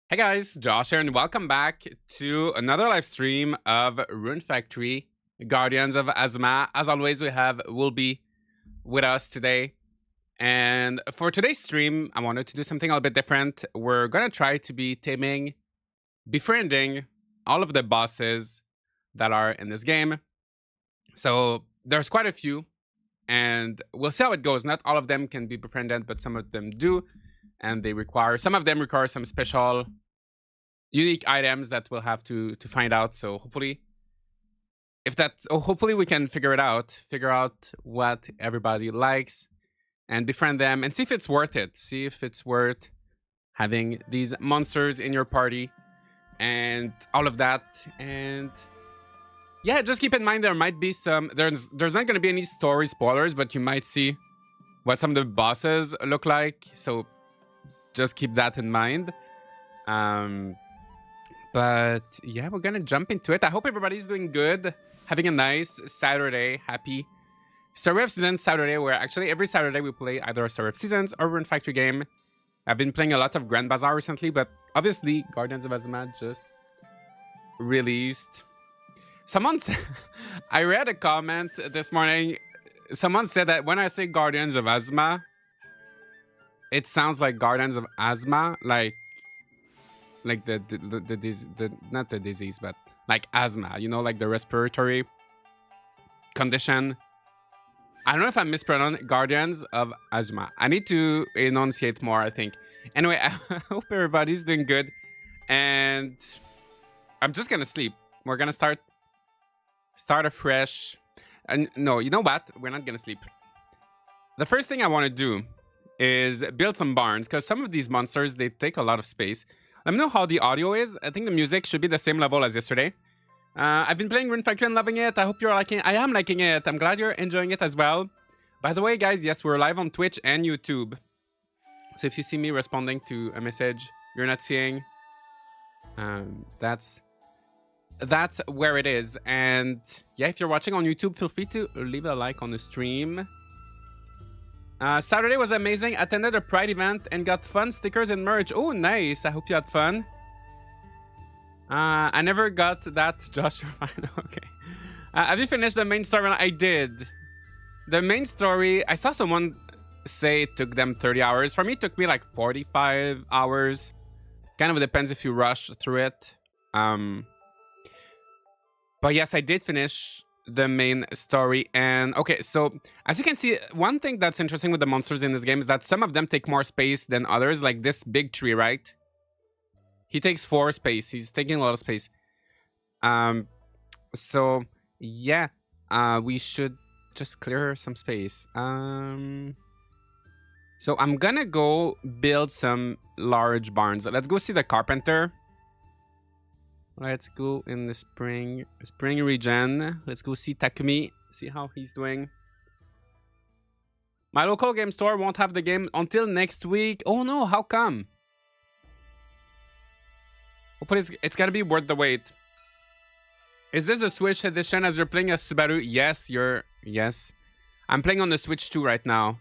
Hey guys, Josh here, and welcome back to another live stream of Rune Factory, Guardians of Azuma. As always, we have Will-Be with us today. And for today's stream, I wanted to do something a little bit different. We're going to try to be taming, befriending all of the bosses that are in this game. So there's quite a few, and we'll see how it goes. Not all of them can be befriended, but some of them do. And some of them require some special unique items that we'll have to find out. So hopefully hopefully we can figure out what everybody likes and befriend them and see if it's worth it. See if it's worth having these monsters in your party and all of that. And yeah, just keep in mind there might be there's not going to be any story spoilers, but you might see what some of the bosses look like. So just keep that in mind. But yeah, we're gonna jump into it. I hope everybody's doing good, having a nice Saturday. Happy Story of Seasons Saturday, where actually every Saturday we play either a Story of Seasons or Rune Factory game. I've been playing a lot of Grand Bazaar recently, but obviously Guardians of Azuma just released. I read a comment this morning. Someone said that when I say Guardians of Azuma, it sounds like Guardians of Asthma, like the not the disease, but like asthma, you know, like the respiratory condition. I don't know if I'm mispronouncing Guardians of Azuma. I need to enunciate more, I think. Anyway, I hope everybody's doing good, and I'm just gonna sleep. We're gonna start afresh. And no, you know what? We're not gonna sleep. The first thing I want to do is build some barns, because some of these monsters, they take a lot of space. Let me know how the audio is. I think the music should be the same level as yesterday. I've been playing Rune Factory and loving it. I hope you're liking it. I am liking it. I'm glad you're enjoying it as well. By the way, guys, yes, we're live on Twitch and YouTube. So if you see me responding to a message you're not seeing, that's where it is. And yeah, if you're watching on YouTube, feel free to leave a like on the stream. Saturday was amazing. Attended a Pride event and got fun stickers and merch. Oh, nice. I hope you had fun. I never got that. Josh, you're fine. Okay. Have you finished the main story? I did. The main story, I saw someone say it took them 30 hours. For me, it took me like 45 hours. Kind of depends if you rush through it. But yes, I did finish the main story. And okay, so as you can see, one thing that's interesting with the monsters in this game is that some of them take more space than others. Like this big tree, right? He takes 4 space. He's taking a lot of space. So yeah, we should just clear some space. So I'm gonna go build some large barns. Let's go see the carpenter. Let's go in the spring region. Let's go see Takumi, see how he's doing. My local game store won't have the game until next week. Oh no, how come? Hopefully it's gonna be worth the wait. Is this a Switch edition as you're playing as Subaru? Yes, yes. I'm playing on the Switch 2 right now.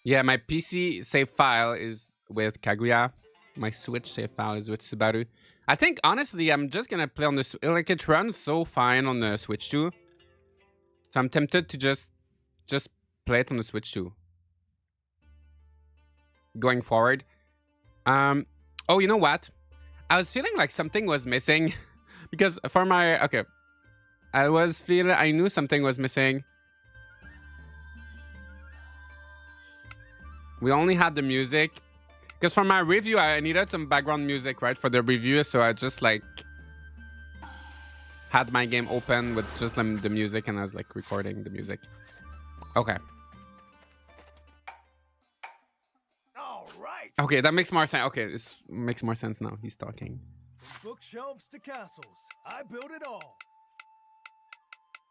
Yeah, my PC save file is with Kaguya. My Switch save file is with Subaru. I think, honestly, I'm just going to play on this. Like, it runs so fine on the Switch 2. So I'm tempted to just play it on the Switch 2. Going forward. Oh, you know what? I was feeling like something was missing. Because for my... Okay. I knew something was missing. We only had the music. Because for my review, I needed some background music, right, for the review. So I just, like, had my game open with just the music, and I was, like, recording the music. Okay. All right. Okay, that makes more sense. Okay, this makes more sense now. He's talking. From bookshelves to castles, I built it all.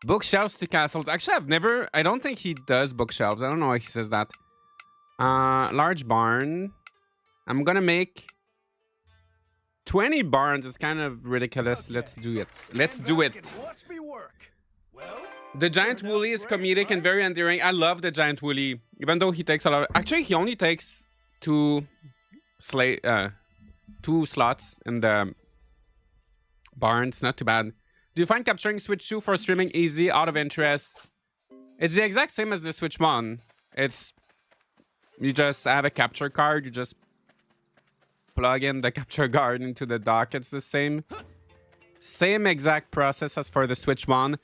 Bookshelves to castles. Actually, I don't think he does bookshelves. I don't know why he says that. Large barn. I'm gonna make 20 barns. It's kind of ridiculous. Okay. Let's do it. Let's do it. Watch me work. Well, the giant woolly is comedic and very endearing. I love the giant woolly, even though he takes a lot. Actually, he only takes 2 2 slots in the barns. Not too bad. Do you find capturing Switch 2 for streaming easy, out of interest? It's the exact same as the Switch 1. It's you just have a capture card. You just plug in the capture card into the dock. It's the same exact process as for the Switch 1.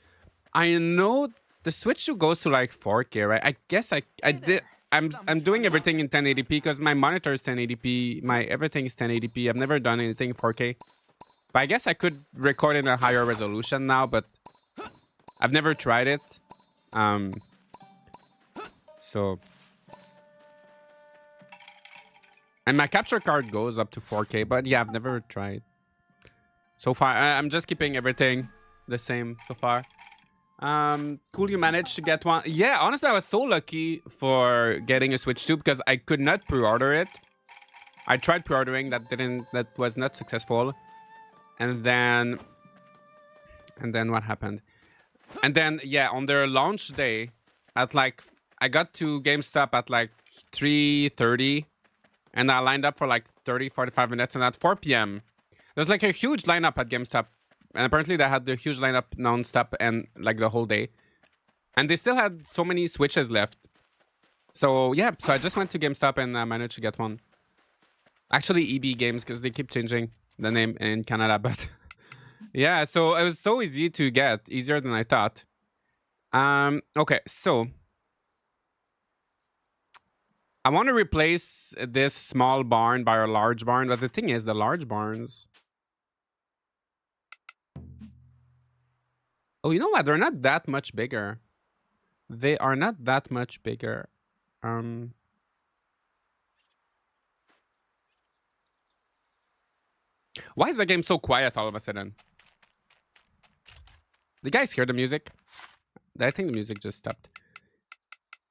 I know the Switch 2 goes to like 4K, right? I guess I did. I'm doing everything in 1080p because my monitor is 1080p. My everything is 1080p. I've never done anything 4K. But I guess I could record in a higher resolution now, but I've never tried it. So, and my capture card goes up to 4K, but yeah, I've never tried. So far, I'm just keeping everything the same so far. Cool, you managed to get one. Yeah, honestly, I was so lucky for getting a Switch 2 because I could not pre-order it. I tried pre-ordering, that was not successful. And then what happened? And then yeah, on their launch day, at like I got to GameStop at like 3:30, and I lined up for like 30-45 minutes, and at 4 p.m. there's like a huge lineup at GameStop, and apparently they had the huge lineup non-stop and like the whole day, and they still had so many Switches left. So yeah, so I just went to GameStop and I managed to get one. Actually, EB Games, because they keep changing the name in Canada, but yeah, so it was so easy to get, easier than I thought. Okay, so I want to replace this small barn by a large barn, but the thing is, the large barns. Oh, you know what? They're not that much bigger. They are not that much bigger. Why is the game so quiet all of a sudden? Do you guys hear the music? I think the music just stopped.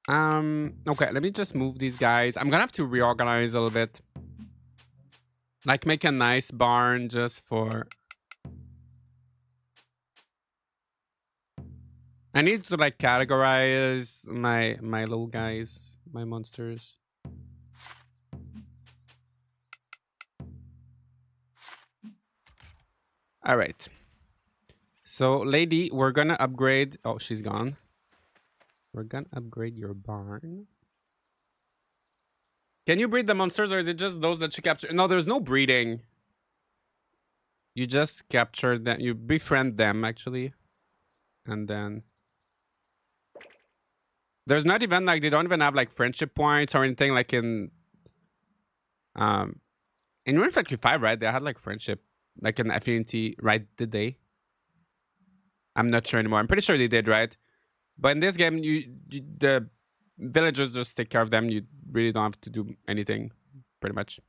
Okay, let me just move these guys. I'm gonna have to reorganize a little bit. Like make a nice barn just for... I need to like categorize my little guys, my monsters. All right. So, lady, we're gonna upgrade. Oh, she's gone. We're gonna upgrade your barn. Can you breed the monsters, or is it just those that you capture? No, there's no breeding. You just capture them. You befriend them, actually. And then... there's not even like... they don't even have like friendship points or anything like in... in Rune Factory 5, right? They had like friendship. Like an affinity, right? Did they? I'm not sure anymore. I'm pretty sure they did, right? But in this game, the villagers just take care of them. You really don't have to do anything, pretty much.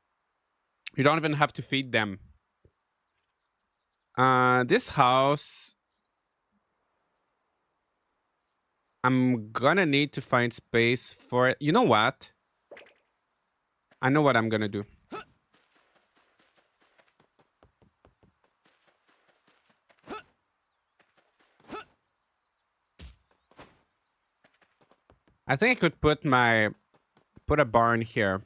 You don't even have to feed them. This house... I'm gonna need to find space for it. You know what? I know what I'm gonna do. I think I could put a barn here.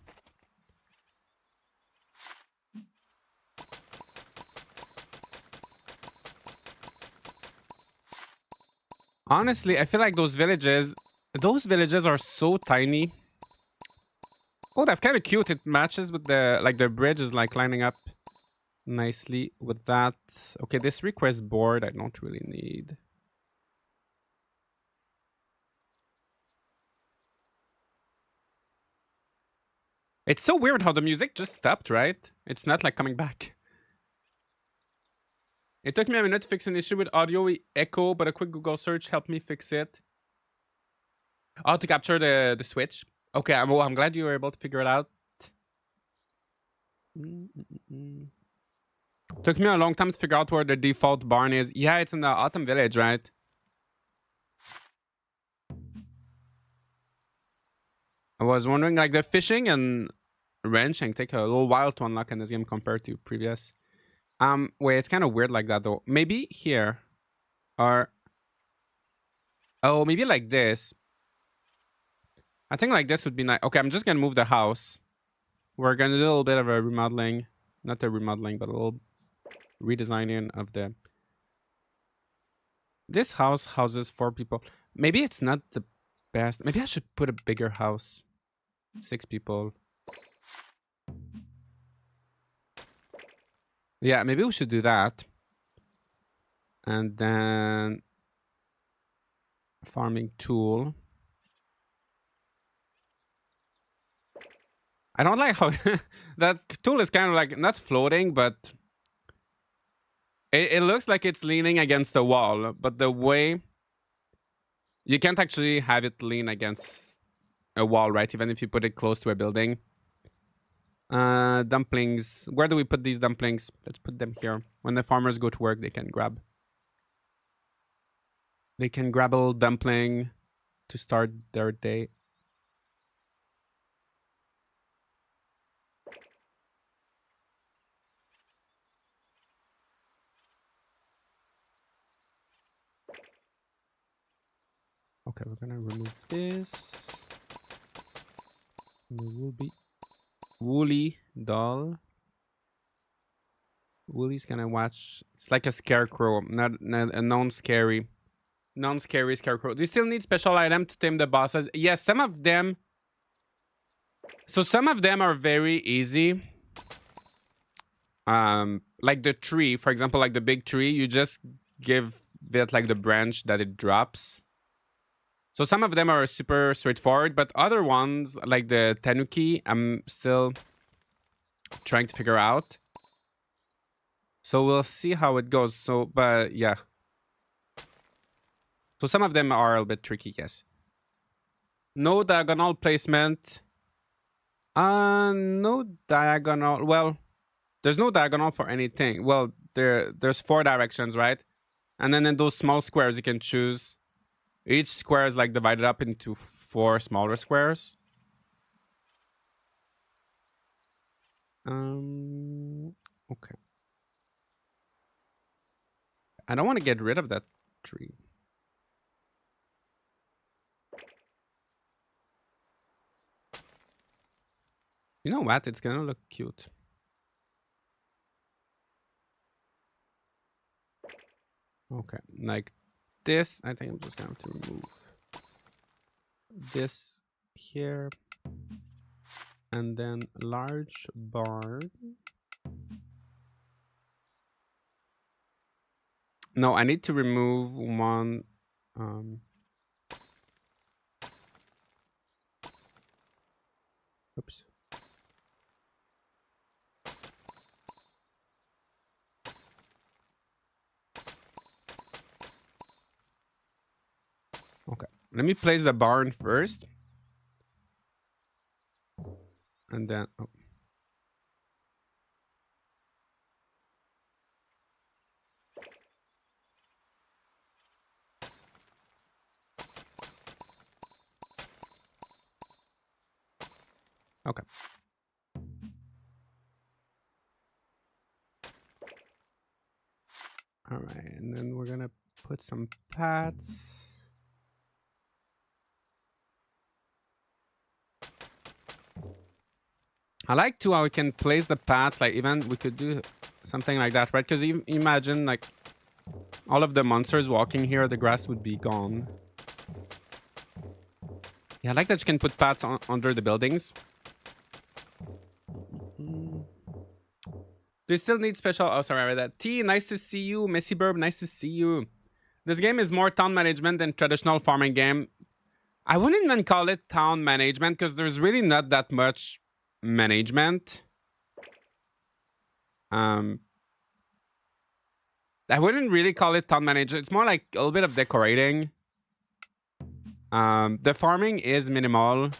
Honestly, I feel like those villages are so tiny. Oh, that's kind of cute. It matches with the, like, the bridge is like lining up nicely with that. Okay, this request board I don't really need. It's so weird how the music just stopped, right? It's not like coming back. It took me a minute to fix an issue with audio echo, but a quick Google search helped me fix it. Oh, to capture the switch. Okay, I'm glad you were able to figure it out. Took me a long time to figure out where the default barn is. Yeah, it's in the Autumn Village, right? I was wondering, like, the fishing and ranching take a little while to unlock in this game compared to previous. Wait, it's kind of weird like that though. Maybe here, or oh, maybe like this. I think like this would be nice. Okay, I'm just gonna move the house. We're gonna do a little bit of a remodeling. Not a remodeling, but a little redesigning of the... This house houses 4 people. Maybe it's not the best. Maybe I should put a bigger house. 6 people. Yeah, maybe we should do that. And then farming tool. I don't like how that tool is kind of like not floating, but it looks like it's leaning against the wall. But the way you can't actually have it lean against a wall, right? Even if you put it close to a building. Dumplings. Where do we put these dumplings? Let's put them here. When the farmers go to work, they can grab. They can grab a little dumpling to start their day. Okay, we're gonna remove this. And it will be Woolly doll. Wooly's gonna watch. It's like a scarecrow, not a non-scary scarecrow. Do you still need special item to tame the bosses? Yes, some of them. So some of them are very easy. Like the tree, for example, like the big tree, you just give it like the branch that it drops. So some of them are super straightforward, but other ones, like the tanuki, I'm still trying to figure out. So we'll see how it goes. So, but yeah. So some of them are a little bit tricky, yes. No diagonal placement. No diagonal. Well, there's no diagonal for anything. Well, there's 4 directions, right? And then in those small squares, you can choose. Each square is like divided up into 4 smaller squares. Okay. I don't want to get rid of that tree. You know what? It's gonna look cute. Okay, like this. I think I'm just gonna have to remove this here. And then large barn. No, I need to remove one. Oops. Okay, let me place the barn first. And then, oh. Okay. All right, and then we're gonna put some paths. I like too how we can place the paths. Like even we could do something like that, right? Because imagine like all of the monsters walking here, the grass would be gone. Yeah, I like that you can put paths under the buildings. Do you still need special? Oh, sorry, I read that. T, nice to see you. Messy Burb, nice to see you. This game is more town management than traditional farming game. I wouldn't even call it town management because there's really not that much management. I wouldn't really call it town management. It's more like a little bit of decorating. The farming is minimal.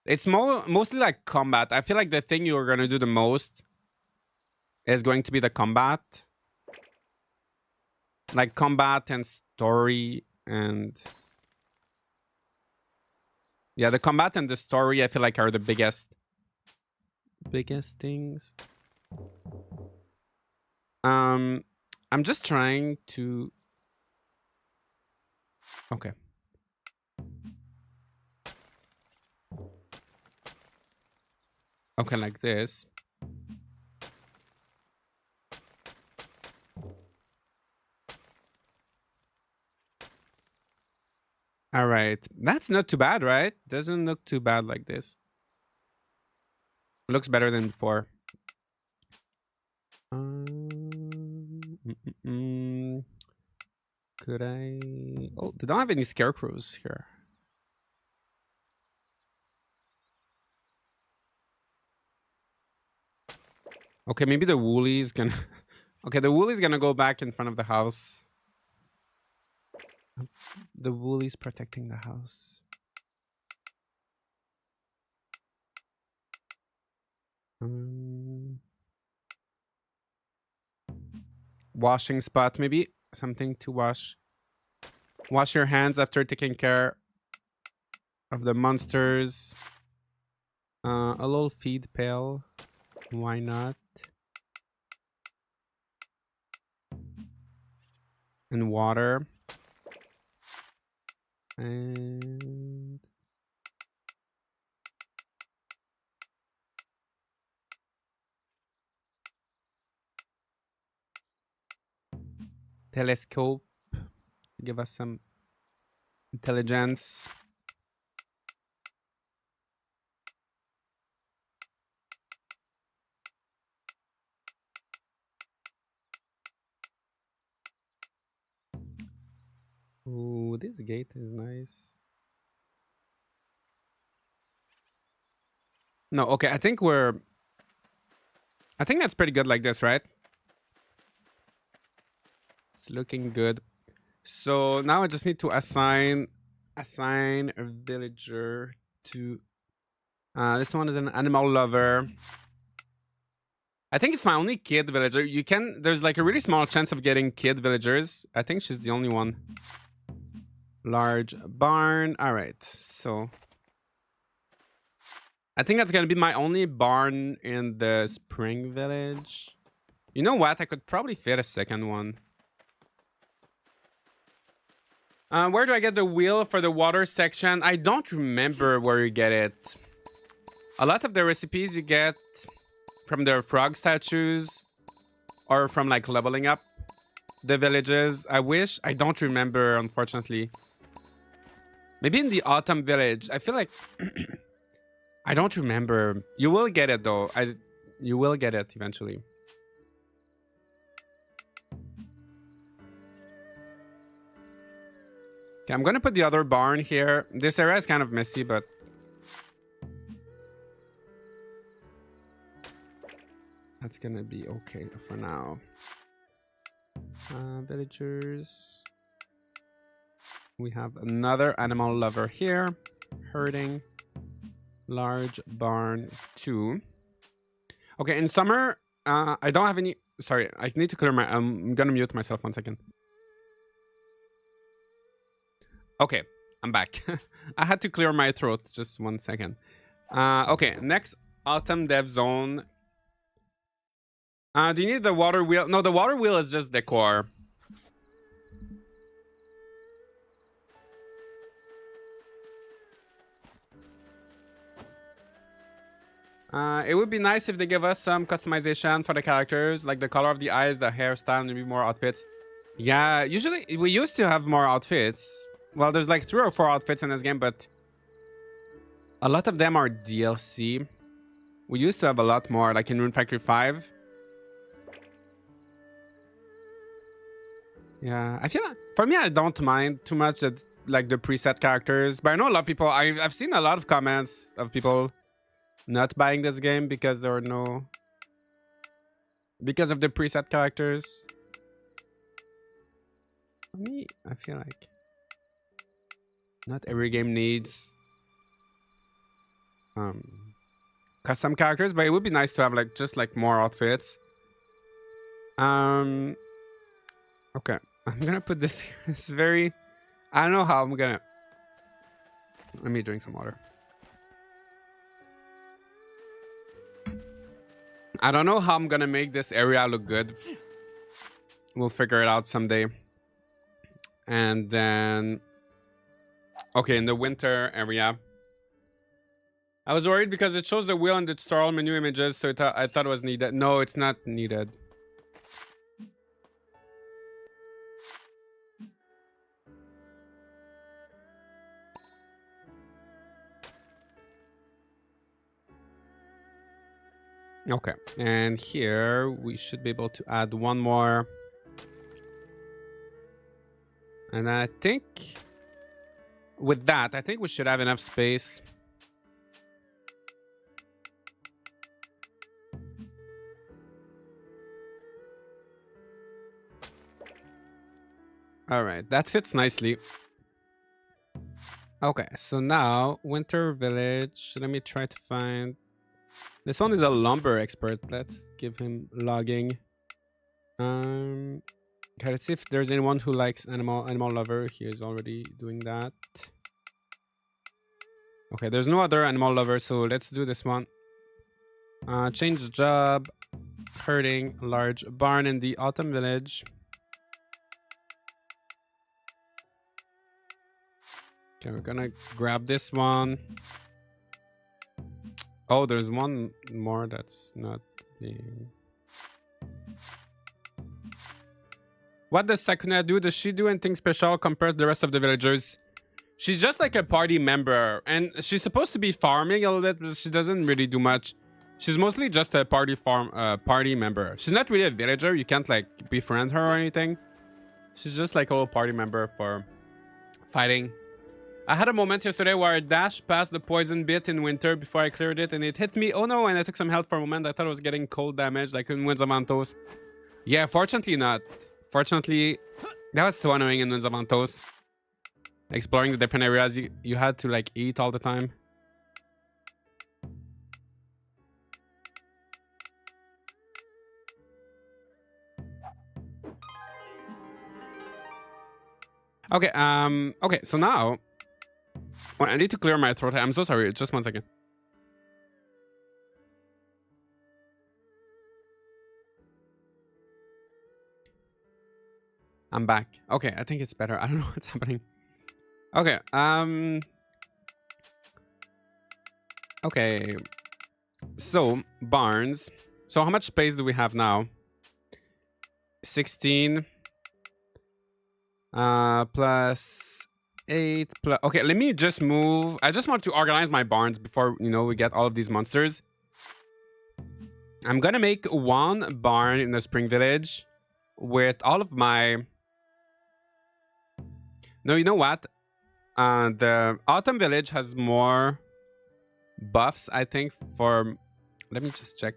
It's mostly like combat. I feel like the thing you're gonna do the most is going to be the combat. Like combat and story and... Yeah, the combat and the story I feel like are the biggest things. I'm just trying to... Okay. Okay, like this. All right. That's not too bad, right? Doesn't look too bad like this. Looks better than before. Could I? Oh, they don't have any scarecrows here. Okay, maybe the woolly's gonna. Okay, the woolly's gonna go back in front of the house. The woolly's protecting the house. Washing spot, maybe something to wash. Wash your hands after taking care of the monsters. A little feed pail. Why not? And water. And telescope. Give us some intelligence. Ooh, this gate is nice. No, okay, I think that's pretty good like this, right? It's looking good. So now I just need to assign a villager to this one is an animal lover. I think it's my only kid villager. There's like a really small chance of getting kid villagers. I think she's the only one. Large barn. All right. So I think that's going to be my only barn in the spring village. You know what? I could probably fit a second one. Where do I get the wheel for the water section? I don't remember where you get it. A lot of the recipes you get from the frog statues or from like leveling up the villages. I don't remember, unfortunately. Maybe in the autumn village. I feel like I don't remember. You will get it though. You will get it eventually. Okay, I'm gonna put the other barn here. This area is kind of messy, but that's gonna be okay for now. Villagers. We have another animal lover here. Herding. Large barn 2. Okay, in summer, I don't have any. Sorry, I need to clear my. I'm gonna mute myself 1 second. Okay, I'm back. I had to clear my throat. Just 1 second. Okay, next autumn dev zone. Do you need the water wheel? No, the water wheel is just decor. It would be nice if they give us some customization for the characters, like the color of the eyes, the hairstyle, maybe more outfits. Yeah, usually we used to have more outfits. Well, there's like 3 or 4 outfits in this game, but a lot of them are DLC. We used to have a lot more, like in Rune Factory 5. Yeah, I feel like, for me, I don't mind too much that like the preset characters, but I know a lot of people. I've seen a lot of comments of people not buying this game because there are because of the preset characters. For me, I feel like not every game needs custom characters, but it would be nice to have like just like more outfits. Okay, I'm gonna put this here. It's very, I don't know how I'm gonna. Let me drink some water. I don't know how I'm gonna make this area look good. We'll figure it out someday. And then, okay, in the winter area, I was worried because it shows the wheel in the tutorial menu images, so I thought it was needed. No, it's not needed. Okay, and here we should be able to add one more. And I think with that, I think we should have enough space. All right, that fits nicely. Okay, so now Winter Village. Let me try to find. This one is a lumber expert. Let's give him logging. Okay, let's see if there's anyone who likes animal lover. He is already doing that. Okay, there's no other animal lover, so let's do this one. Change job. Herding large barn in the autumn village. Okay, we're gonna grab this one. Oh, there's one more that's not being... What does Sakuna do? Does she do anything special compared to the rest of the villagers? She's just like a party member, and she's supposed to be farming a little bit, but she doesn't really do much. She's mostly just a party member. She's not really a villager. You can't like befriend her or anything. She's just like a little party member for fighting. I had a moment yesterday where I dashed past the poison bit in winter before I cleared it, and it hit me. Oh no, and I took some health for a moment. I thought I was getting cold damage like in Winds of Antos. Yeah, fortunately not. Fortunately, that was so annoying in Winds of Antos. Exploring the different areas, you had to like eat all the time. Okay, okay, so now... Well, I need to clear my throat. I'm so sorry, just 1 second. I'm back. Okay, I think it's better. I don't know what's happening. Okay, okay. So, barns. So how much space do we have now? 16. Plus 8 plus... Okay, let me just move. I just want to organize my barns before, you know, we get all of these monsters. I'm gonna make one barn in the spring village with all of my... No, you know what? The autumn village has more buffs, I think, for... Let me just check.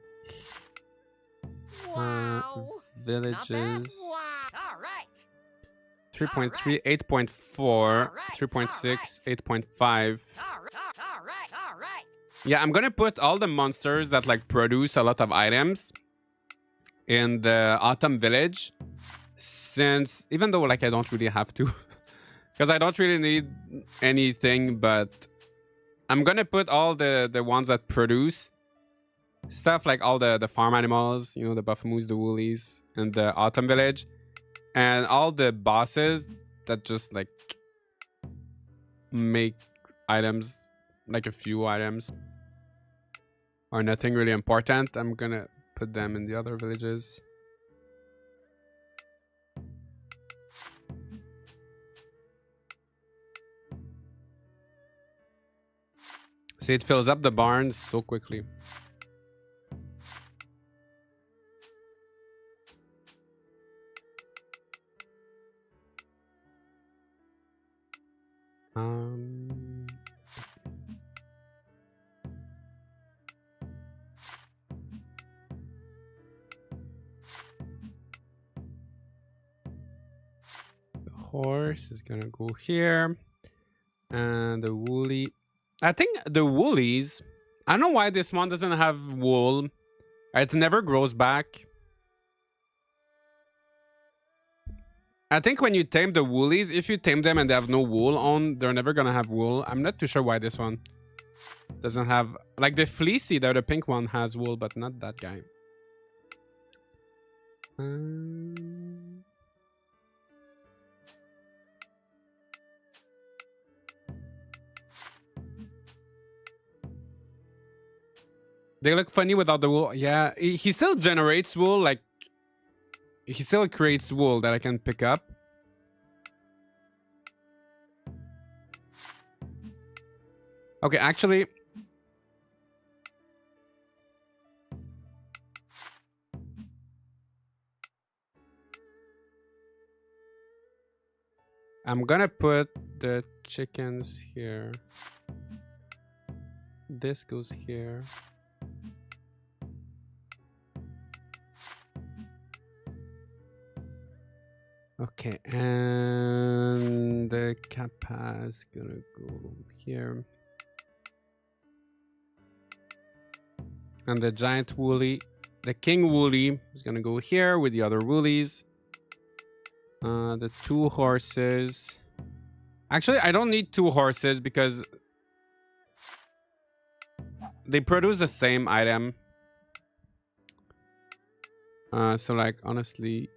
Wow. Villages. Wow. All right. 3.3, 8.4, 3.6, 8.5. All right. Yeah, I'm gonna put all the monsters that like produce a lot of items in the autumn village, since even though like I don't really have to, because I don't really need anything, but I'm gonna put all the ones that produce stuff, like all the farm animals, you know, the buffamoos, the woolies, and the autumn village, and all the bosses that just like make items, like a few items or nothing really important. I'm gonna put them in the other villages. See, it fills up the barns so quickly. The horse is gonna go here, and the woolly. I think the woolies. I don't know why this one doesn't have wool. It never grows back. I think when you tame the woolies, if you tame them and they have no wool on, they're never gonna have wool. I'm not too sure why this one doesn't have... Like the fleecy, the pink one has wool, but not that guy. They look funny without the wool. Yeah, he still generates wool. Like, he still creates wool that I can pick up. Okay, actually, I'm gonna put the chickens here. This goes here. Okay, and the kappa is gonna go here. And the giant woolly, the king woolly is gonna go here with the other woolies. The 2 horses. Actually, I don't need 2 horses because they produce the same item. So like, honestly,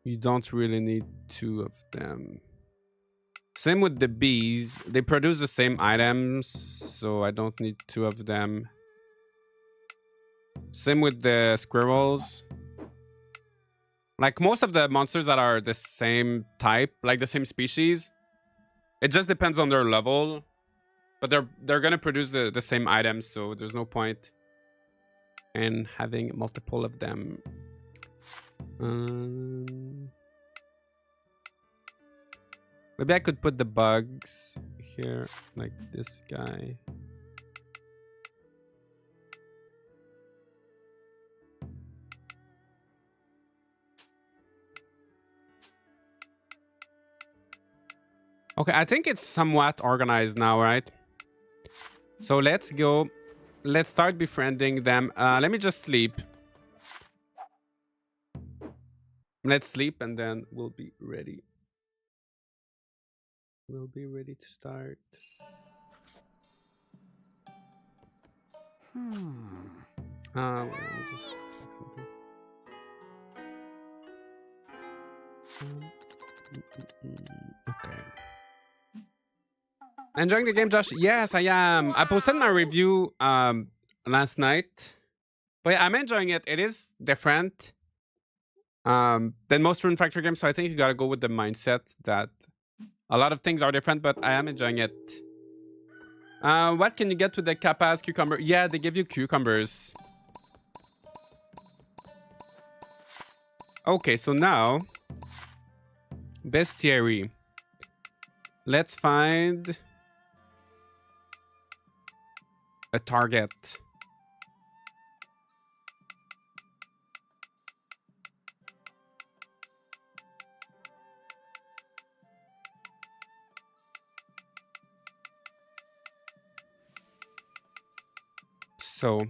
you don't really need 2 of them. Same with the bees. They produce the same items, so I don't need 2 of them. Same with the squirrels. Like most of the monsters that are the same type, like the same species, it just depends on their level. But they're gonna produce the same items, so there's no point in having multiple of them. Maybe I could put the bugs here, like this guy. Okay, I think it's somewhat organized now, right? So let's go. Let's start befriending them. Let me just sleep. Let's sleep and then we'll be ready. We'll be ready to start. Let me just check something. Okay. Enjoying the game, Josh? Yes, I am. I posted my review last night. But yeah, I'm enjoying it. It is different than most Rune Factory games, so I think you gotta go with the mindset that a lot of things are different, but I am enjoying it. What can you get with the Kappa's cucumber? Yeah, they give you cucumbers. Okay, so now bestiary. Let's find a target. So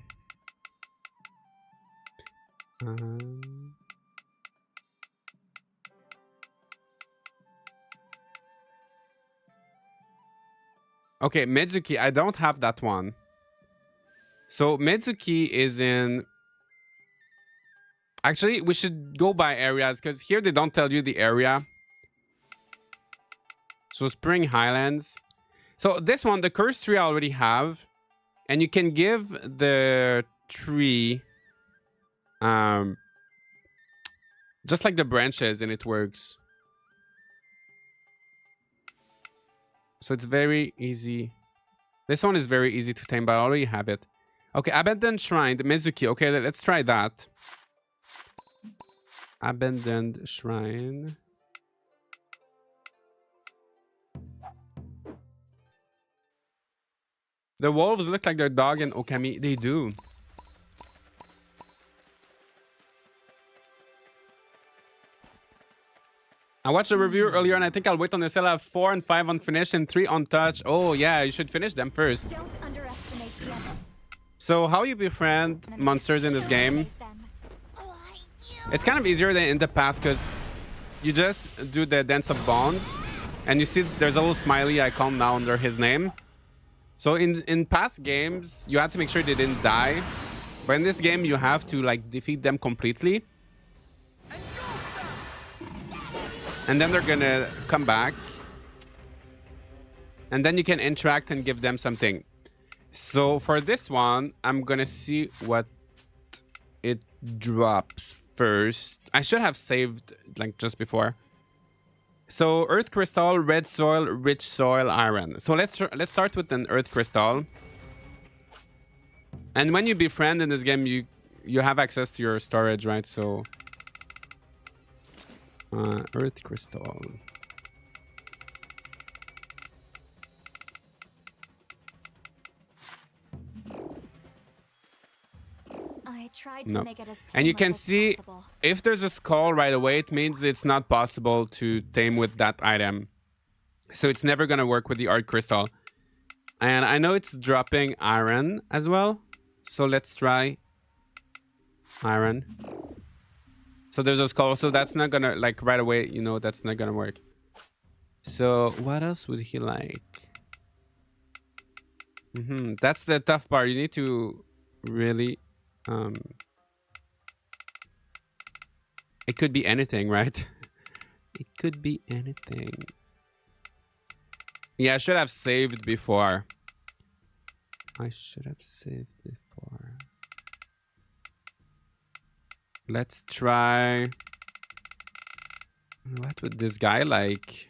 okay, Mizuki, I don't have that one. So Mizuki is in... Actually, we should go by areas because here they don't tell you the area. So Spring Highlands. So this one, the cursed tree I already have. And you can give the tree just like the branches and it works. So it's very easy. This one is very easy to tame, but I already have it. Okay, Abandoned Shrine, the Mizuki. Okay, let's try that. Abandoned Shrine. The wolves look like their dog in Okami. They do. I watched a review earlier and I think I'll wait on the sale. I have 4 and 5 unfinished and 3 untouched. Oh yeah, you should finish them first. Don't underestimate the other. So how you befriend monsters in this game? It's kind of easier than in the past because you just do the Dance of Bonds and you see there's a little smiley icon now under his name. So in past games, you have to make sure they didn't die. But in this game, you have to like defeat them completely. And then they're gonna come back. And then you can interact and give them something. So for this one, I'm gonna see what it drops first. I should have saved like just before. So earth crystal, red soil, rich soil, iron. So let's start with an earth crystal. And when you befriend in this game, you have access to your storage, right? So earth crystal. I tried to No. make it as And you can painless as see possible. if there's a skull right away, it means it's not possible to tame with that item. So it's never gonna work with the art crystal. And I know it's dropping iron as well. So let's try iron. So there's a skull. So that's not gonna, like, right away, you know, that's not gonna work. So what else would he like? That's the tough part. You need to really it could be anything, right? It could be anything. Yeah, I should have saved before. Let's try. What would this guy like?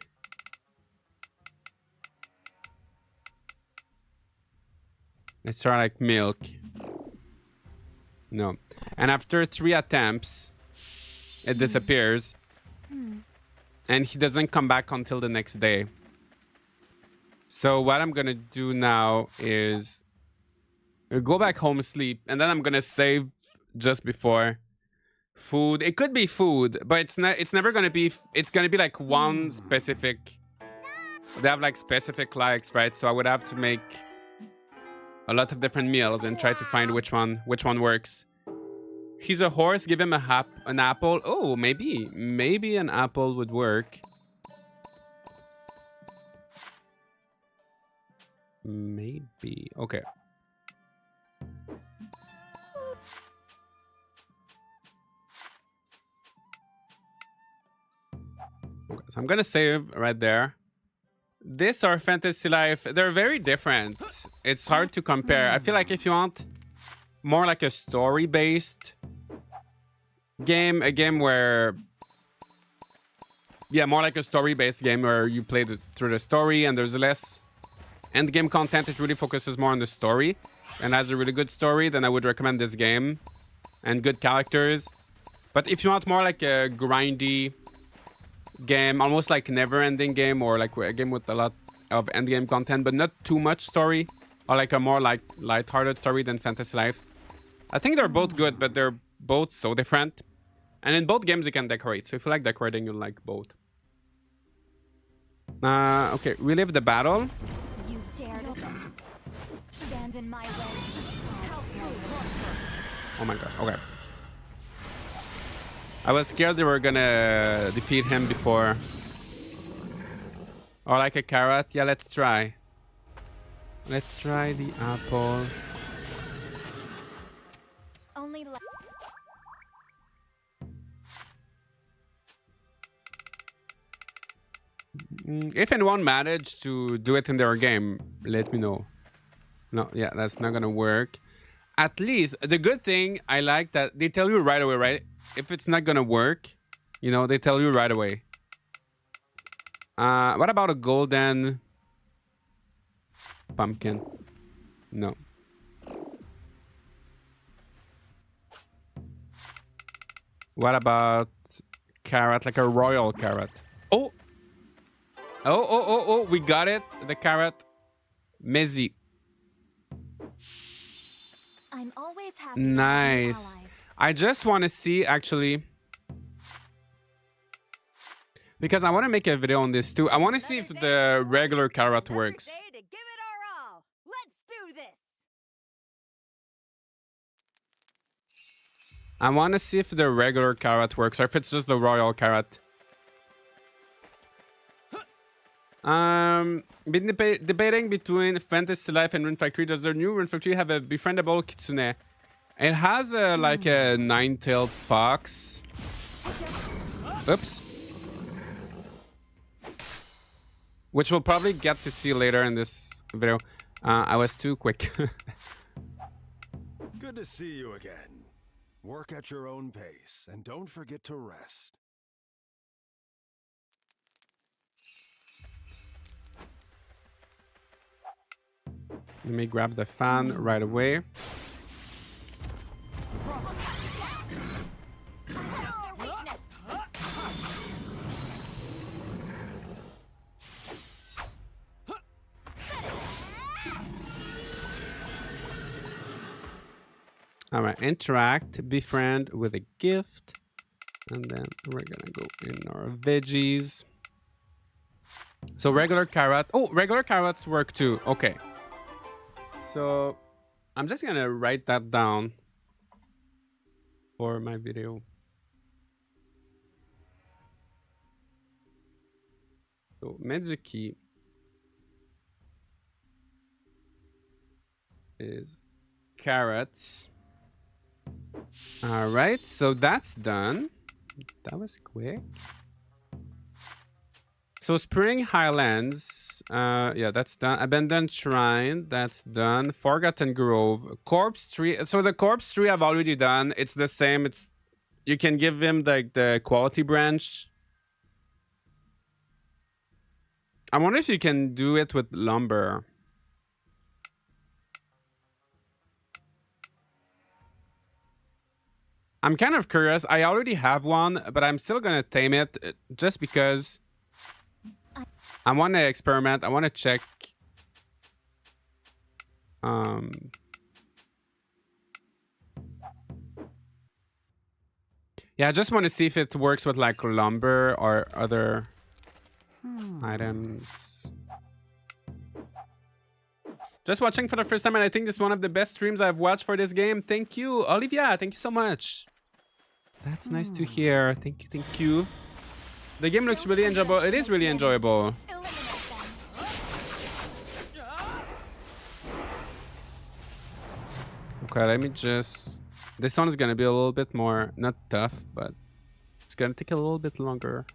Let's try like milk. No. And after 3 attempts, it disappears. And he doesn't come back until the next day. So what I'm gonna do now is go back home, sleep, and then I'm gonna save just before. Food. It could be food, but it's not. It's never gonna be. It's gonna be like one specific. They have like specific likes, right? So I would have to make a lot of different meals and try to find which one works. He's a horse. Give him an apple. Oh, maybe an apple would work. Maybe. Okay. So I'm gonna save right there. This or Fantasy Life, they're very different. It's hard to compare. I feel like if you want more like a story-based game, a game where, yeah, more like a story-based game where you play through the story and there's less end game content. It really focuses more on the story and has a really good story. Then I would recommend this game and good characters. But if you want more like a grindy game, almost like never-ending game, or like a game with a lot of end game content but not too much story, or like a more like light-hearted story than Fantasy Life, I think they're both good, but they're both so different. And in both games you can decorate, so if you like decorating, you'll like both. Okay, relive the battle. You dare to stand in my way. Oh my god, okay. I was scared they were gonna defeat him before. Or like a carrot. Yeah, let's try. Let's try the apple. Only If anyone managed to do it in their game, let me know. No, yeah, that's not gonna work. At least, the good thing, I like that they tell you right away, right? If it's not gonna work, you know, they tell you right away. What about a golden pumpkin? No. What about carrot, like a royal carrot? Oh! Oh, we got it. The carrot. Mezzi. I'm always happy. Nice. I just want to see, actually, because I want to make a video on this too. I want to see if the regular carrot works. Day to give it our all. Let's do this. I want to see if the regular carrot works or if it's just the royal carrot. Been debating between Fantasy Life and Rune Factory. Does the new Rune Factory have a befriendable kitsune? It has a like a 9-tailed fox. Oops. Which we'll probably get to see later in this video. I was too quick. Good to see you again. Work at your own pace, and don't forget to rest. Let me grab the fan right away. All right, interact, befriend with a gift, and then we're gonna go in our veggies. So regular carrot. Oh, regular carrots work too. Okay. So I'm just gonna write that down for my video. So Mezuki is carrots. All right, so that's done. That was quick. So Spring Highlands, yeah, that's done. Abandoned Shrine, that's done. Forgotten Grove, Corpse Tree. So the Corpse Tree I've already done. It's the same. It's you can give him the quality branch. I wonder if you can do it with lumber. I'm kind of curious. I already have one, but I'm still gonna tame it just because I want to experiment. I want to check. Yeah, I just want to see if it works with like lumber or other items. Just watching for the first time, and I think this is one of the best streams I've watched for this game. Thank you, Olivia. Thank you so much. That's nice to hear. Thank you, thank you. The game looks really enjoyable. It is really enjoyable. Okay, let me just... This one is gonna be a little bit more, not tough, but it's gonna take a little bit longer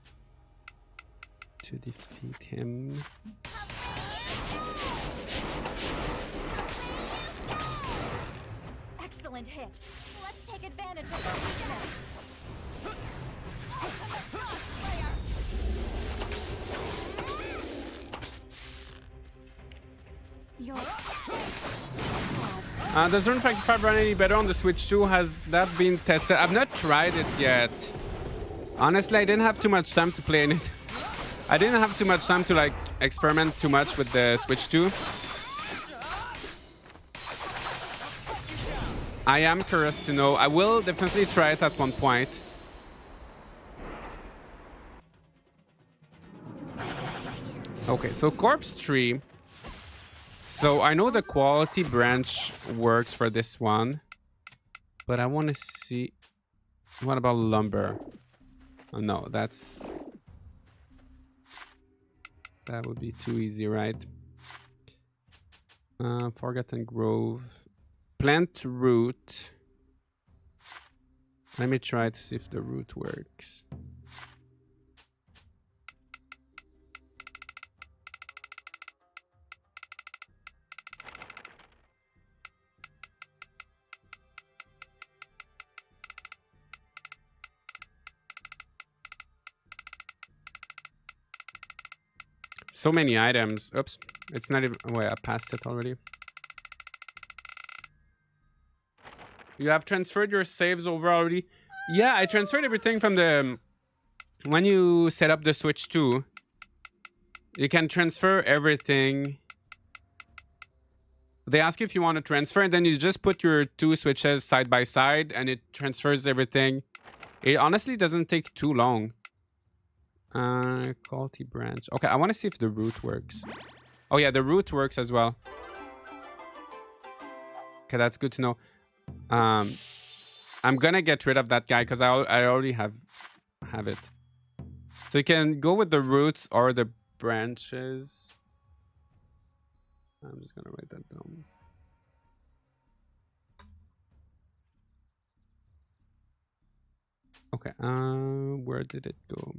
to defeat him. Excellent hit. Let's take advantage of our weakness. Does Rune Factory 5 run any better on the Switch 2? Has that been tested? I've not tried it yet. Honestly, I didn't have too much time to play in it. I didn't have too much time to like experiment too much with the Switch 2. I am curious to know. I will definitely try it at one point. Okay, so Corpse Tree. So I know the quality branch works for this one, but I want to see. What about lumber? Oh, no, that would be too easy, right? Forgotten Grove. Plant root. Let me try to see if the root works. So many items. Oops. It's not even... Wait, I passed it already. You have transferred your saves over already? Yeah, I transferred everything from the... When you set up the Switch 2, you can transfer everything. They ask you if you want to transfer, and then you just put your two switches side by side, and it transfers everything. It honestly doesn't take too long. Quality branch. Okay, I want to see if the root works. Oh yeah, the root works as well. Okay, that's good to know. I'm gonna get rid of that guy because I already have it. So you can go with the roots or the branches. I'm just gonna write that down. Okay, where did it go?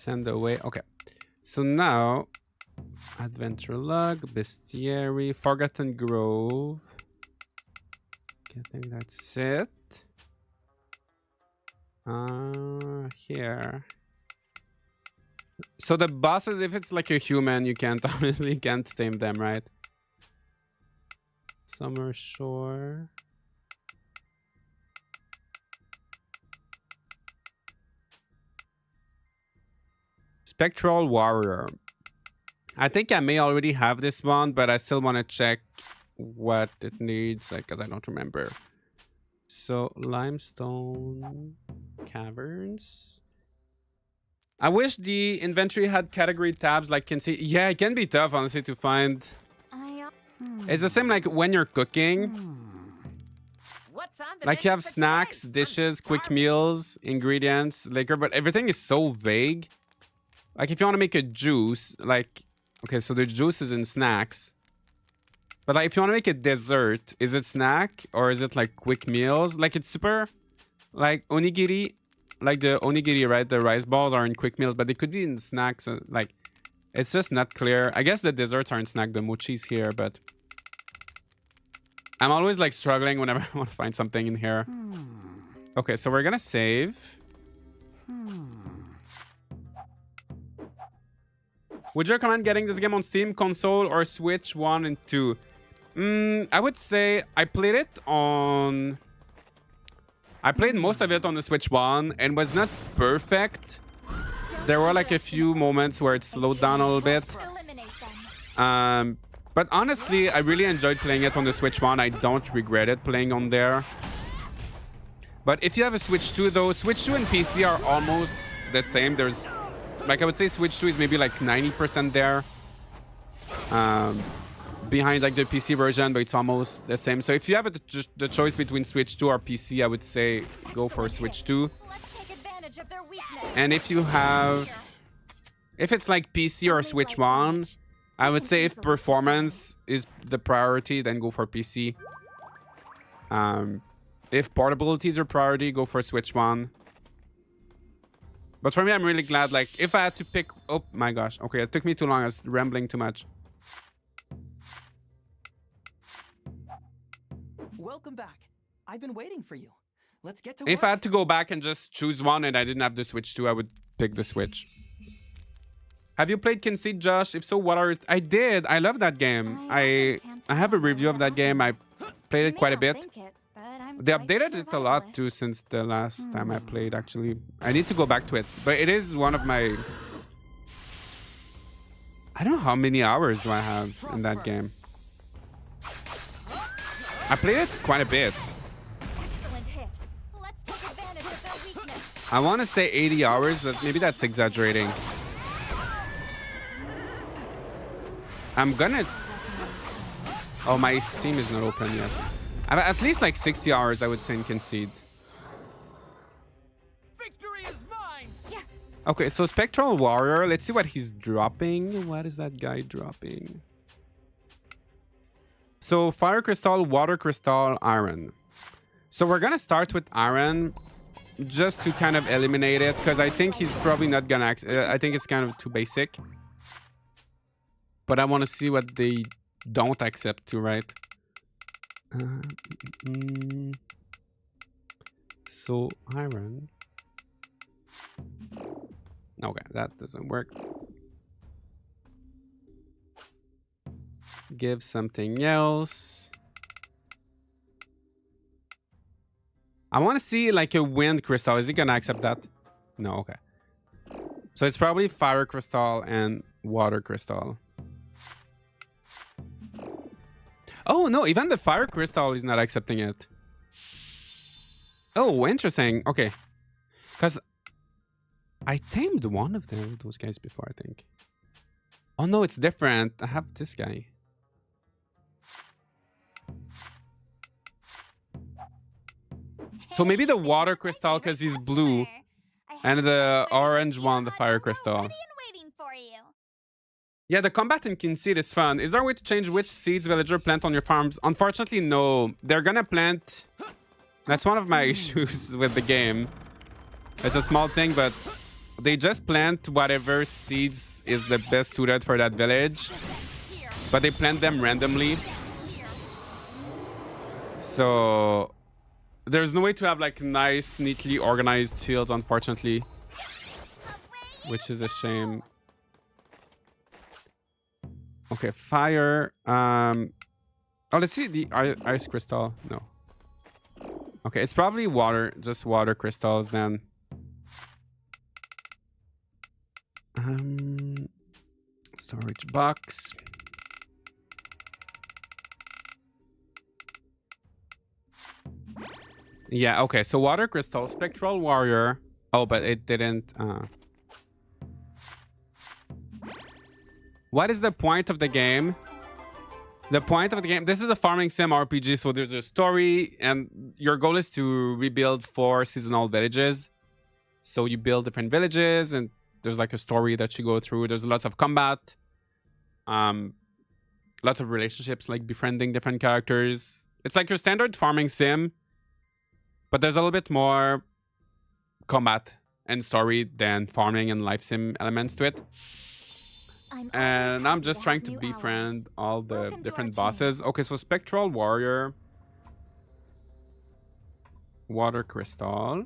Send away. Okay. So now, Adventure Log, Bestiary, Forgotten Grove. Okay, I think that's it. Here. So the bosses, if it's like a human, you can't honestly can't tame them, right? Summer Shore. Spectral Warrior. I think I may already have this one, but I still want to check what it needs, like, because I don't remember. So Limestone Caverns. I wish the inventory had category tabs like can see. Yeah, it can be tough, honestly, to find. It's the same like when you're cooking. What's on the Like you menu have for snacks, today? I'm dishes, quick starving. meals, ingredients, liquor, but everything is so vague. Like if you want to make a juice, like, okay, so the juice is in snacks. But like if you want to make a dessert, is it snack or is it like quick meals? Like it's super, like onigiri, like the onigiri, right? The rice balls are in quick meals, but they could be in snacks. Like it's just not clear. I guess the desserts are in snack, the mochi's here, but I'm always like struggling whenever I want to find something in here. Okay, so we're gonna save. Would you recommend getting this game on Steam, console, or Switch 1 and 2? I would say I played it on... I played most of it on the Switch 1 and was not perfect. There were like a few moments where it slowed down a little bit. Eliminate them. But honestly, I really enjoyed playing it on the Switch 1. I don't regret it playing on there. But if you have a Switch 2 though, Switch 2 and PC are almost the same. There's... Like, I would say Switch 2 is maybe like 90% there. Behind like the PC version, but it's almost the same. So if you have the choice between Switch 2 or PC, I would say go for Switch 2. Let's take advantage of their weakness. And if you have... If it's like PC or Switch 1, I would say if performance is the priority, then go for PC. If portability is your priority, go for Switch 1. But for me, I'm really glad, like, if I had to pick... Oh, my gosh. Okay, it took me too long. I was rambling too much. Welcome back. I've been waiting for you. Let's get to If I work. had to go back and just choose one and I didn't have the Switch 2, I would pick the Switch. Have you played Conceit, Josh? If so, what are... I did. I love that game. I have a review of that game. I played it quite a bit. They updated it a lot too since the last time I played, actually. I need to go back to it. But it is one of my... I don't know how many hours do I have in that game. I played it quite a bit. Excellent hit. Let's take advantage of their weakness. I want to say 80 hours, but maybe that's exaggerating. I'm gonna... Oh, my Steam is not open yet. I've at least like 60 hours, I would say, in Concede. Victory is mine. Okay, so Spectral Warrior. Let's see what he's dropping. What is that guy dropping? So Fire Crystal, Water Crystal, Iron. So we're gonna start with Iron, just to kind of eliminate it, because I think he's probably not gonna... I think it's kind of too basic. But I want to see what they don't accept too, right? So Iron. Okay, that doesn't work. Give something else. I want to see like a wind crystal. Is he gonna accept that? No, okay. So it's probably fire crystal and water crystal. Oh no, even the fire crystal is not accepting it. Oh, interesting. Okay. Because I tamed one of those guys before, I think. Oh no, it's different. I have this guy. So maybe the water crystal because he's blue, and the orange one, the fire crystal. Yeah, the combat in Conceit is fun. Is there a way to change which seeds villager plant on your farms? Unfortunately, no. They're gonna plant... That's one of my issues with the game. It's a small thing, but they just plant whatever seeds is the best suited for that village, but they plant them randomly. So there's no way to have like nice, neatly organized fields, unfortunately, which is a shame. Okay, fire. Oh, let's see the ice crystal. No. Okay, it's probably water, just water crystals then. Storage box. Yeah, okay, so water crystal, spectral warrior. Oh, but it didn't. What is the point of the game? The point of the game, this is a farming sim RPG, so there's a story, and your goal is to rebuild 4 seasonal villages. So you build different villages, and there's like a story that you go through. There's lots of combat, lots of relationships, like befriending different characters. It's like your standard farming sim, but there's a little bit more combat and story than farming and life sim elements to it. And I'm just trying to befriend all the different bosses. Okay, so spectral warrior, water crystal.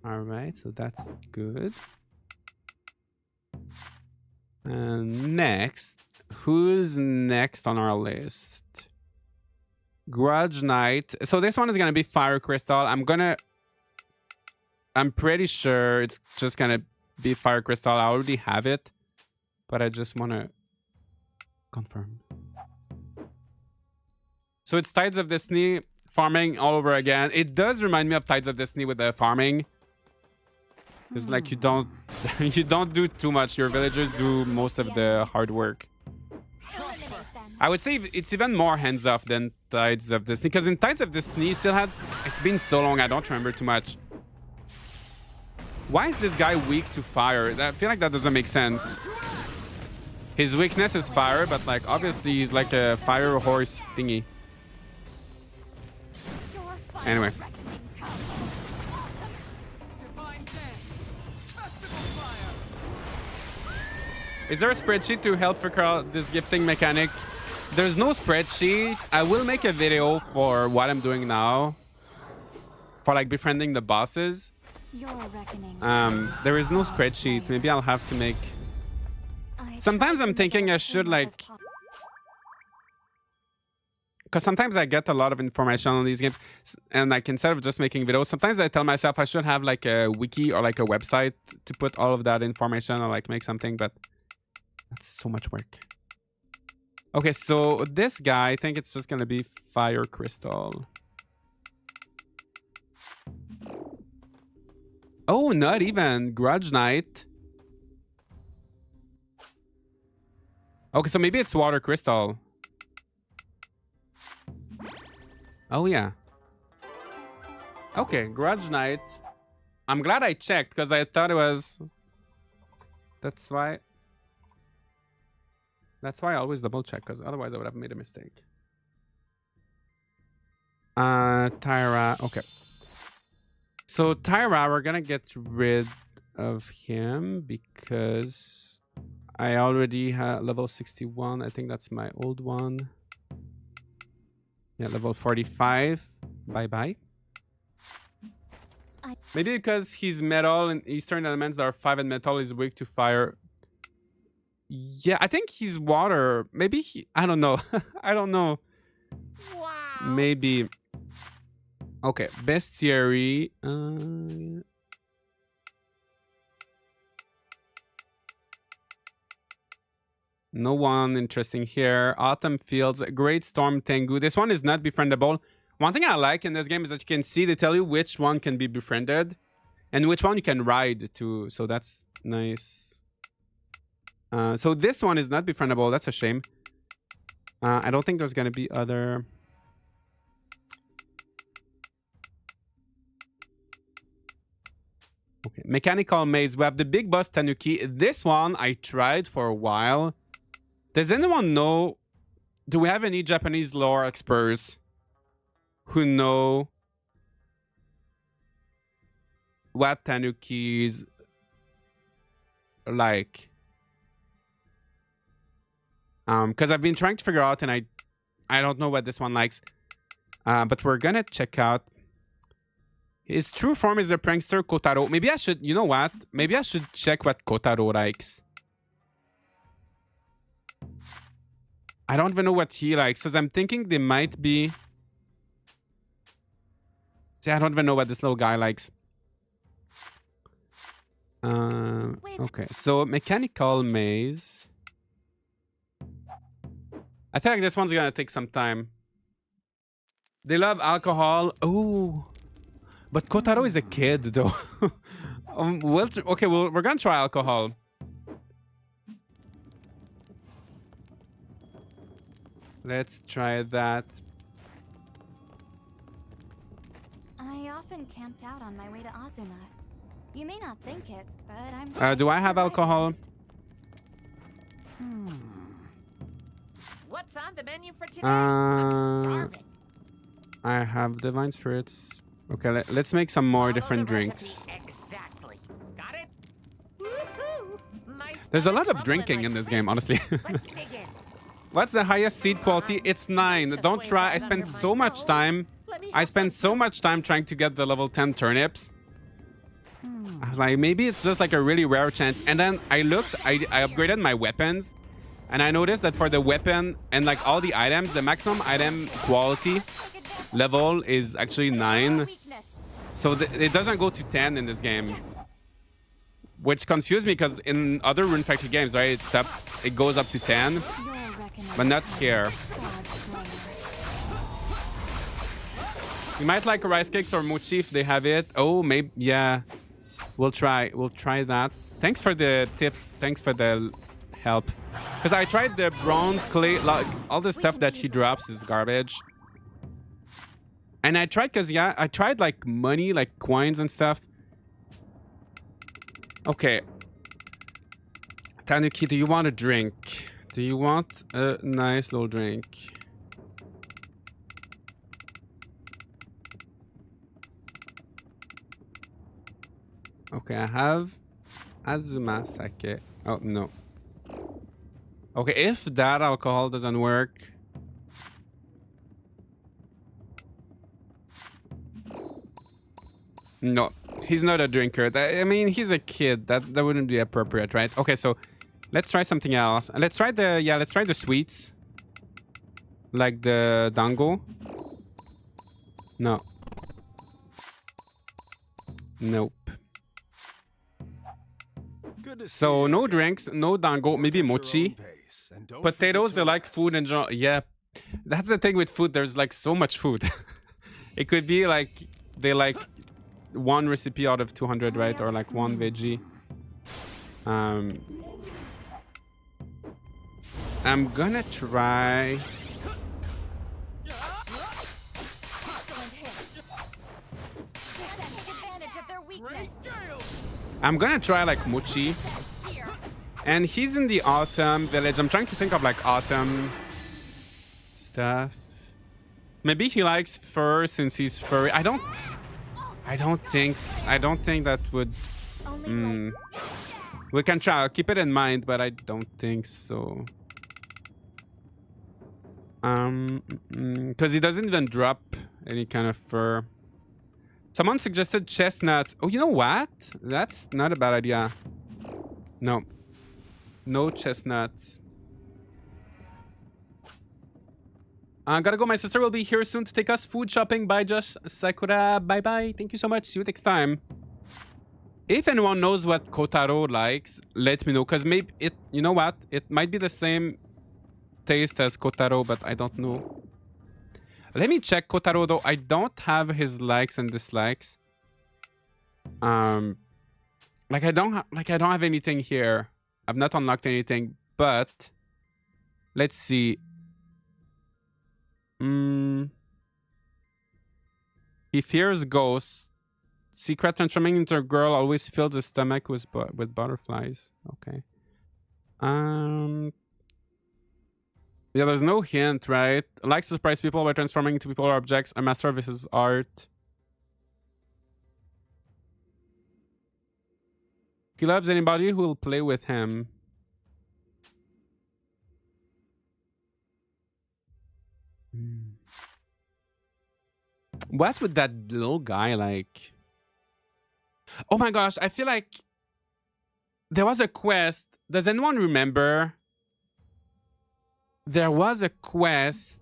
All right, so that's good. And next, who's next on our list? Grudge Knight. So this one is gonna be fire crystal. I'm pretty sure it's just gonna be fire crystal. I already have it, but I just want to confirm. So it's Tides of Destiny farming all over again. It does remind me of Tides of Destiny with the farming. It's like you don't do too much. Your villagers do most of the hard work. I would say it's even more hands off than Tides of Destiny, because in Tides of Destiny you still had, it's been so long, I don't remember too much. Why is this guy weak to fire? I feel like that doesn't make sense. His weakness is fire, but like obviously he's like a fire horse thingy. Anyway. Is there a spreadsheet to help figure out this gifting mechanic? There's no spreadsheet. I will make a video for what I'm doing now, for like befriending the bosses. There is no spreadsheet. Maybe I'll have to make. Sometimes I'm thinking I should like, because sometimes I get a lot of information on these games, and like instead of just making videos, sometimes I tell myself I should have like a wiki or like a website to put all of that information, or like make something, but that's so much work. Okay, so this guy, I think it's just gonna be fire crystal. Oh, not even Grudge Knight. Okay, so maybe it's water crystal. Oh yeah. Okay, Grudge Knight. I'm glad I checked because I thought it was. That's why I always double check, because otherwise I would have made a mistake. Tyra. Okay. So Tyra, we're gonna get rid of him because I already have level 61. I think that's my old one. Yeah, level 45. Bye-bye. Maybe because he's metal and Eastern elements that are 5 and metal is weak to fire. Yeah, I think he's water. Maybe he... I don't know. I don't know. Wow. Maybe... Okay, bestiary. No one interesting here. Autumn Fields, Great Storm Tengu. This one is not befriendable. One thing I like in this game is that you can see, they tell you which one can be befriended and which one you can ride to. So that's nice. So this one is not befriendable. That's a shame. I don't think there's going to be other... Okay, Mechanical Maze. We have the Big Boss Tanuki. This one I tried for a while. Does anyone know? Do we have any Japanese lore experts who know what Tanuki's like. Because I've been trying to figure out, and I don't know what this one likes. But we're gonna check out. His true form is the prankster Kotaro. Maybe I should, you know what? Maybe I should check what Kotaro likes. I don't even know what he likes, because I'm thinking they might be... See, I don't even know what this little guy likes. Okay, so mechanical maze. I feel like this one's gonna take some time. They love alcohol. Oh, but Kotaro is a kid, though. Okay, we're gonna try alcohol. Let's try that. I often camped out on my way to Azuma. You may not think it, but I'm... Do I have alcohol? What's on the menu for today? I'm starving. I have divine spirits. Okay, let's make some more Follow different the recipe drinks. Exactly. Got it? Woohoo! My There's a lot stomach's of rumbling drinking like in this game, honestly. Let's dig in. What's the highest seed quality? It's 9. Just Don't wait try. for I it spent under my so much nose. time. Let me I have spent some so much time trying to get the level 10 turnips. I was like, maybe it's just like a really rare chance. And then I looked, I upgraded my weapons. And I noticed that for the weapon and like all the items, the maximum item quality level is actually 9. So it doesn't go to 10 in this game. Which confused me because in other Rune Factory games, right, it goes up to 10. But not here. You might like rice cakes or mochi if they have it. Oh, maybe, yeah. We'll try that. Thanks for the tips. Thanks for the help. Because I tried the bronze, clay, like, all the stuff that he drops is garbage. And I tried, because, yeah, I tried, like, money, like, coins and stuff. Okay. Tanuki, do you want a drink? Do you want a nice little drink? Okay, I have Azuma sake. Oh, no. Okay, if that alcohol doesn't work... No, he's not a drinker. I mean, he's a kid. That wouldn't be appropriate, right? Okay, so let's try something else. Let's try the sweets. Like the dango. No. Nope. So no drinks, no dango, maybe mochi. Potatoes, they like food and yeah. That's the thing with food. There's like so much food. It could be like they like one recipe out of 200, right? Or like one veggie. I'm gonna try. I'm gonna try like mochi. And he's in the autumn village. I'm trying to think of like autumn stuff. Maybe he likes fur since he's furry. I don't think that would... We can try. I'll keep it in mind, but I don't think so. Because he doesn't even drop any kind of fur. Someone suggested chestnuts. Oh, you know what? That's not a bad idea. No. No chestnuts. I gotta go. My sister will be here soon to take us food shopping. Bye, Josh. Sakura. Bye-bye. Thank you so much. See you next time. If anyone knows what Kotaro likes, let me know. Because maybe it... You know what? It might be the same taste as Kotaro, but I don't know. Let me check Kotaro, though. I don't have his likes and dislikes. Like I don't have anything here. I've not unlocked anything, but let's see. He fears ghosts. Secret transforming into a girl always fills his stomach with butterflies. Okay. Yeah, there's no hint, right? Likes to surprise people by transforming into people or objects. A master of his art. He loves anybody who will play with him. What would that little guy like? Oh my gosh, I feel like there was a quest. Does anyone remember? There was a quest.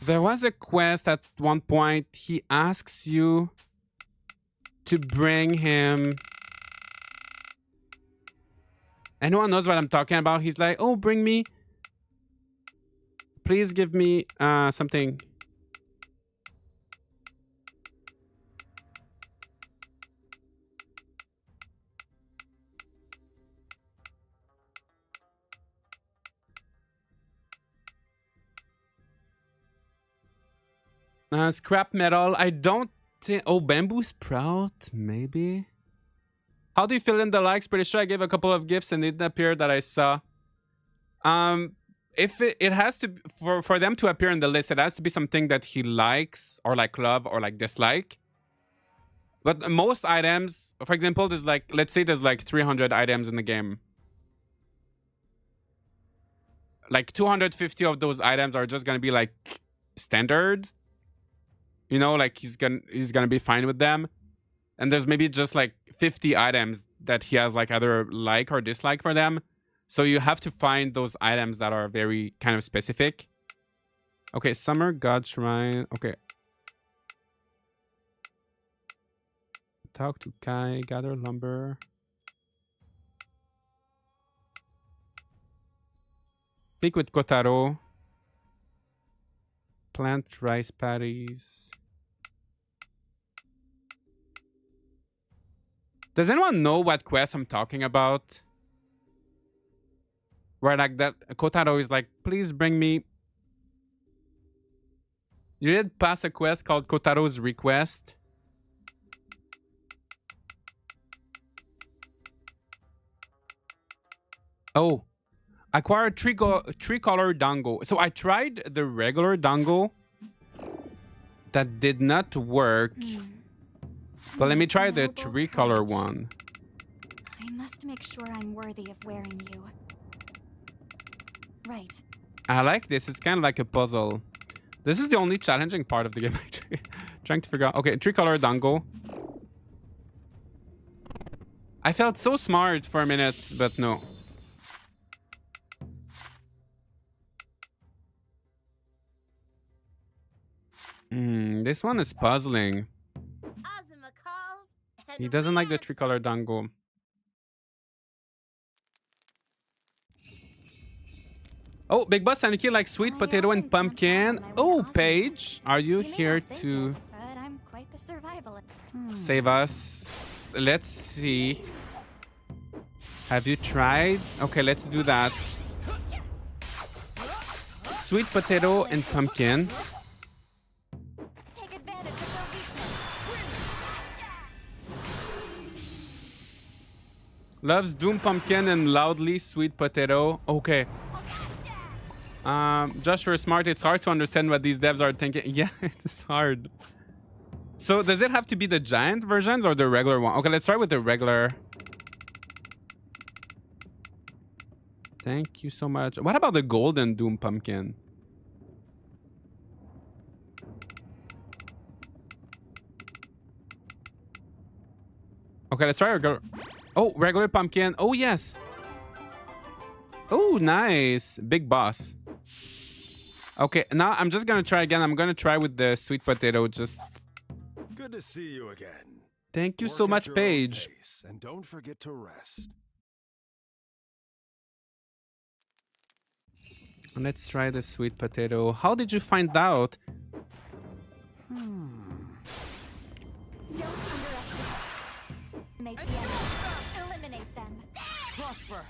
There was a quest at one point. He asks you to bring him. Anyone knows what I'm talking about? He's like, oh, bring me. Please give me something. Scrap metal. I don't think. Oh, bamboo sprout, maybe. How do you fill in the likes? Pretty sure I gave a couple of gifts and it didn't appear that I saw. If it has to for them to appear in the list, it has to be something that he likes or like love or like dislike. But most items, for example, there's like, let's say there's like 300 items in the game. Like 250 of those items are just gonna be like standard. You know, like he's gonna be fine with them. And there's maybe just like 50 items that he has like either like or dislike for them. So you have to find those items that are very kind of specific. Okay, Summer God Shrine. Okay. Talk to Kai, gather lumber. Speak with Kotaro. Plant rice paddies. Does anyone know what quest I'm talking about? Where like that Kotaro is like, please bring me. You did pass a quest called Kotaro's Request. Oh, acquire tricolor dango. So I tried the regular dango. That did not work. But let me try the tricolor one. I must make sure I'm worthy of wearing you. Right. I like this. It's kind of like a puzzle. This is the only challenging part of the game, actually. Trying to figure out. Okay, tricolor dango. I felt so smart for a minute, but no. This one is puzzling. Azuma calls. And He doesn't like the Rune tricolor dango. Oh, Big Boss Tanuki likes sweet I potato often and can't pumpkin. tell on my way Oh, to Azuma. Paige, are you You may here not think to it, but I'm quite the survivalist. save us? Let's see. Have you tried? Okay, let's do that. Sweet potato and pumpkin. Take advantage of their weakness. Loves Doom Pumpkin and loudly Sweet Potato. Okay. Josh, you're smart. It's hard to understand what these devs are thinking. Yeah, it's hard. So does it have to be the giant versions or the regular one? Okay, let's start with the regular. Thank you so much. What about the golden Doom Pumpkin? Okay, let's try regular. Oh, regular pumpkin. Oh, yes. Oh, nice. Big boss. Okay, now I'm just going to try again. I'm going to try with the sweet potato. Just. Good to see you again. Thank you Work so at much, your own Paige. pace, and don't forget to rest. Let's try the sweet potato. How did you find out? Don't underestimate the enemy. Eliminate them. Prosper.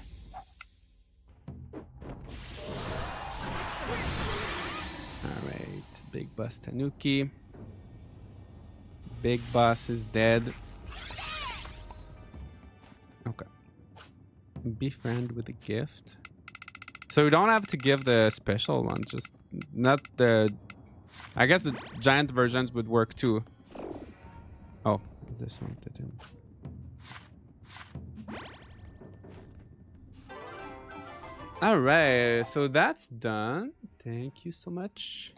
All right, Big Boss Tanuki. Big Boss is dead. Okay. Befriend with a gift. So you don't have to give the special one, just not the. I guess the giant versions would work too. Oh, This one to do. All right, so that's done. Thank you so much.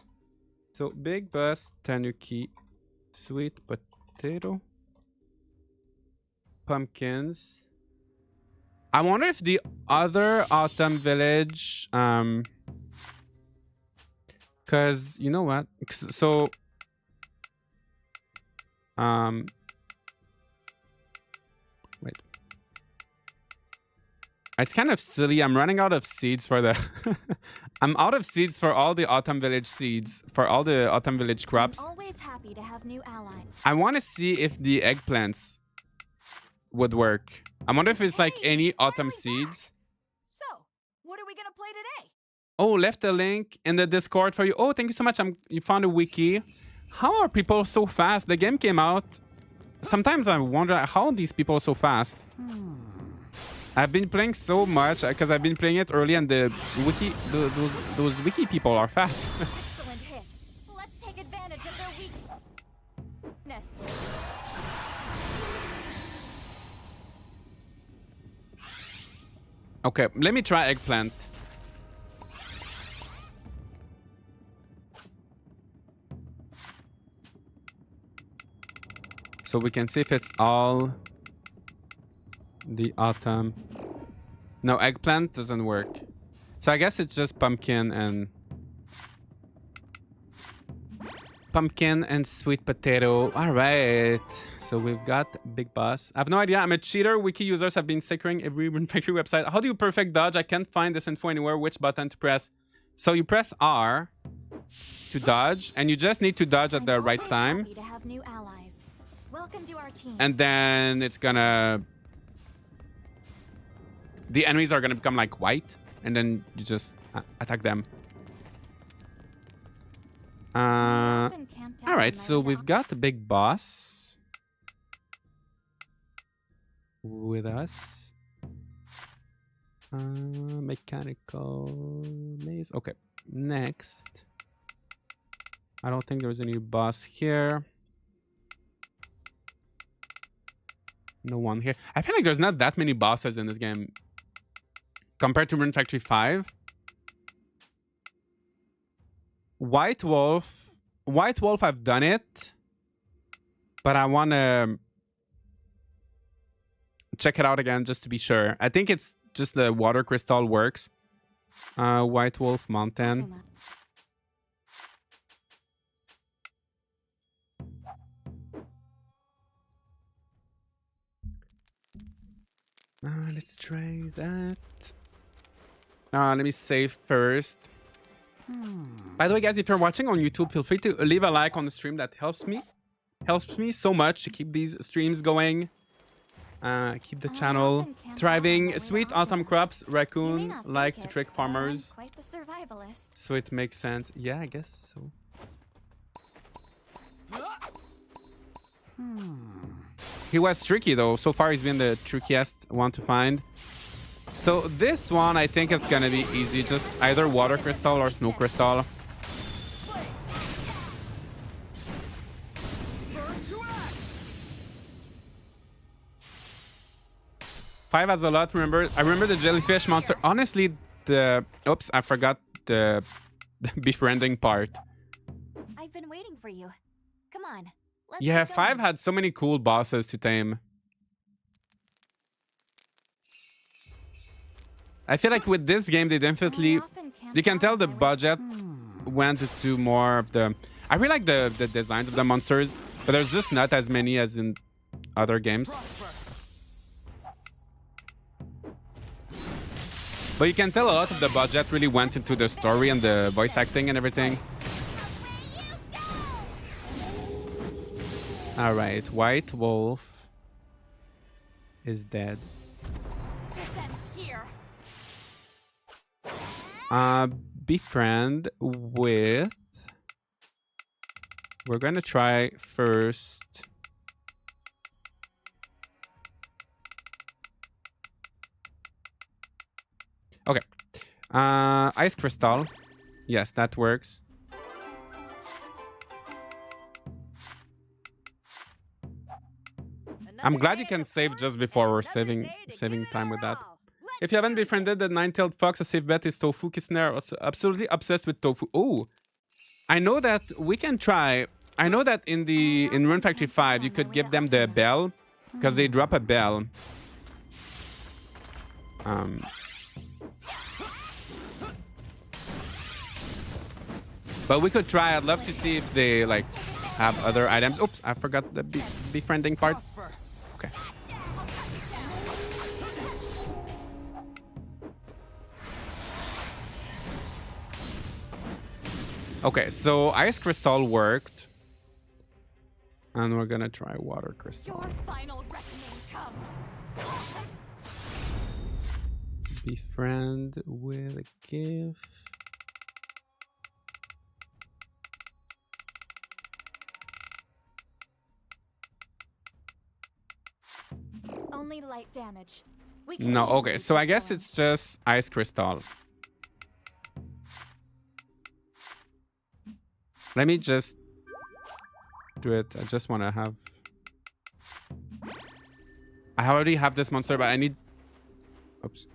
So big bus, tanuki, sweet potato, pumpkins. I wonder if the other autumn village, because you know what? So, wait. It's kind of silly. I'm running out of seeds for the. I'm out of seeds for all the autumn village seeds for all the autumn village crops. I'm always happy to have new allies. I want to see if the eggplants would work. I wonder if it's like any autumn seeds. So, what are we gonna play today? Oh, left a link in the Discord for you. Oh, thank you so much. You found a wiki. How are people so fast? The game came out. Sometimes I wonder how are these people so fast. I've been playing so much because I've been playing it early, and the wiki, those wiki people are fast. Excellent hit. Let's take advantage of their weakness. Okay, let me try eggplant. So we can see if it's all the autumn. No, eggplant doesn't work. So I guess it's just pumpkin and sweet potato. All right. So we've got Big Boss. I have no idea. I'm a cheater. Wiki users have been securing every Rune Factory website. How do you perfect dodge? I can't find this info anywhere. Which button to press? So you press R to dodge, and you just need to dodge at the right time. Happy to have new allies. Welcome to our team. And then it's gonna... The enemies are gonna become like white, and then you just attack them. All right, so we've got the Big Boss with us. Mechanical maze. Okay, next. I don't think there's any boss here. No one here. I feel like there's not that many bosses in this game compared to Rune Factory 5. White Wolf, I've done it, but I want to check it out again just to be sure. I think it's just the water crystal works. White Wolf Mountain. Let's try that. Let me save first. By the way, guys, if you're watching on YouTube, feel free to leave a like on the stream. That helps me so much to keep these streams going. Keep the channel thriving. Sweet autumn crops. Raccoon like to trick farmers. Quite the survivalist. So it makes sense. Yeah, I guess so. He was tricky though. So far he's been the trickiest one to find. So this one I think is gonna be easy. Just either water crystal or snow crystal. Five has a lot. I remember the jellyfish monster. Honestly, oops, I forgot the befriending part. I've been waiting for you. Come on. Let's Yeah, get 5 going. had so many cool bosses to tame. I feel like with this game, they definitely... You can tell the budget went to more of the... I really like the design of the monsters, but there's just not as many as in other games. But you can tell a lot of the budget really went into the story and the voice acting and everything. All right, White Wolf is dead. Here. Befriend with... We're gonna try first... Okay. Ice Crystal. Yes, that works. I'm glad you can save just before we're saving time with that. If you haven't befriended the nine-tailed fox, a safe bet is tofu. Kisner also absolutely obsessed with tofu. Oh, I know that we can try. I know that in Rune Factory 5, you could give them the bell because they drop a bell. But we could try. I'd love to see if they like have other items. Oops, I forgot the befriending part. Okay. Okay, so ice crystal worked. And we're gonna try water crystal. Your final reckoning comes. Befriend with a gift. Only light damage. No, okay, so I guess it's just ice crystal. Let me just do it. I just want to have... I already have this monster, but I need... Oops.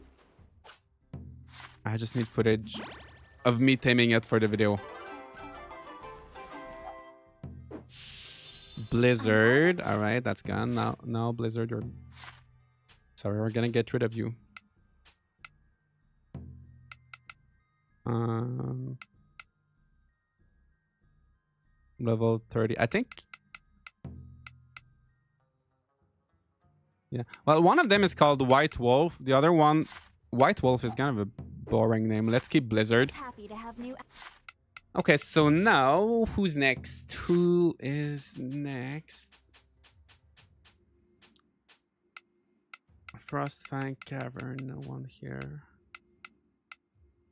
I just need footage of me taming it for the video. Blizzard. All right, that's gone. Now Blizzard, you're... Sorry, we're gonna get rid of you. Level 30. I think... Yeah. Well, one of them is called White Wolf. The other one... White Wolf is kind of a boring name. Let's keep Blizzard. Happy to have new. Okay, so now who's next? Who is next? Frostfang Cavern, no one here.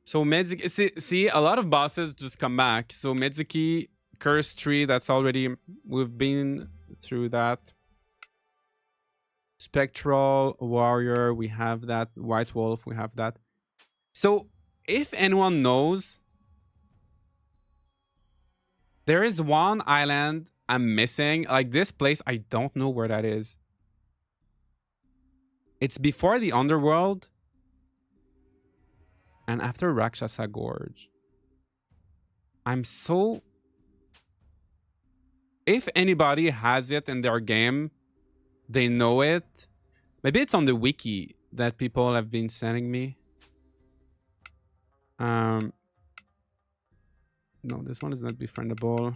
So Medzuki, see, a lot of bosses just come back. So Medzuki, Curse Tree, that's already, we've been through that. Spectral Warrior, we have that. White Wolf, we have that. So if anyone knows, there is one island I'm missing. Like this place, I don't know where that is. It's before the underworld and after Rakshasa Gorge. I'm so... If anybody has it in their game, they know it. Maybe it's on the wiki that people have been sending me. No, this one is not befriendable.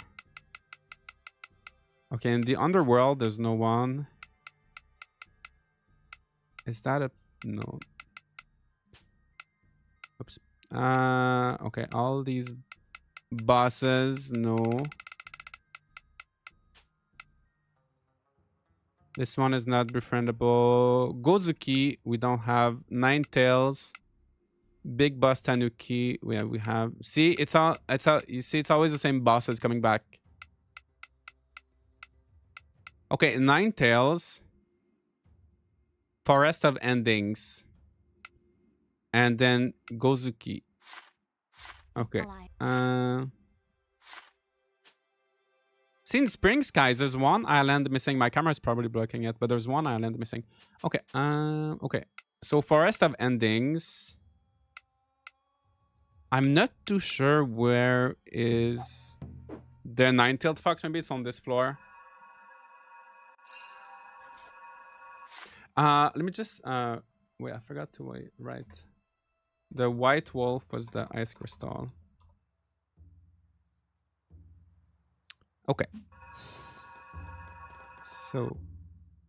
Okay, in the underworld, there's no one. Is that a... No. Oops. Okay, all these bosses, no. This one is not befriendable. Gozuki, we don't have. Nine Tails. Big Boss Tanuki, we have. See, it's all. You see, it's always the same bosses coming back. Okay, Nine Tails. Forest of Endings. And then Gozuki. Okay. See, in Spring Skies, there's one island missing. My camera is probably blocking it, but there's one island missing. Okay. Okay. So Forest of Endings. I'm not too sure where is the nine-tailed fox. Maybe it's on this floor. Let me just wait, I forgot to write. The White Wolf was the ice crystal. Okay. So,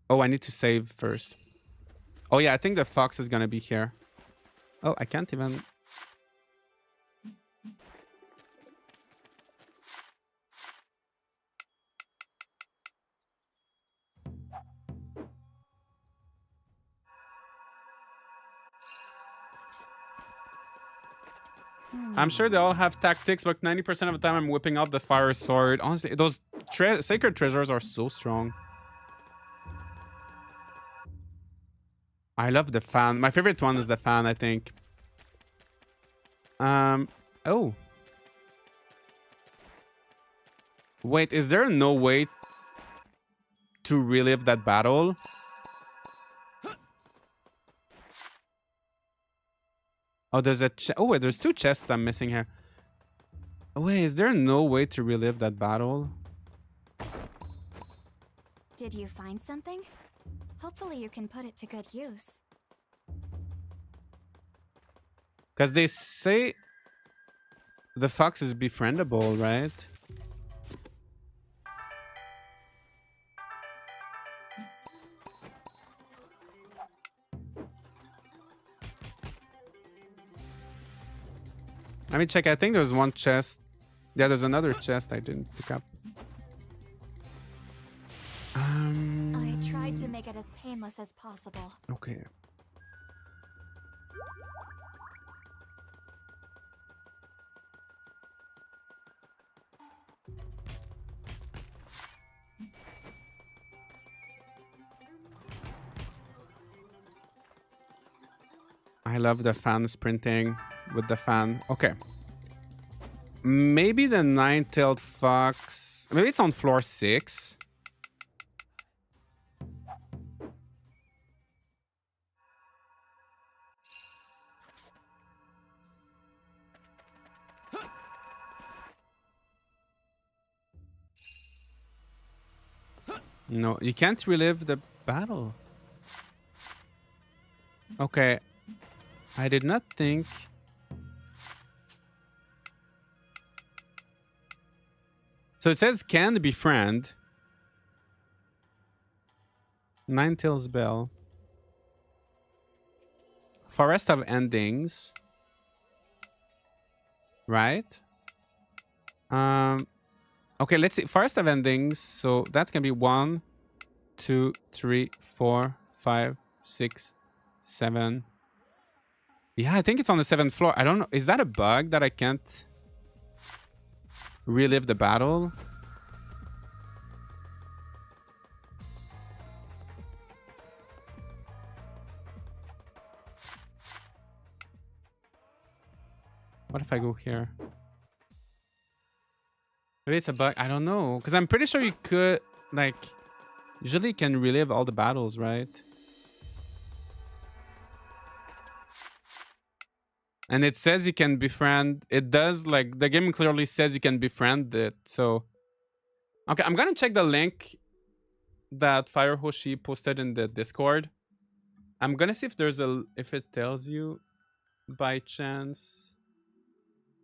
oh, I need to save first. Oh yeah, I think the fox is gonna be here. Oh, I can't even. I'm sure they all have tactics, but 90% of the time I'm whipping out the fire sword. Honestly, those sacred treasures are so strong. I love the fan. My favorite one is the fan, I think. Oh. Wait, is there no way to relive that battle? Oh, there's a oh wait, there's 2 chests I'm missing here. Oh, wait, is there no way to relive that battle? Did you find something? Hopefully you can put it to good use. Because they say the fox is befriendable, right? Let me check. I think there's 1 chest. Yeah, there's another chest I didn't pick up. I tried to make it as painless as possible. Okay. I love the fan sprinting with the fan. Okay. Maybe the 9-tailed fox. Maybe it's on floor 6. No, you can't relive the battle. Okay. I did not think. So it says can befriend. 9-tails bell. Forest of endings. Right? Okay, let's see. Forest of endings. So that's gonna be 1, 2, 3, 4, 5, 6, 7. Yeah, I think it's on the 7th floor. I don't know. Is that a bug that I can't relive the battle? What if I go here? Maybe it's a bug. I don't know. Because I'm pretty sure you could, like, usually you can relive all the battles, right? And it says you can befriend. It does, like, the game clearly says you can befriend it. So, okay, I'm gonna check the link that Fire Hoshi posted in the Discord. I'm gonna see if there's if it tells you by chance.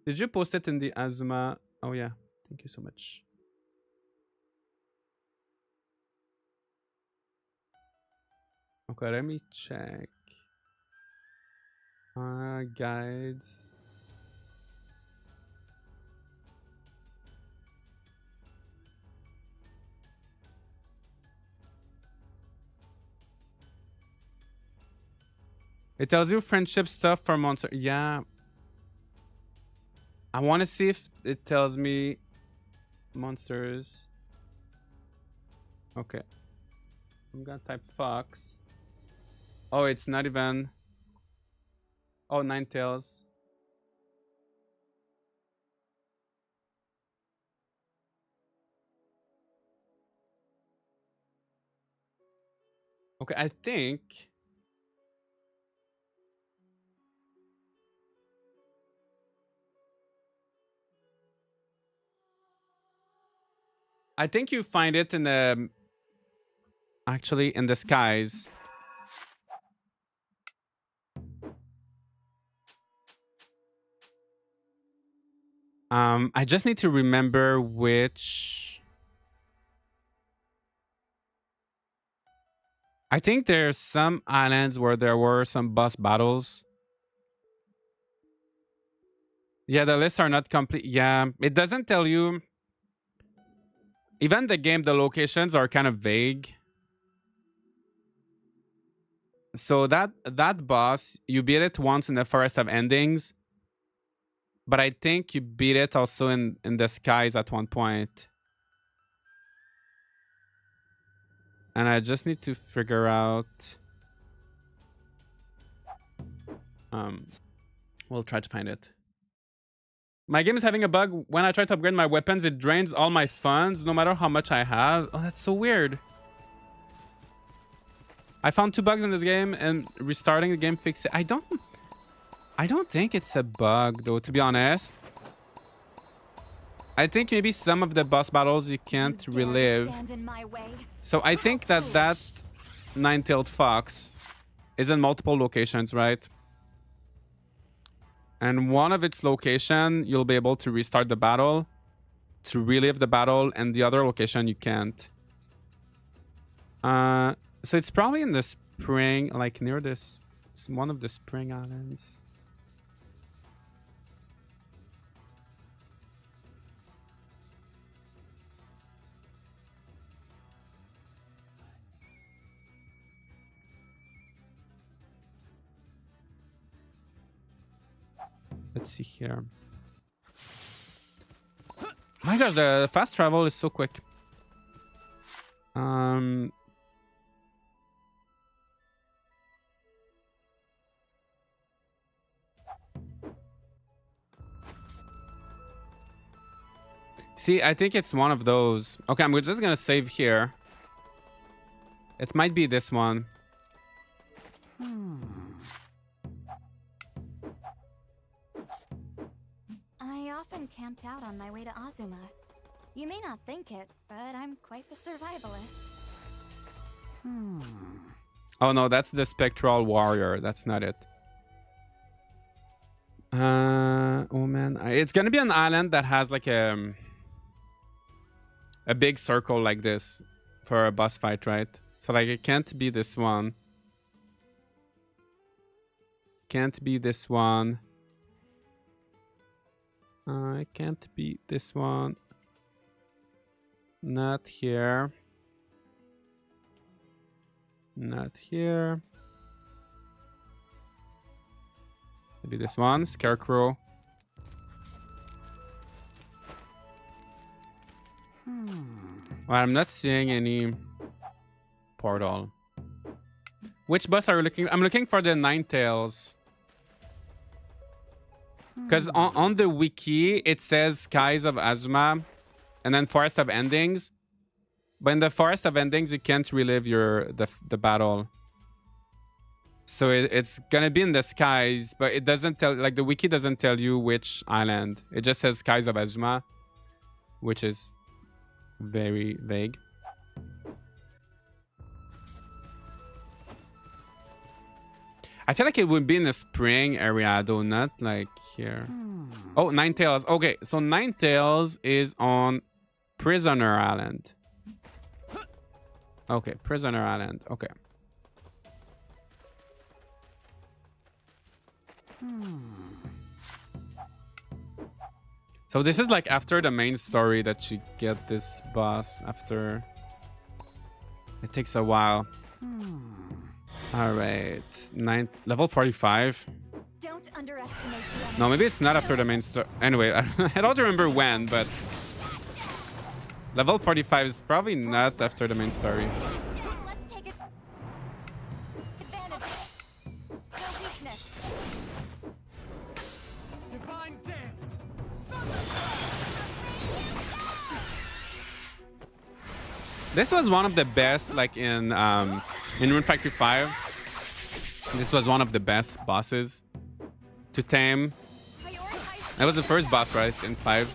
Did you post it in the Azuma? Oh yeah, thank you so much. Okay, let me check. Guides. It tells you friendship stuff for monster. Yeah. I want to see if it tells me monsters. Okay. I'm gonna type fox. Oh, it's not even. Oh, 9-tails. Okay, I think. I think you find it in the. Actually, in the skies. I just need to remember which. I think there's some islands where there were some boss battles. Yeah, the lists are not complete. Yeah, it doesn't tell you. Even the game, the locations are kind of vague. So that boss, you beat it once in the Forest of Endings. But I think you beat it also in the skies at one point. And I just need to figure out. We'll try to find it. My game is having a bug. When I try to upgrade my weapons, it drains all my funds, no matter how much I have. Oh, that's so weird. I found 2 bugs in this game, and restarting the game fixed it. I don't. I don't think it's a bug, though, to be honest. I think maybe some of the boss battles you can't You dare relive. stand in my way? So I think that that nine-tailed fox is in multiple locations, right? And one of its location, you'll be able to restart the battle, to relive the battle, and the other location you can't. So it's probably in the spring, like near this, one of the spring islands. Let's see here. My gosh, the fast travel is so quick. See, I think it's one of those. Okay, I'm just gonna save here. It might be this one. I often camped out on my way to Azuma. You may not think it, but I'm quite the survivalist. Oh no, that's the spectral warrior. That's not it. Oh man, it's gonna be an island that has like a big circle like this for a boss fight, right? So like it can't be this one. Can't be this one. It can't be this one. Not here. Not here. Maybe this one, Scarecrow. Well, I'm not seeing any portal. Which boss are you looking? I'm looking for the Nine Tails. Because on the wiki, it says Skies of Azuma and then Forest of Endings. But in the Forest of Endings, you can't relive the battle. So it's gonna be in the skies, but it doesn't tell, like the wiki doesn't tell you which island. It just says Skies of Azuma, which is very vague. I feel like it would be in the spring area, though, not like here. Oh, Nine Tails. Okay, so Nine Tails is on Prisoner Island. Okay, Prisoner Island. Okay. So this is like after the main story that you get this boss after. It takes a while. All right, level 45. Don't underestimate the enemy. No, maybe it's not after the main story. Anyway, I don't remember when, but level 45 is probably not after the main story. Let's take advantage of their weakness. Divine dance. This was one of the best, like in Rune Factory 5. This was one of the best bosses to tame. That was the first boss, right, in 5.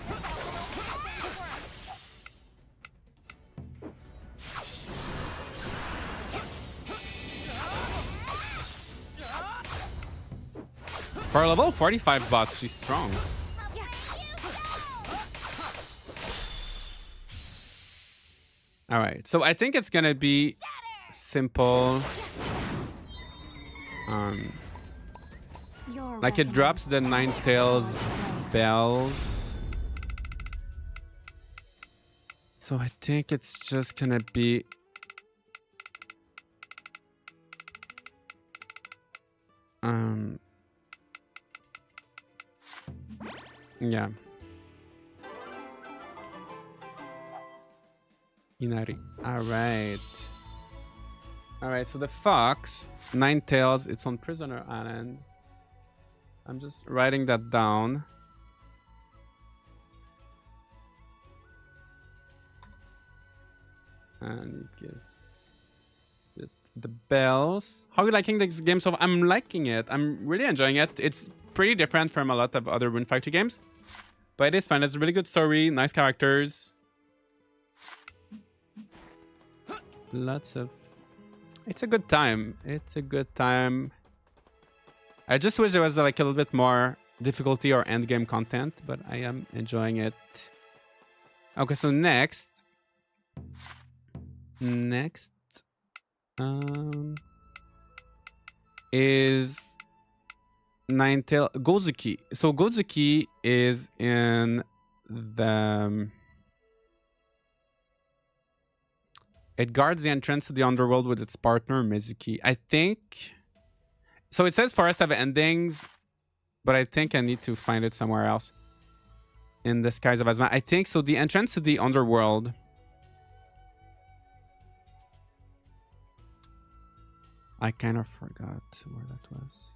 For a level 45 boss, she's strong. All right, so I think it's gonna be simple. Like it drops the Nine Tails bells. So I think it's just gonna be yeah. Inari. Alright. Alright, so the fox, Nine Tails, it's on Prisoner Island. I'm just writing that down. And you give it The bells. How are you liking this game so far? I'm liking it. I'm really enjoying it. It's pretty different from a lot of other Rune Factory games. But it is fun. It's a really good story. Nice characters. Lots of... It's a good time. It's a good time. I just wish there was like a little bit more difficulty or end game content. But I am enjoying it. Okay, so next... is Ninetale Gozuki. So Gozuki is in the it guards the entrance to the underworld with its partner Mizuki. I think so. It says forests have endings, but I think I need to find it somewhere else in the skies of Azuma. I think so. The entrance to the underworld. I kind of forgot where that was.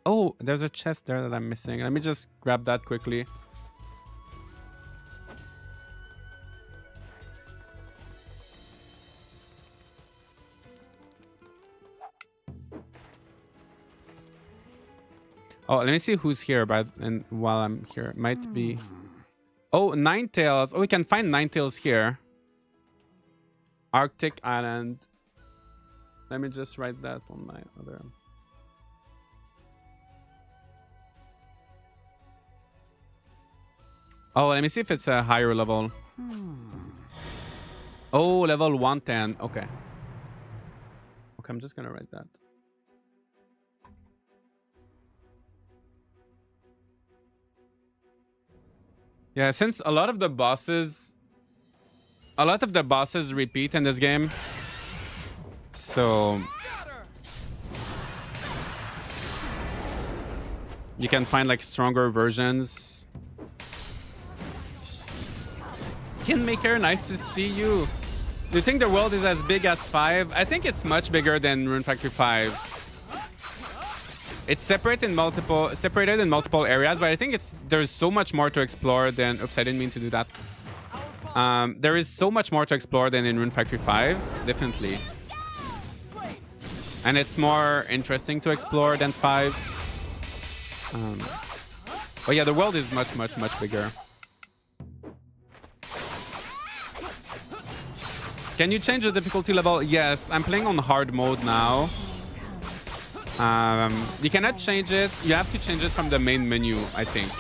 Oh, there's a chest there that I'm missing. Let me just grab that quickly. Oh, let me see who's here. And while I'm here, it might be. Oh, Ninetales. Oh, we can find Ninetales here. Arctic Island. Let me just write that on my other. Oh, let me see if it's a higher level. Oh, level 110. Okay. Okay, I'm just gonna write that. Yeah, since a lot of the bosses repeat in this game. So you can find like stronger versions. Kinmaker, nice to see you. Do you think the world is as big as 5? I think it's much bigger than Rune Factory 5. It's separated in multiple areas, but I think there's so much more to explore than... Oops, I didn't mean to do that. There is so much more to explore than in Rune Factory 5, definitely. And it's more interesting to explore than 5. But yeah, the world is much, much, much bigger. Can you change the difficulty level? Yes, I'm playing on hard mode now. You cannot change it. You have to change it from the main menu, I think.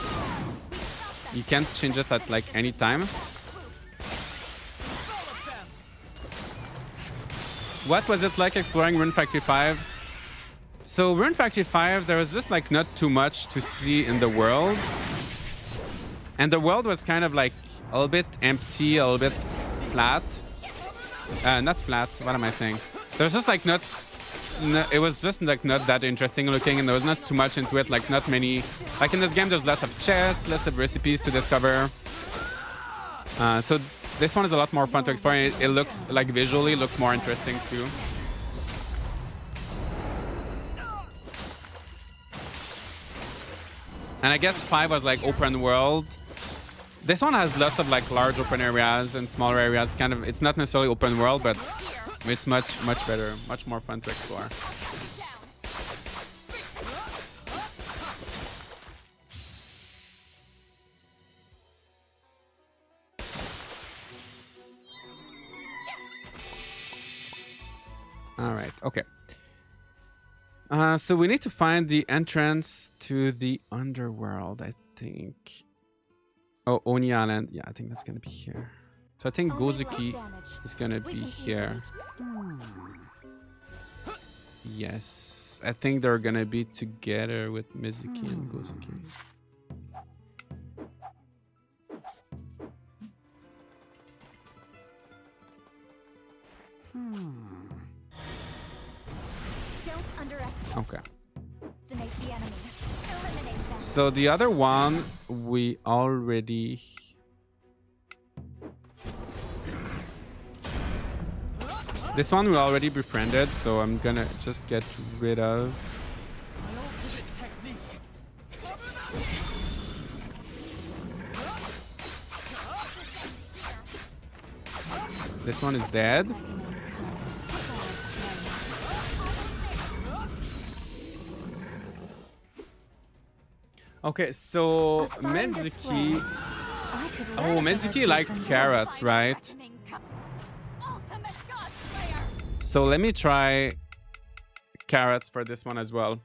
You can't change it at like any time. What was it like exploring Rune Factory 5? So Rune Factory 5, there was just like not too much to see in the world. And the world was kind of like a little bit empty, a little bit flat. Not flat, what am I saying? There's just like no, it was just like not that interesting looking, and there was not too much into it, like not many. Like in this game, there's lots of chests, lots of recipes to discover. So this one is a lot more fun to explore. It looks like visually looks more interesting too. And I guess 5 was like open world. This one has lots of like large open areas and smaller areas. Kind of, it's not necessarily open world, but it's much better, much more fun to explore. All right, okay. So we need to find the entrance to the underworld, I think. Oh, Oni Island. Yeah, I think that's gonna be here. So I think Gozuki is gonna be here. Yes, I think they're gonna be together with Mizuki and Gozuki. Don't underestimate Okay. the enemy. Eliminate them. So the other one we already. This one we already befriended, so I'm gonna just get rid of. This one is dead. Okay, so Mezuki. Oh, Mezuki liked carrots, right? So let me try carrots for this one as well.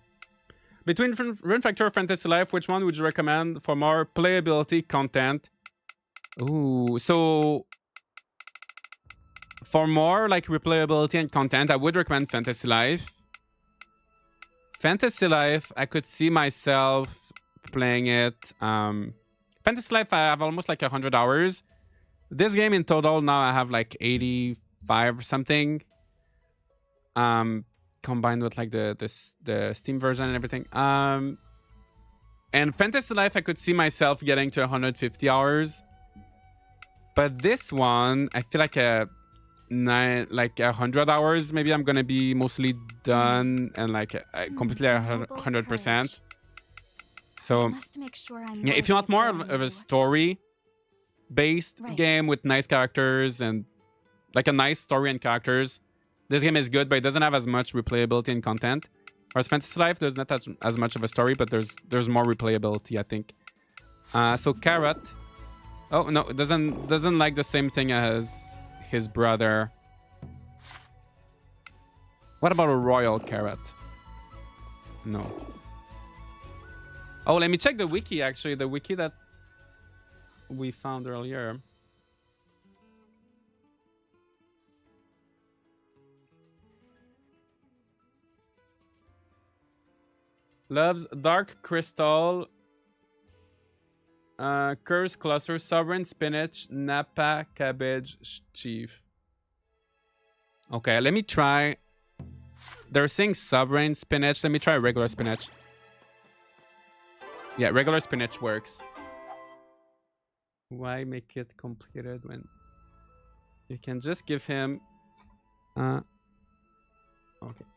Between Rune Factory or Fantasy Life, which one would you recommend for more playability content? Ooh, so for more like replayability and content, I would recommend Fantasy Life. Fantasy Life, I could see myself playing it. Fantasy Life, I have almost like 100 hours. This game in total now I have like 85 or something. Combined with like the Steam version and everything. And Fantasy Life, I could see myself getting to 150 hours. But this one, I feel like like 100 hours. Maybe I'm gonna be mostly done and like completely 100%. So yeah, if you want more of a story-based game with nice characters and like a nice story and characters, this game is good, but it doesn't have as much replayability and content. Whereas Fantasy Life, there's not as much of a story, but there's more replayability, I think. So Carrot. Oh no, it doesn't like the same thing as his brother. What about a Royal Carrot? No. Oh, let me check the wiki, actually. The wiki that we found earlier. Loves Dark Crystal, Curse Cluster, Sovereign Spinach, Napa Cabbage Chief. Okay, let me try. They're saying Sovereign Spinach. Let me try regular spinach. Yeah, regular spinach works. Why make it complicated when you can just give him okay,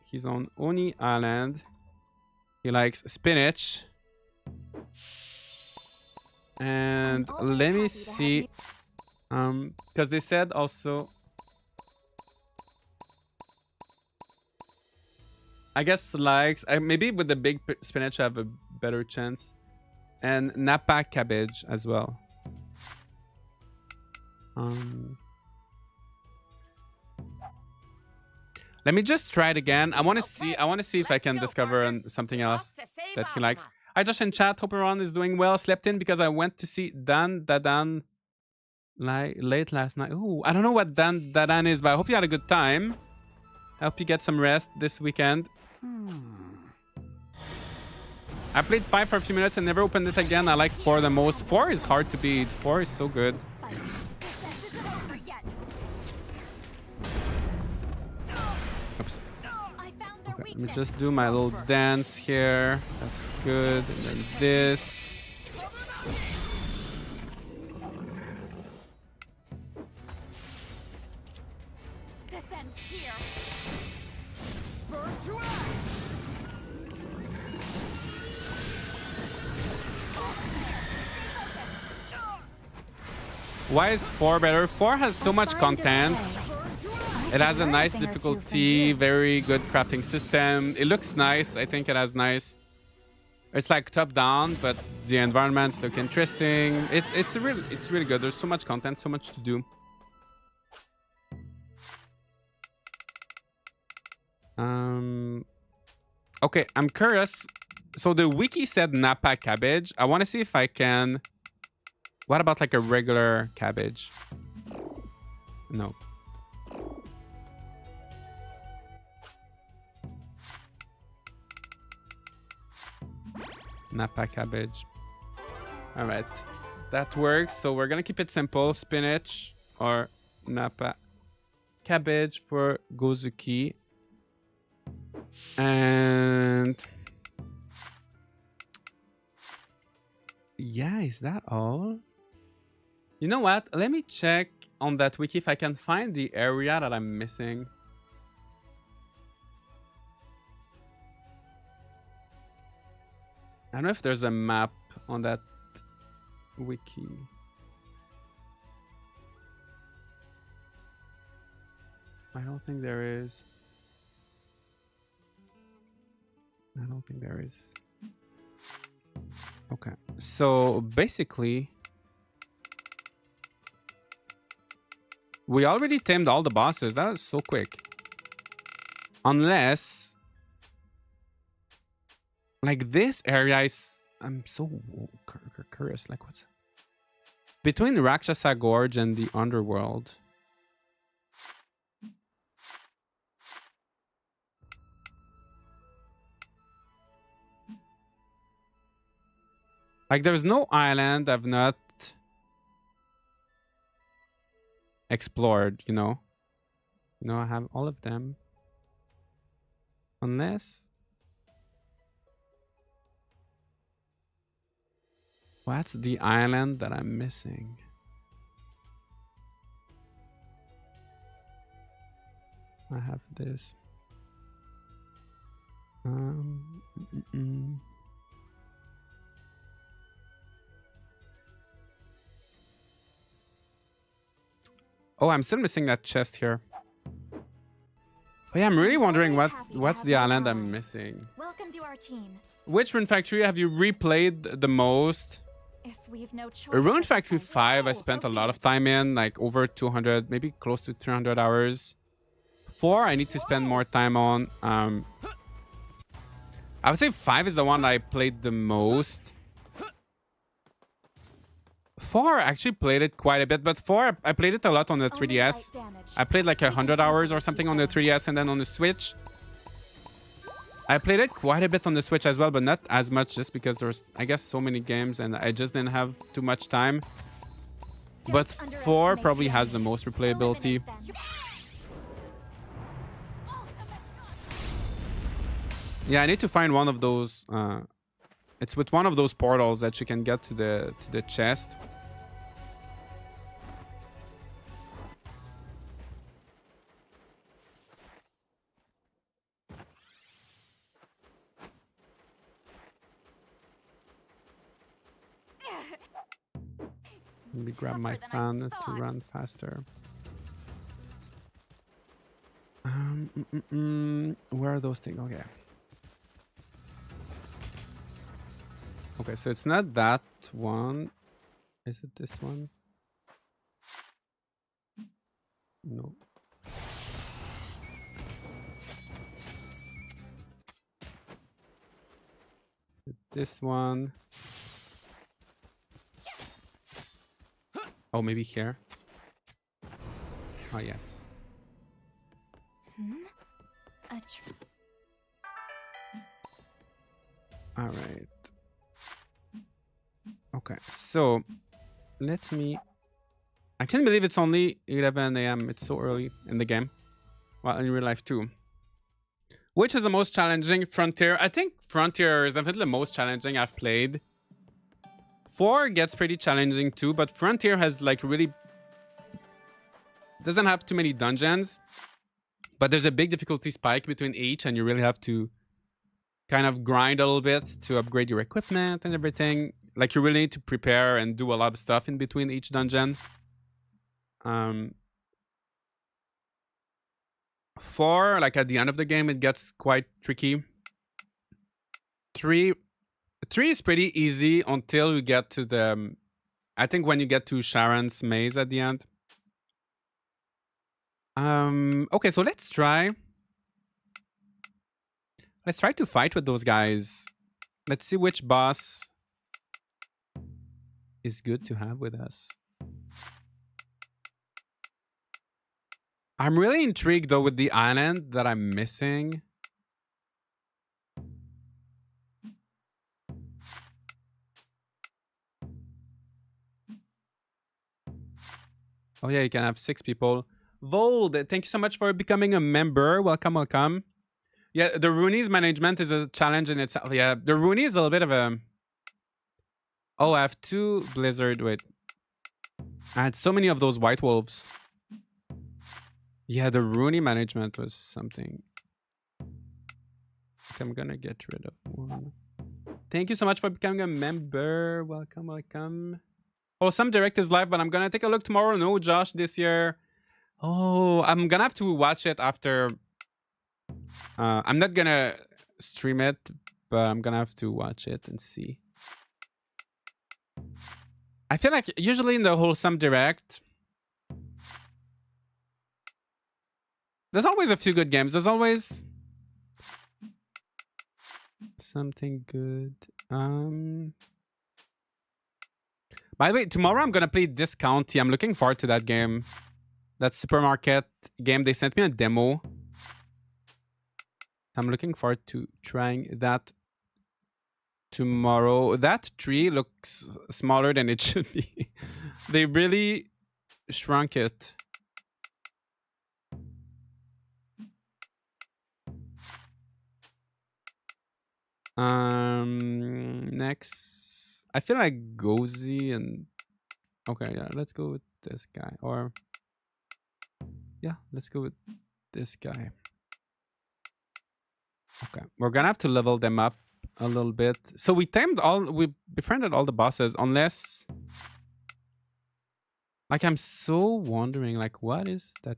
he's on Oni Island. He likes spinach. And let me see, because they said also, I guess likes, maybe with the big spinach I have a better chance. And Napa cabbage as well. Let me just try it again. I want to see if I can discover something else that he likes. Hi Josh in chat, hope everyone is doing well. Slept in because I went to see Dan Dadan late last night. Ooh, I don't know what Dan Dadan is, but I hope you had a good time. I hope you get some rest this weekend. I played 5 for a few minutes and never opened it again. I like 4 the most. 4 is hard to beat. 4 is so good. Oops. Okay, let me just do my little dance here. That's good. And then this. This ends here. Why is 4 better? 4 has so much content. It has a nice difficulty, very good crafting system. It looks nice. I think it has nice. It's like top down, but the environments look interesting. It's really good. There's so much content, so much to do. Okay, I'm curious. So the wiki said Napa cabbage. I want to see if I can. What about like a regular cabbage? No. Napa cabbage. All right, that works. So we're gonna keep it simple: spinach or Napa cabbage for Gozuki. And yeah, is that all? You know what? Let me check on that wiki if I can find the area that I'm missing. I don't know if there's a map on that wiki. I don't think there is. I don't think there is. Okay, so basically, we already tamed all the bosses. That was so quick. Unless, like this area is, I'm so curious. Like what's between Rakshasa Gorge and the underworld? Like there's no island I've not explored, you know. You know, I have all of them. Unless... What's the island that I'm missing? I have this. Oh, I'm still missing that chest here. Oh yeah, I'm really wondering what's the island I'm missing. Welcome to our team. Which Rune Factory have you replayed the most? If we've no choice, Rune but to Factory fight, 5, I oh, spent so a be lot of it. time in, like over 200, maybe close to 300 hours. 4, I need to spend more time on. I would say 5 is the one I played the most. 4, I actually played it quite a bit, but 4, I played it a lot on the Only 3DS. light damage. I played like We can 100 hours easily or something keep on the going. 3DS and then on the Switch. I played it quite a bit on the Switch as well, but not as much just because there's, I guess, so many games and I just didn't have too much time. But Don't 4 underestimate probably the has the enemy. most replayability. Eliminate them. Yeah, I need to find one of those. It's with one of those portals that you can get to the chest. Let me grab my Tougher than I fan to thought. run faster. Where are those things? Okay. Okay, so it's not that one. Is it this one? No. This one. Oh, maybe here. Oh, yes. A All right. Okay, so let me... I can't believe it's only 11 a.m. It's so early in the game. Well, in real life too. Which is the most challenging? Frontier. I think Frontier is definitely the most challenging I've played. 4 gets pretty challenging too, but Frontier has like really... doesn't have too many dungeons. But there's a big difficulty spike between each and you really have to kind of grind a little bit to upgrade your equipment and everything. Like you really need to prepare and do a lot of stuff in between each dungeon. 4, like at the end of the game, it gets quite tricky. 3 is pretty easy until you get to the... I think when you get to Sharon's maze at the end. Okay, so let's try to fight with those guys. Let's see which boss is good to have with us. I'm really intrigued though with the island that I'm missing. Oh yeah, you can have 6 people. Vold, thank you so much for becoming a member. Welcome, welcome. Yeah, the Rune's management is a challenge in itself. Yeah, the Rune is a little bit of a... Oh, I have 2 Blizzard. Wait. I had so many of those White Wolves. Yeah, the Rune management was something. Okay, I'm gonna get rid of one. Thank you so much for becoming a member. Welcome, welcome. Oh, some direct is live, but I'm gonna take a look tomorrow. No Josh this year. Oh, I'm gonna have to watch it after. I'm not gonna stream it, but I'm gonna have to watch it and see. I feel like usually in the wholesome direct, there's always a few good games. There's always something good. By the way, tomorrow I'm gonna play Discounty. I'm looking forward to that game. That supermarket game. They sent me a demo. I'm looking forward to trying that tomorrow. That tree looks smaller than it should be. They really shrunk it. Next, I feel like Gozy and okay, yeah, let's go with this guy. Or yeah, let's go with this guy. Okay, we're gonna have to level them up a little bit. So we befriended all the bosses, unless like I'm so wondering, like what is that?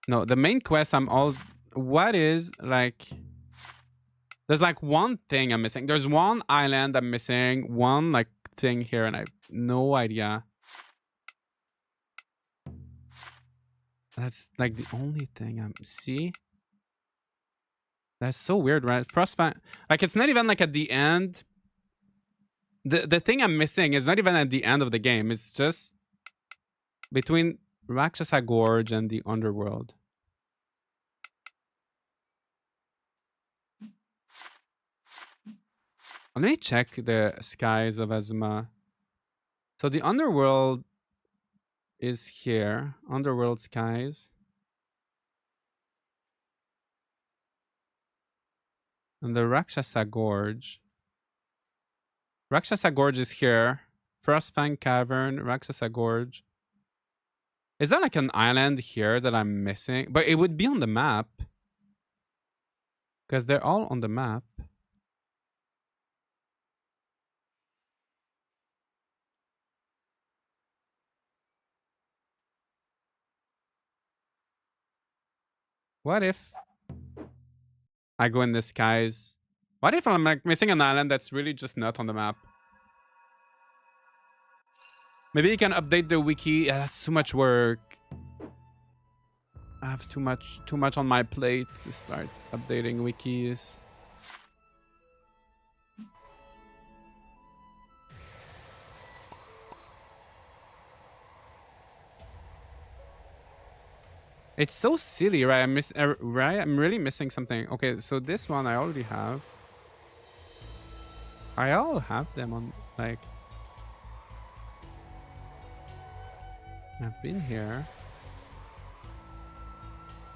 No, the main quest. What is like? There's like one thing I'm missing. There's one island I'm missing. One like thing here, and I have no idea. That's like the only thing I'm see. That's so weird, right? Frostfang, like it's not even like at the end. The thing I'm missing is not even at the end of the game. It's just between Rakshasa Gorge and the underworld. Let me check the skies of Azuma. So the underworld is here. Underworld skies. And the Rakshasa Gorge. Rakshasa Gorge is here. Frostfang Cavern, Rakshasa Gorge. Is that like an island here that I'm missing? But it would be on the map. Because they're all on the map. What if I go in the skies? What if I'm like missing an island that's really just not on the map? Maybe you can update the wiki. Yeah, that's too much work. I have too much on my plate to start updating wikis. It's so silly, right? Right? I'm really missing something. Okay, so this one I already have. I all have them on like. I've been here.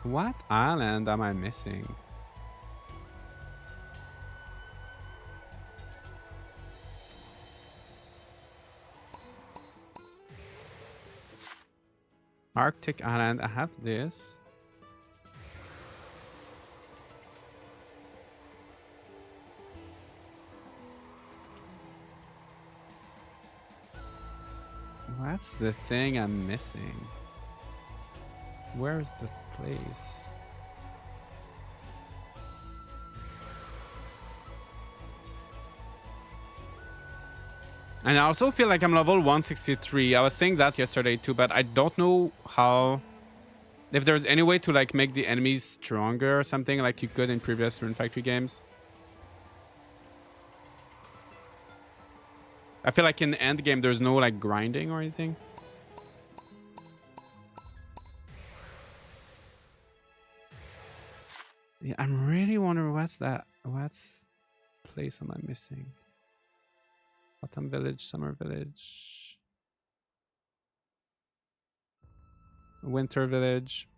What island am I missing? Arctic island. I have this. What's the thing I'm missing? Where is the place? And I also feel like I'm level 163. I was saying that yesterday too, but I don't know how... If there's any way to like make the enemies stronger or something like you could in previous Rune Factory games. I feel like in the end game there's no like grinding or anything. Yeah, I'm really wondering what's place am I missing? Autumn Village, Summer Village, Winter Village.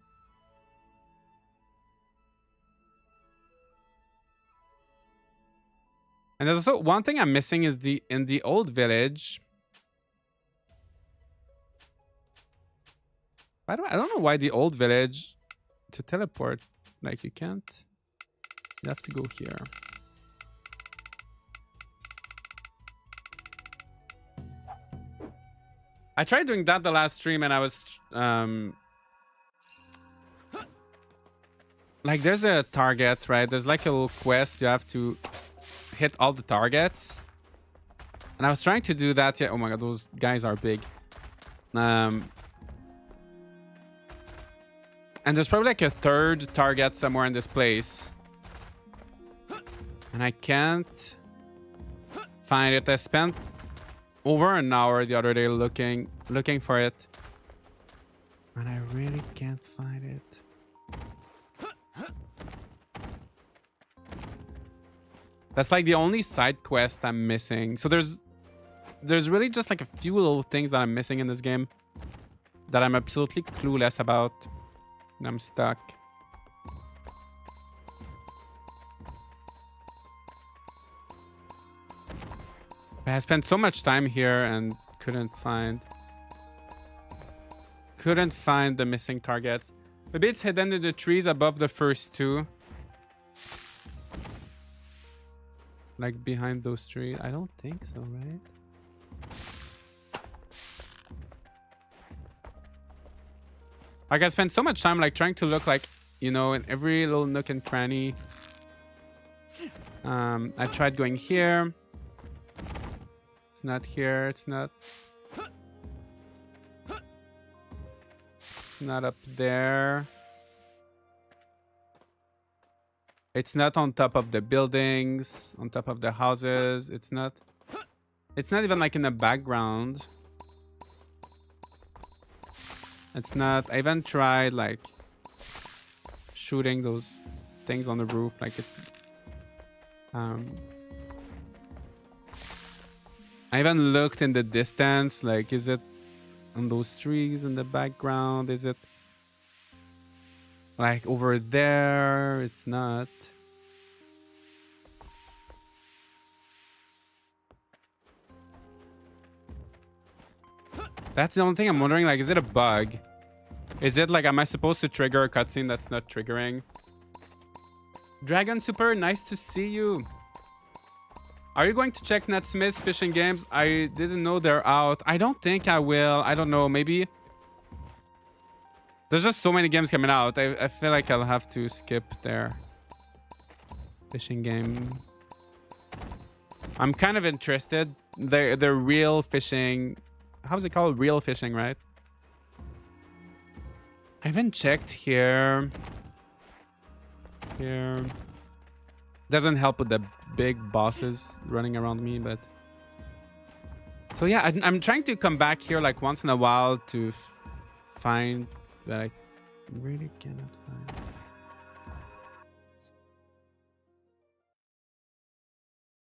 And there's also one thing I'm missing is in the old village. I don't know why the old village to teleport, like you can't. You have to go here. I tried doing that the last stream and I was like there's a target, right? There's like a little quest. You have to hit all the targets. And I was trying to do that. Yeah. Oh my god, those guys are big. And there's probably like a third target somewhere in this place. And I can't find it. I spent over an hour the other day looking for it. And I really can't find it. That's like the only side quest I'm missing. So there's really just like a few little things that I'm missing in this game that I'm absolutely clueless about. And I'm stuck. But I spent so much time here and couldn't find the missing targets. Maybe it's hidden in the trees above the first two. Like behind those trees. I don't think so, right? Like I spent so much time like trying to look like, you know, in every little nook and cranny. I tried going here. It's not here. It's not up there. It's not on top of the buildings, on top of the houses. It's not even like in the background. It's not. I even tried like shooting those things on the roof. Like it's. I even looked in the distance. Like, is it on those trees in the background? Is it like over there? It's not. That's the only thing I'm wondering. Like, is it a bug? Is it like, am I supposed to trigger a cutscene that's not triggering? Dragon Super, nice to see you. Are you going to check Natsmith's fishing games? I didn't know they're out. I don't think I will. I don't know. Maybe. There's just so many games coming out. I feel like I'll have to skip their fishing game. I'm kind of interested. They're real fishing. How's it called? Real fishing, right? I haven't checked here. Here. Doesn't help with the big bosses running around me, but... So yeah, I'm trying to come back here like once in a while to find that I really cannot find.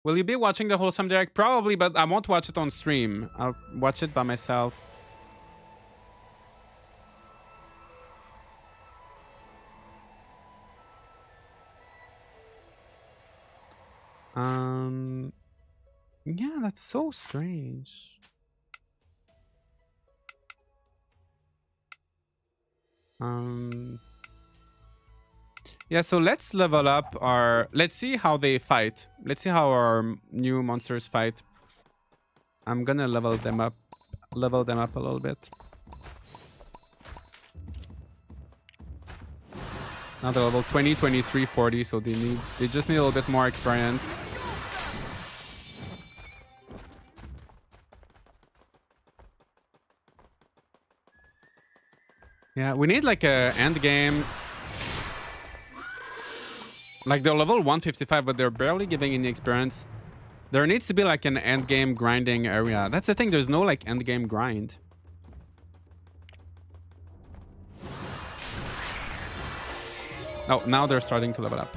Will you be watching the Wholesome Direct? Probably, but I won't watch it on stream. I'll watch it by myself. Yeah, that's so strange. Yeah, so let's level up our... Let's see how they fight. Let's see how our new monsters fight. I'm gonna level them up a little bit. Now they're level 20, 23, 40, so they just need a little bit more experience. Yeah, we need like a end game. Like they're level 155, but they're barely giving any experience. There needs to be like an end game grinding area. That's the thing. There's no like end game grind. Oh, now they're starting to level up.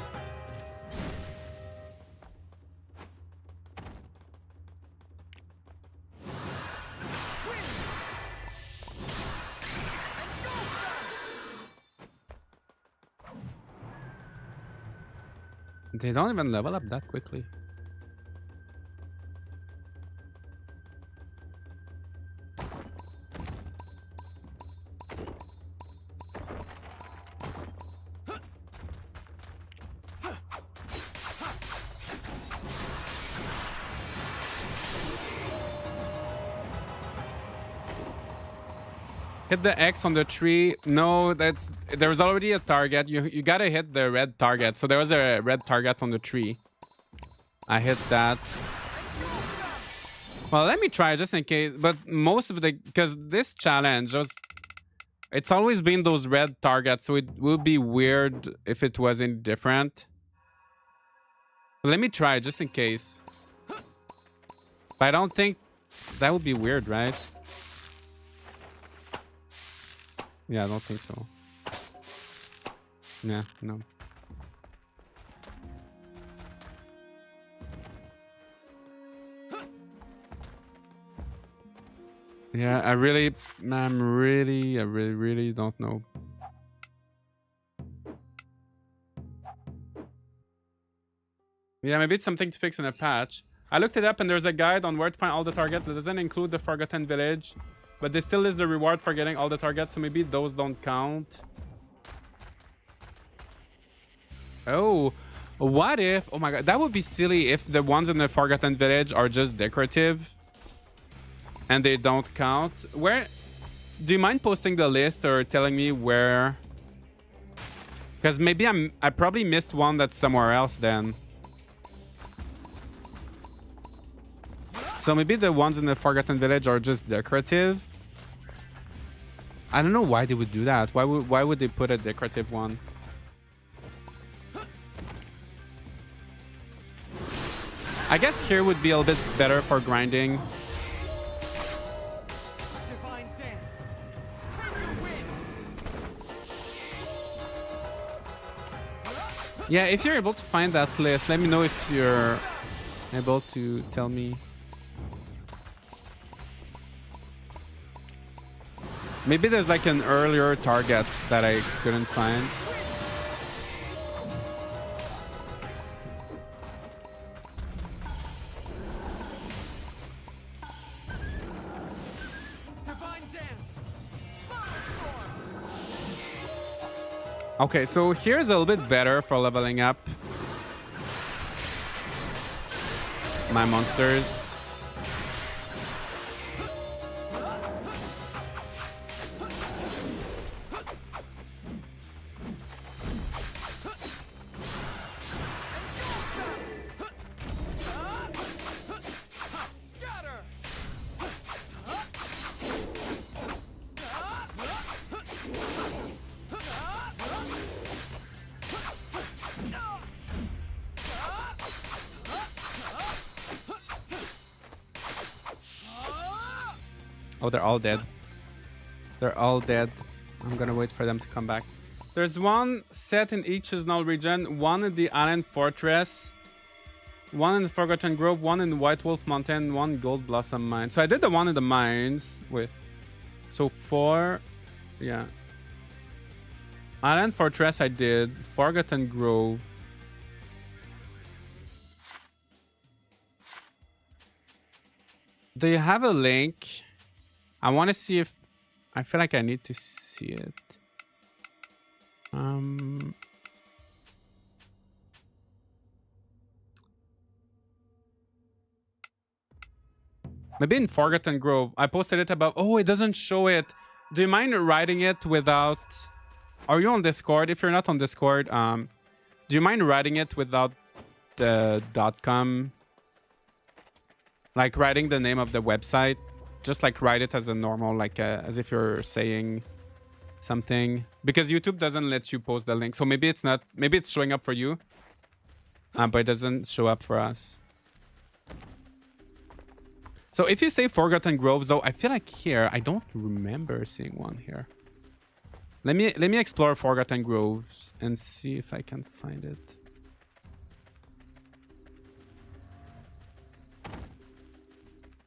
They don't even level up that quickly. Hit the X on the tree. No, there's already a target. You gotta hit the red target. So there was a red target on the tree. I hit that. Well, let me try just in case. But most of the, because this challenge was, it's always been those red targets, so it would be weird if it was any different. But let me try just in case. But I don't think that would be weird, right? Yeah, I don't think so. Yeah, no. Yeah, I really don't know. Yeah, maybe it's something to fix in a patch. I looked it up and there's a guide on where to find all the targets that doesn't include the Forgotten Village. But this still is the reward for getting all the targets, so maybe those don't count. Oh, what if... Oh my god, that would be silly if the ones in the Forgotten Village are just decorative. And they don't count. Where... Do you mind posting the list or telling me where... Because maybe I probably missed one that's somewhere else then. So maybe the ones in the Forgotten Village are just decorative. I don't know why they would do that. Why would they put a decorative one? I guess here would be a little bit better for grinding. Divine dance. Turn your winds. Yeah, if you're able to find that list, let me know if you're able to tell me. Maybe there's like an earlier target that I couldn't find. Divine dance. Okay, so here's a little bit better for leveling up my monsters. Oh, they're all dead. They're all dead. I'm gonna wait for them to come back. There's one set in each seasonal region, one in the Island Fortress, one in the Forgotten Grove, one in the White Wolf Mountain, one Gold Blossom Mine. So I did the one in the mines with... So 4... Yeah. Island Fortress I did. Forgotten Grove. Do you have a link? I want to see if... I feel like I need to see it. Maybe in Forgotten Grove. I posted it above. Oh, it doesn't show it. Do you mind writing it without... Are you on Discord? If you're not on Discord, do you mind writing it without the .com? Like writing the name of the website? Just like write it as a normal, like as if you're saying something. Because YouTube doesn't let you post the link. So maybe it's not... Maybe it's showing up for you. But it doesn't show up for us. So if you say Forgotten Groves, though, I feel like here, I don't remember seeing one here. Let me explore Forgotten Groves and see if I can find it.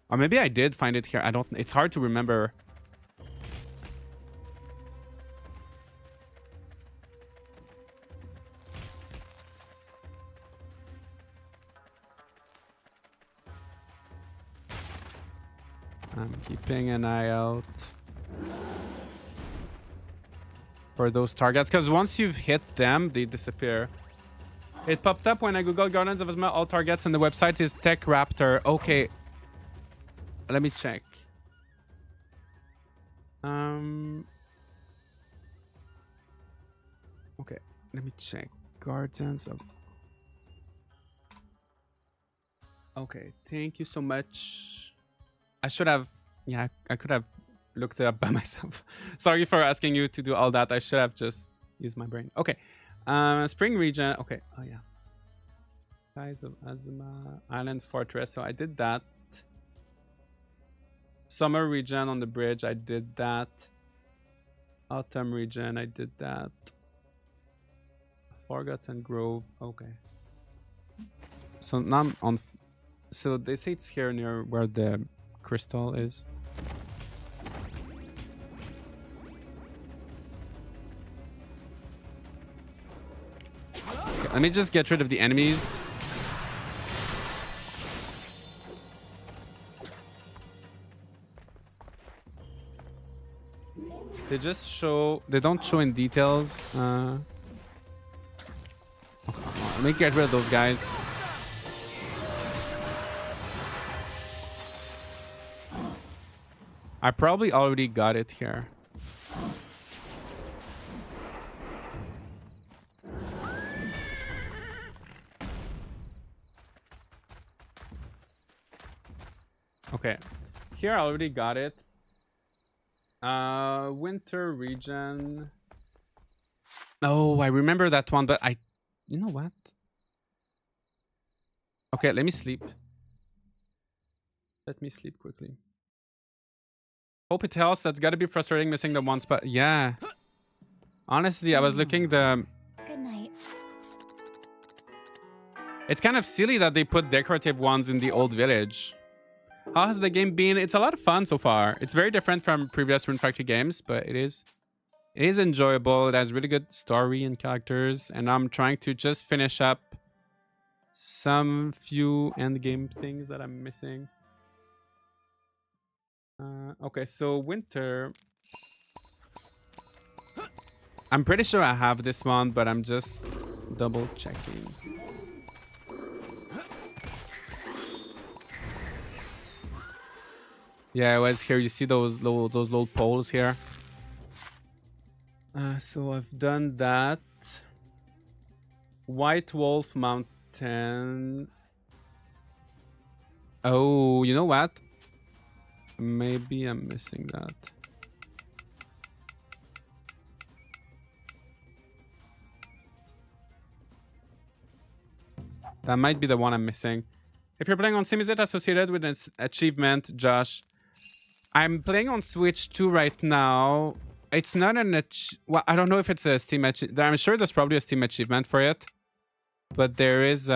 Or maybe I did find it here. I don't... It's hard to remember. I'm keeping an eye out for those targets, because once you've hit them, they disappear. It popped up when I googled Guardians of Azuma. All targets on the website is Tech Raptor. Okay. Let me check. Okay, let me check. Guardians of. Okay, thank you so much. I should have. Yeah, I could have looked it up by myself. Sorry for asking you to do all that. I should have just used my brain. Okay. Spring region. Okay. Oh yeah. Skies of Azuma, Island Fortress. So I did that. Summer region on the bridge. I did that. Autumn region. I did that. Forgotten Grove. Okay. So now I'm on. So they say it's here near where the crystal is. Okay, let me just get rid of the enemies. They just show. They don't show in details. Okay, let me get rid of those guys. I probably already got it here. Okay, here I already got it. Winter region. Oh, I remember that one, but you know what? Okay, let me sleep. Let me sleep quickly. Hope it helps. That's gotta be frustrating missing the one spot. Yeah. Honestly, I was looking the... Good night. It's kind of silly that they put decorative ones in the old village. How has the game been? It's a lot of fun so far. It's very different from previous Rune Factory games, but it is enjoyable. It has really good story and characters, and I'm trying to just finish up some few end game things that I'm missing. Okay, so winter. I'm pretty sure I have this one, but I'm just double checking. Yeah, it was here. You see those little poles here. So I've done that. White Wolf Mountain. Oh, you know what? Maybe I'm missing that. That might be the one I'm missing. If you're playing on Steam, is it associated with an achievement, Josh? I'm playing on Switch 2 right now. It's not an well, I don't know if it's a Steam achievement. I'm sure there's probably a Steam achievement for it. But there is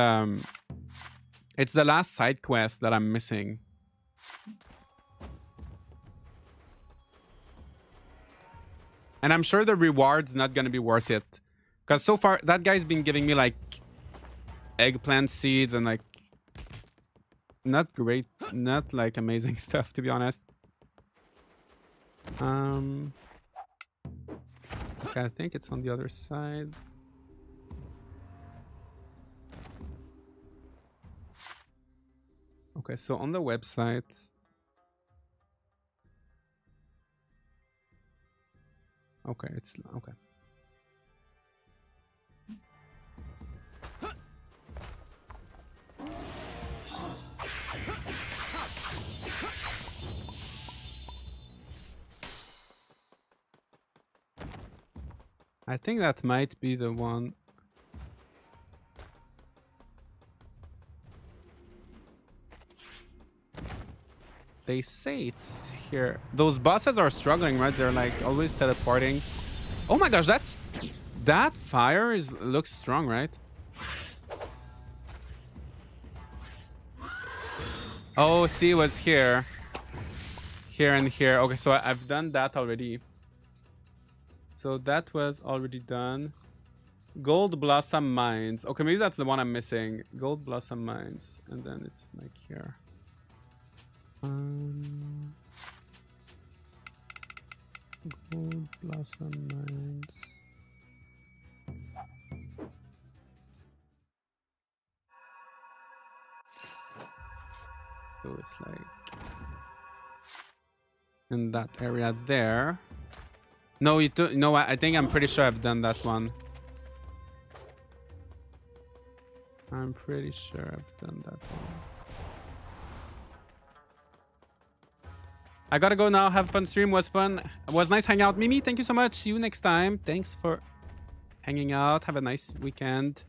it's the last side quest that I'm missing. And I'm sure the reward's not gonna be worth it. Because so far that guy's been giving me like eggplant seeds and like not great, not like amazing stuff, to be honest. Okay, I think it's on the other side. Okay, so on the website. Okay, it's okay. I think that might be the one. They say it's here. Those bosses are struggling, right? They're like always teleporting. Oh my gosh, that fire looks strong, right? Oh, see, it was here. Here and here. Okay, so I've done that already. So that was already done. Gold Blossom Mines. Okay, maybe that's the one I'm missing. Gold Blossom Mines. And then it's like here. Gold Blossom Mines. So it's like... in that area there. No, you do. No, I think I'm pretty sure I've done that one. I'm pretty sure I've done that one. I gotta go now. Have a fun stream. Was fun. It was nice hanging out. Mimi, thank you so much. See you next time. Thanks for hanging out. Have a nice weekend.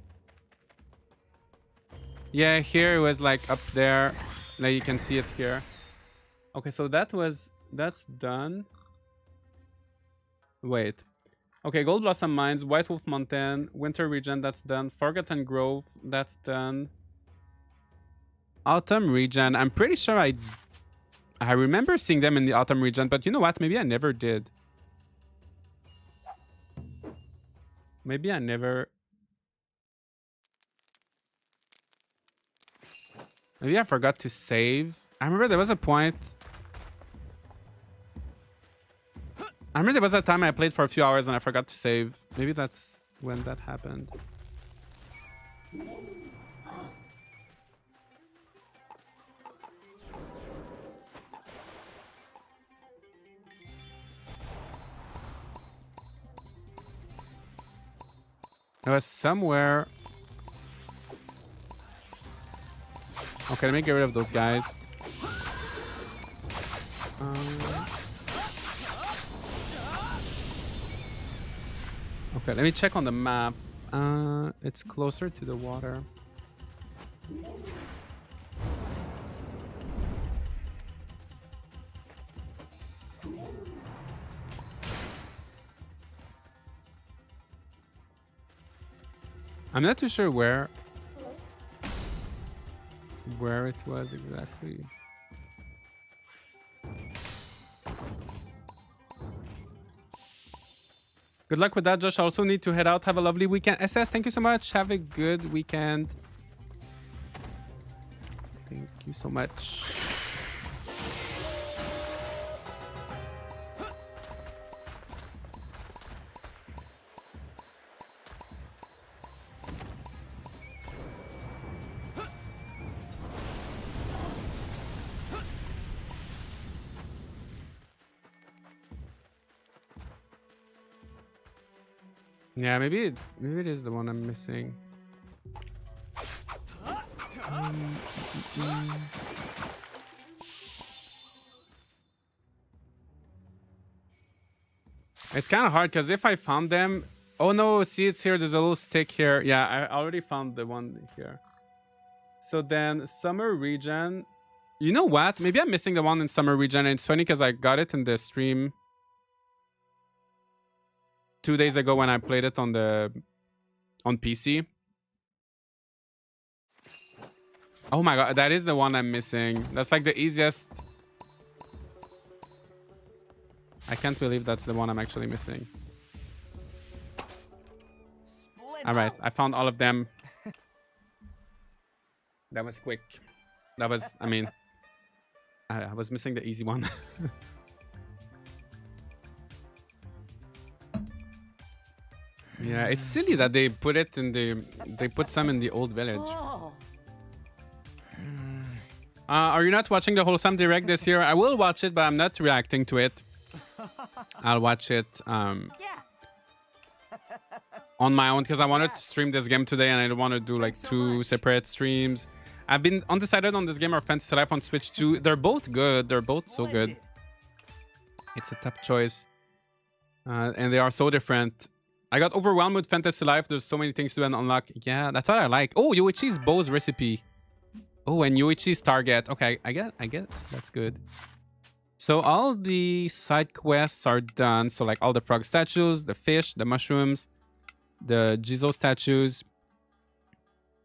Yeah, here it was like up there. Now you can see it here. Okay, so that's done. Wait. Okay, Gold Blossom Mines, White Wolf Mountain, Winter Region, that's done. Forgotten Grove, that's done. Autumn Region, I'm pretty sure I remember seeing them in the Autumn Region, but you know what? Maybe I never did. Maybe I never... Maybe I forgot to save. I remember there was a point... I remember there was a time I played for a few hours and I forgot to save. Maybe that's when that happened. It was somewhere... Okay, let me get rid of those guys. Okay, let me check on the map. It's closer to the water. I'm not too sure where it was exactly. Good luck with that, Josh. I also need to head out. Have a lovely weekend. SS, thank you so much. Have a good weekend. Thank you so much. Yeah, maybe it is the one I'm missing. It's kind of hard because if I found them... Oh no, see, it's here. There's a little stick here. Yeah, I already found the one here. So then Summer Region... You know what? Maybe I'm missing the one in Summer Region. And it's funny because I got it in the stream 2 days ago when I played it on PC. Oh my god, that is the one I'm missing. That's like the easiest. I can't believe that's the one I'm actually missing. All right, I found all of them. That was quick. That was, I mean, I was missing the easy one. Yeah, it's silly that they put it in they put some in the old village. Are you not watching the Wholesome Direct this year? I will watch it, but I'm not reacting to it. I'll watch it on my own because I wanted to stream this game today and I don't want to do like two separate streams. I've been undecided on this game or Fantasy Life on Switch 2. They're both good. They're both so good. It's a tough choice. And they are so different. I got overwhelmed with Fantasy Life. There's so many things to unlock. Yeah, that's what I like. Oh, Yoichi's Bow's recipe. Oh, and Yoichi's target. Okay, I guess that's good. So all the side quests are done. So like all the frog statues, the fish, the mushrooms, the Jizo statues,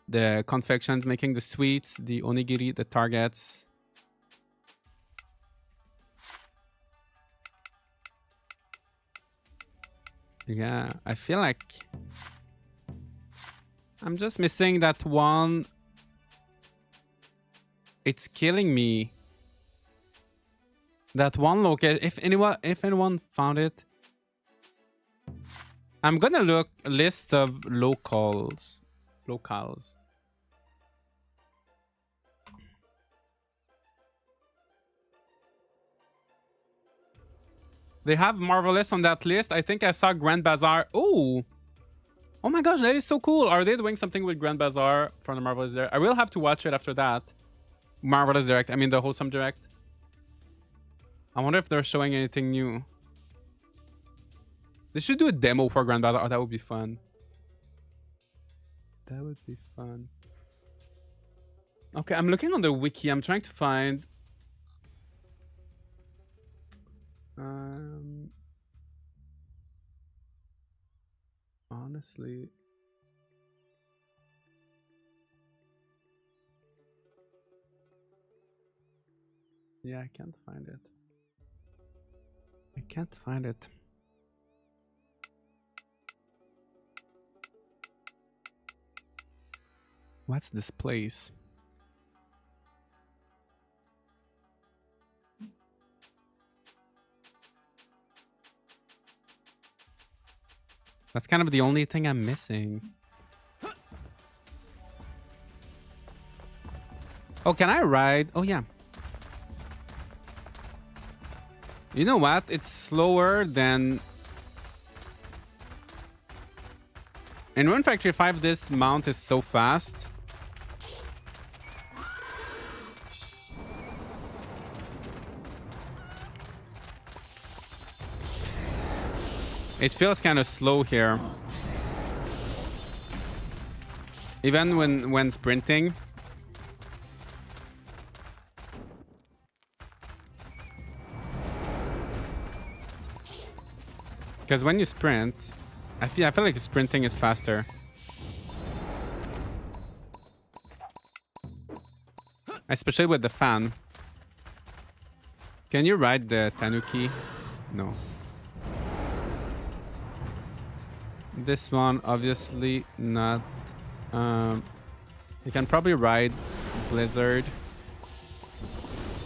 the confections, making the sweets, the onigiri, the targets. Yeah, I feel like I'm just missing that one. It's killing me. That one location. If anyone found it, I'm gonna look a list of locals. They have Marvelous on that list. I think I saw Grand Bazaar. Oh my gosh, that is so cool. Are they doing something with Grand Bazaar from the Marvelous there? I will have to watch it after that. Marvelous Direct. I mean the Wholesome Direct. I wonder if they're showing anything new. They should do a demo for Grand Bazaar. Oh, that would be fun. That would be fun. Okay, I'm looking on the wiki. I'm trying to find... honestly... yeah, I can't find it. I can't find it. What's this place? That's kind of the only thing I'm missing. Oh, can I ride? Oh, yeah. You know what? It's slower than... in Rune Factory 5, this mount is so fast. It feels kind of slow here. Even when sprinting. Because when you sprint, I feel like sprinting is faster. Especially with the fan. Can you ride the Tanuki? No. This one, obviously not. You can probably ride Blizzard.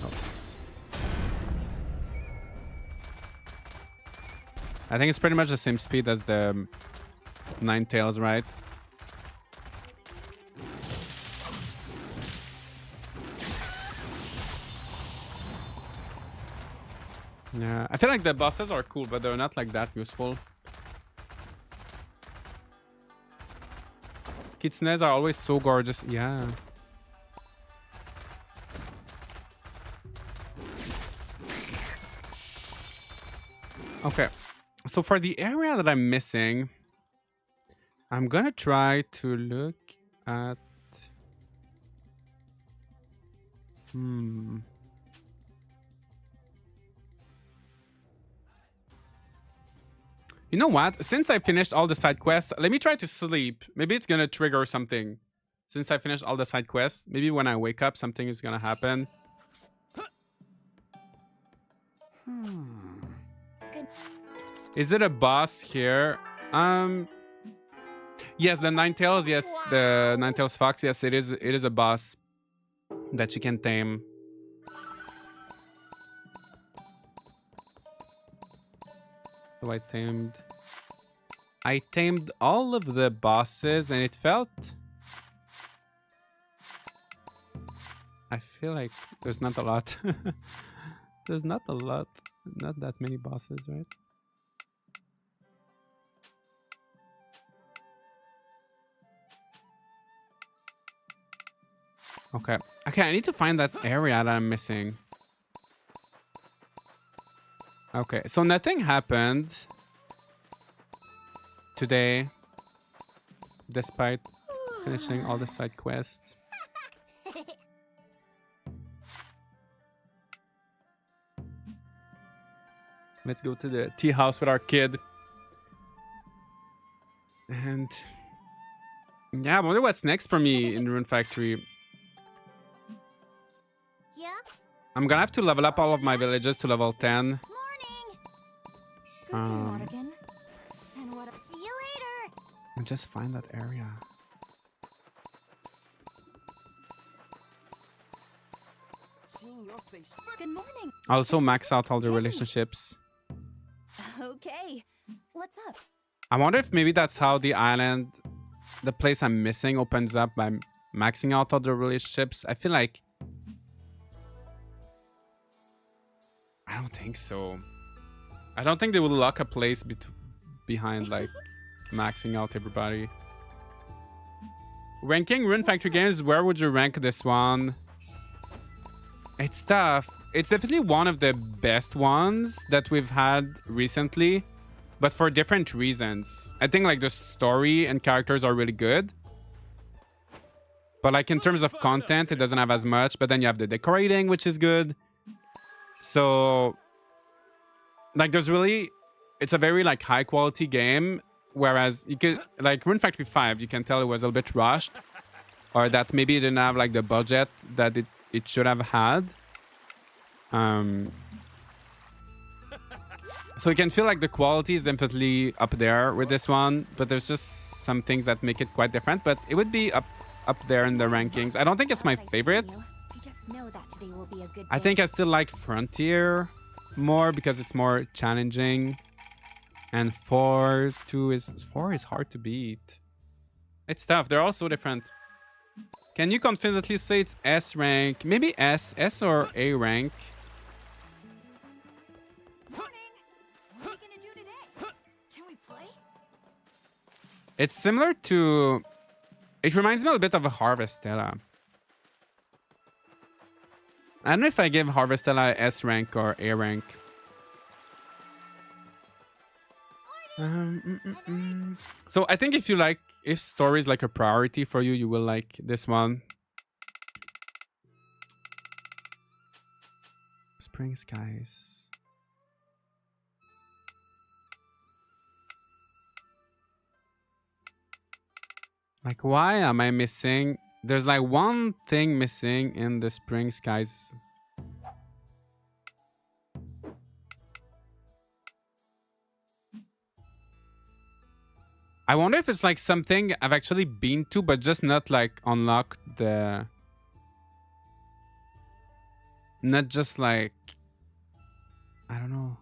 Oh. I think it's pretty much the same speed as the Ninetales, right? Yeah, I feel like the bosses are cool, but they're not like that useful. Kitsunes are always so gorgeous. Yeah. Okay. So for the area that I'm missing, I'm gonna try to look at... You know what? Since I finished all the side quests, let me try to sleep. Maybe it's gonna trigger something. Since I finished all the side quests, maybe when I wake up, something is gonna happen. Is it a boss here? Yes, the Ninetales. Yes, the Ninetales Fox. Yes, it is. It is a boss that you can tame. So I tamed all of the bosses, and it felt... I feel like there's not a lot. There's not a lot. Not that many bosses, right? Okay. Okay, I need to find that area that I'm missing. Okay, so nothing happened today, despite finishing all the side quests. Let's go to the tea house with our kid. And yeah, I wonder what's next for me in Rune Factory. Yeah? I'm gonna have to level up all of my villages to level 10. Good day, Morgan. And what? See you later. And just find that area. Seeing your face. Good morning. Also max out all the relationships. Okay. What's up? I wonder if maybe that's how the island, the place I'm missing, opens up by maxing out all the relationships. I feel like... I don't think so. I don't think they will lock a place behind like maxing out everybody. Ranking Rune Factory games, where would you rank this one? It's tough. It's definitely one of the best ones that we've had recently, but for different reasons. I think like the story and characters are really good, but like in terms of content, it doesn't have as much. But then you have the decorating, which is good. So like there's really, it's a very like high quality game. Whereas you could like Rune Factory 5, you can tell it was a little bit rushed, or that maybe it didn't have like the budget that it should have had. So you can feel like the quality is definitely up there with this one, but there's just some things that make it quite different. But it would be up there in the rankings. I don't think it's my favorite. I just know that today will be a good day. I think I still like Frontier more because it's more challenging. And 4 is hard to beat. It's tough. They're all so different. Can you confidently say it's S rank? Maybe S or A rank. Morning. What are we gonna do today? Can we play? It's similar to... It reminds me a little bit of a Harvestella. I don't know if I give Harvestella S rank or A rank. So I think if story is like a priority for you, you will like this one. Spring Skies. Like, why am I missing? There's like one thing missing in the Spring Skies. I wonder if it's like something I've actually been to, but just not like unlocked the... Not just like... I don't know.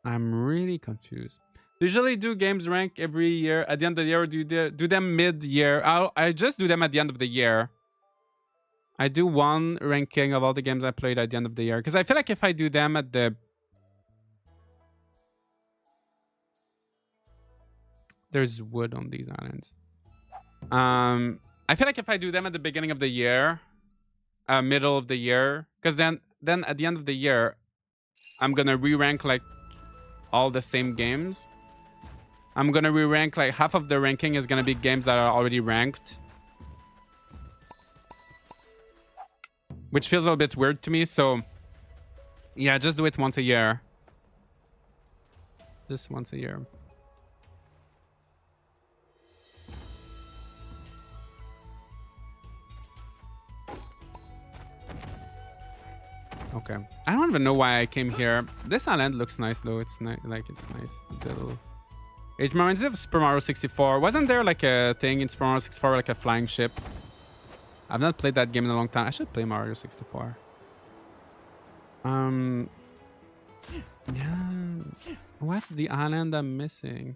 I'm really confused. Usually do games rank every year at the end of the year, or do them mid-year? I just do them at the end of the year. I do one ranking of all the games I played at the end of the year, because I feel like if I do them at the... There's wood on these islands. I feel like if I do them at the beginning of the year, middle of the year, because then at the end of the year, I'm gonna re-rank like all the same games. I'm gonna re-rank like half of the ranking is gonna be games that are already ranked, which feels a little bit weird to me. So yeah, just do it once a year. Just once a year. Okay. I don't even know why I came here. This island looks nice though. It's nice. Like it's nice. Little... It reminds me of Super Mario 64. Wasn't there like a thing in Super Mario 64 like a flying ship? I've not played that game in a long time. I should play Mario 64. Yeah. What's the island I'm missing?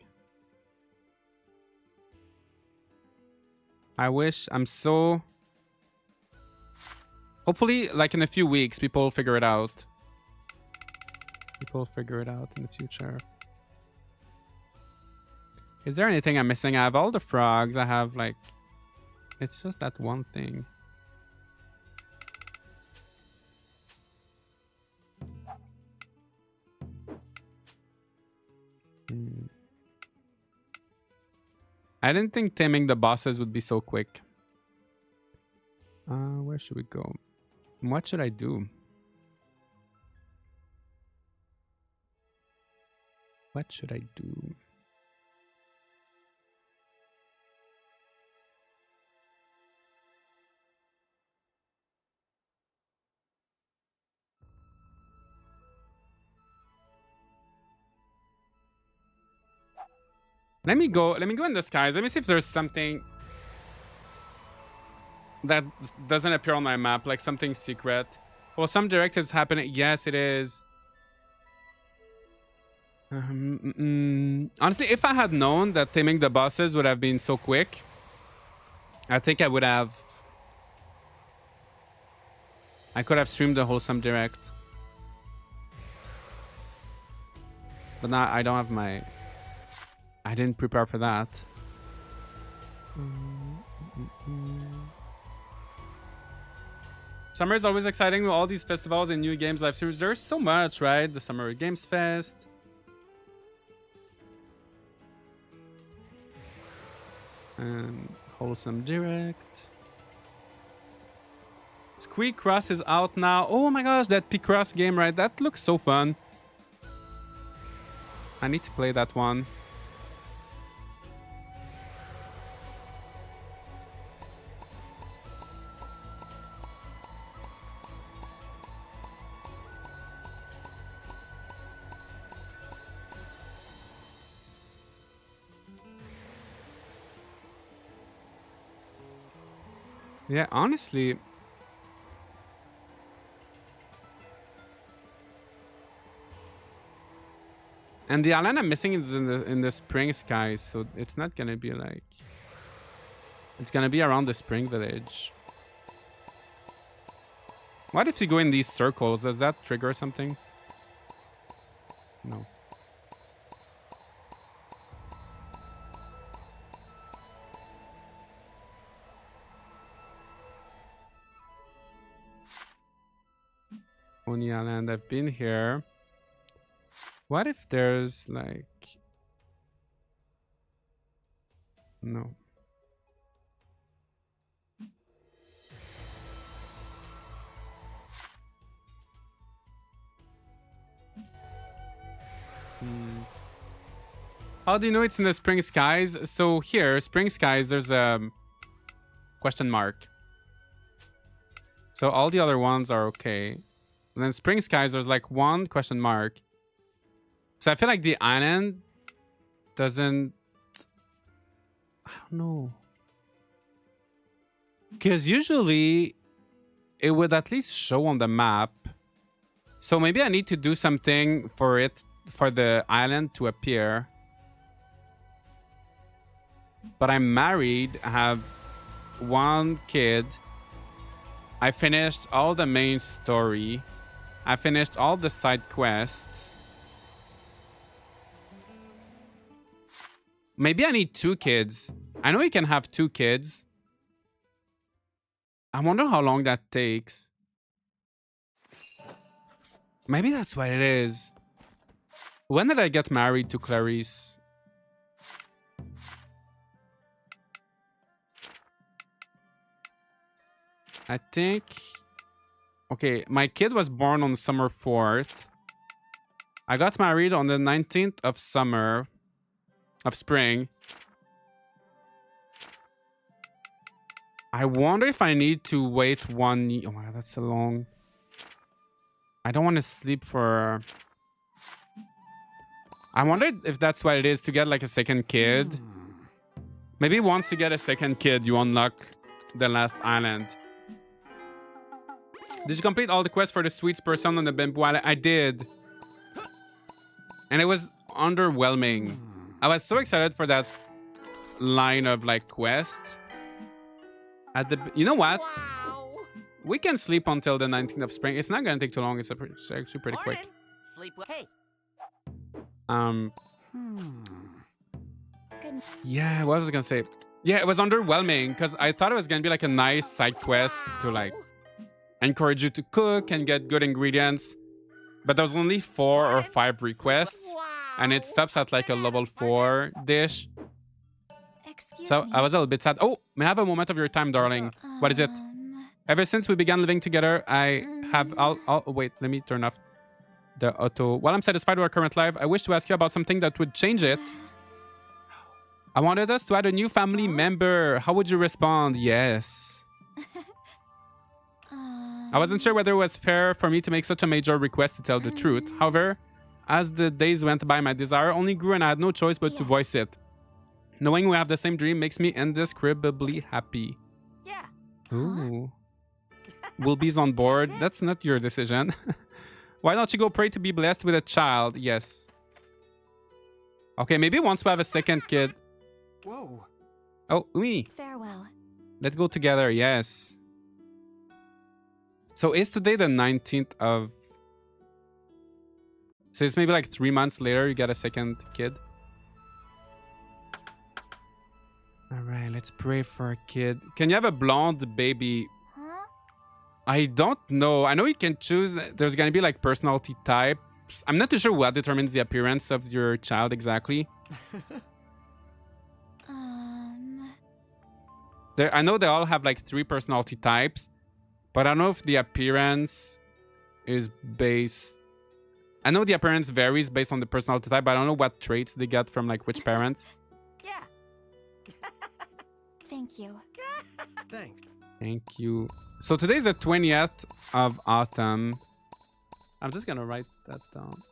I wish. I'm so... Hopefully, like in a few weeks, people will figure it out. People will figure it out in the future. Is there anything I'm missing? I have all the frogs. I have like... It's just that one thing. I didn't think taming the bosses would be so quick. Where should we go? What should I do? What should I do? Let me go in the skies. Let me see if there's something that doesn't appear on my map, like something secret. Well, some direct is happening. Yes, it is. Honestly, if I had known that taming the bosses would have been so quick, I think I would have. I could have streamed the wholesome direct. But now I don't have my. I didn't prepare for that. Summer is always exciting with all these festivals and new games, live series. There's so much, right? The Summer Games Fest. And wholesome direct. Squeak Cross is out now. Oh my gosh, that P-Cross game, right? That looks so fun. I need to play that one. Yeah, honestly. And the island I'm missing is in the spring skies, so it's not gonna be like. It's gonna be around the spring village. What if you go in these circles? Does that trigger something? No. Oni Island, I've been here. What if there's like... No. How do you know it's in the spring skies? So here, spring skies, there's a question mark. So all the other ones are okay. And then spring skies, there's like one question mark. So I feel like the island doesn't... I don't know. Because usually it would at least show on the map. So maybe I need to do something for it, for the island to appear. But I'm married, I have one kid. I finished all the main story. I finished all the side quests. Maybe I need 2 kids. I know you can have 2 kids. I wonder how long that takes. Maybe that's what it is. When did I get married to Clarice? I think... Okay, my kid was born on summer 4th. I got married on the 19th of summer. Of spring. I wonder if I need to wait 1 year. Oh my god, that's so long. I don't want to sleep for... I wonder if that's what it is to get like a second kid. Maybe once you get a second kid, you unlock the last island. Did you complete all the quests for the sweets person on the bamboo island? I did. And it was underwhelming. I was so excited for that line of like quests. At the... You know what? Wow. We can sleep until the 19th of spring. It's not going to take too long. It's actually pretty quick. Morning. Sleep well. Hey. Good. Yeah, what was I gonna say? Yeah, it was underwhelming because I thought it was gonna be like a nice side quest to like encourage you to cook and get good ingredients. But there's only 4 or 5 requests, and it stops at like a level 4 dish. Excuse So me. I was a little bit sad. Oh, may I have a moment of your time, darling? What is it? Ever since we began living together, I have... I'll wait, let me turn off the auto. While I'm satisfied with our current life, I wish to ask you about something that would change it. I wanted us to add a new family member. How would you respond? Yes. I wasn't sure whether it was fair for me to make such a major request to tell the truth. However, as the days went by, my desire only grew and I had no choice but to voice it. Knowing we have the same dream makes me indescribably happy. Yeah. Ooh. Wilby's on board. That's not your decision. Why don't you go pray to be blessed with a child? Yes. Okay, maybe once we have a second kid. Whoa. Oh, oui. Farewell. Let's go together. Yes. So is today the 19th of... So it's maybe like 3 months later you get a second kid. All right, let's pray for a kid. Can you have a blonde baby? Huh? I don't know. I know you can choose. There's going to be like personality types. I'm not too sure what determines the appearance of your child exactly. I know they all have like 3 personality types, but I don't know if the appearance is based... I know the appearance varies based on the personality type, but I don't know what traits they get from like which parent. Yeah. Thank you. Thanks. Thank you. So today's the 20th of autumn. I'm just gonna write that down.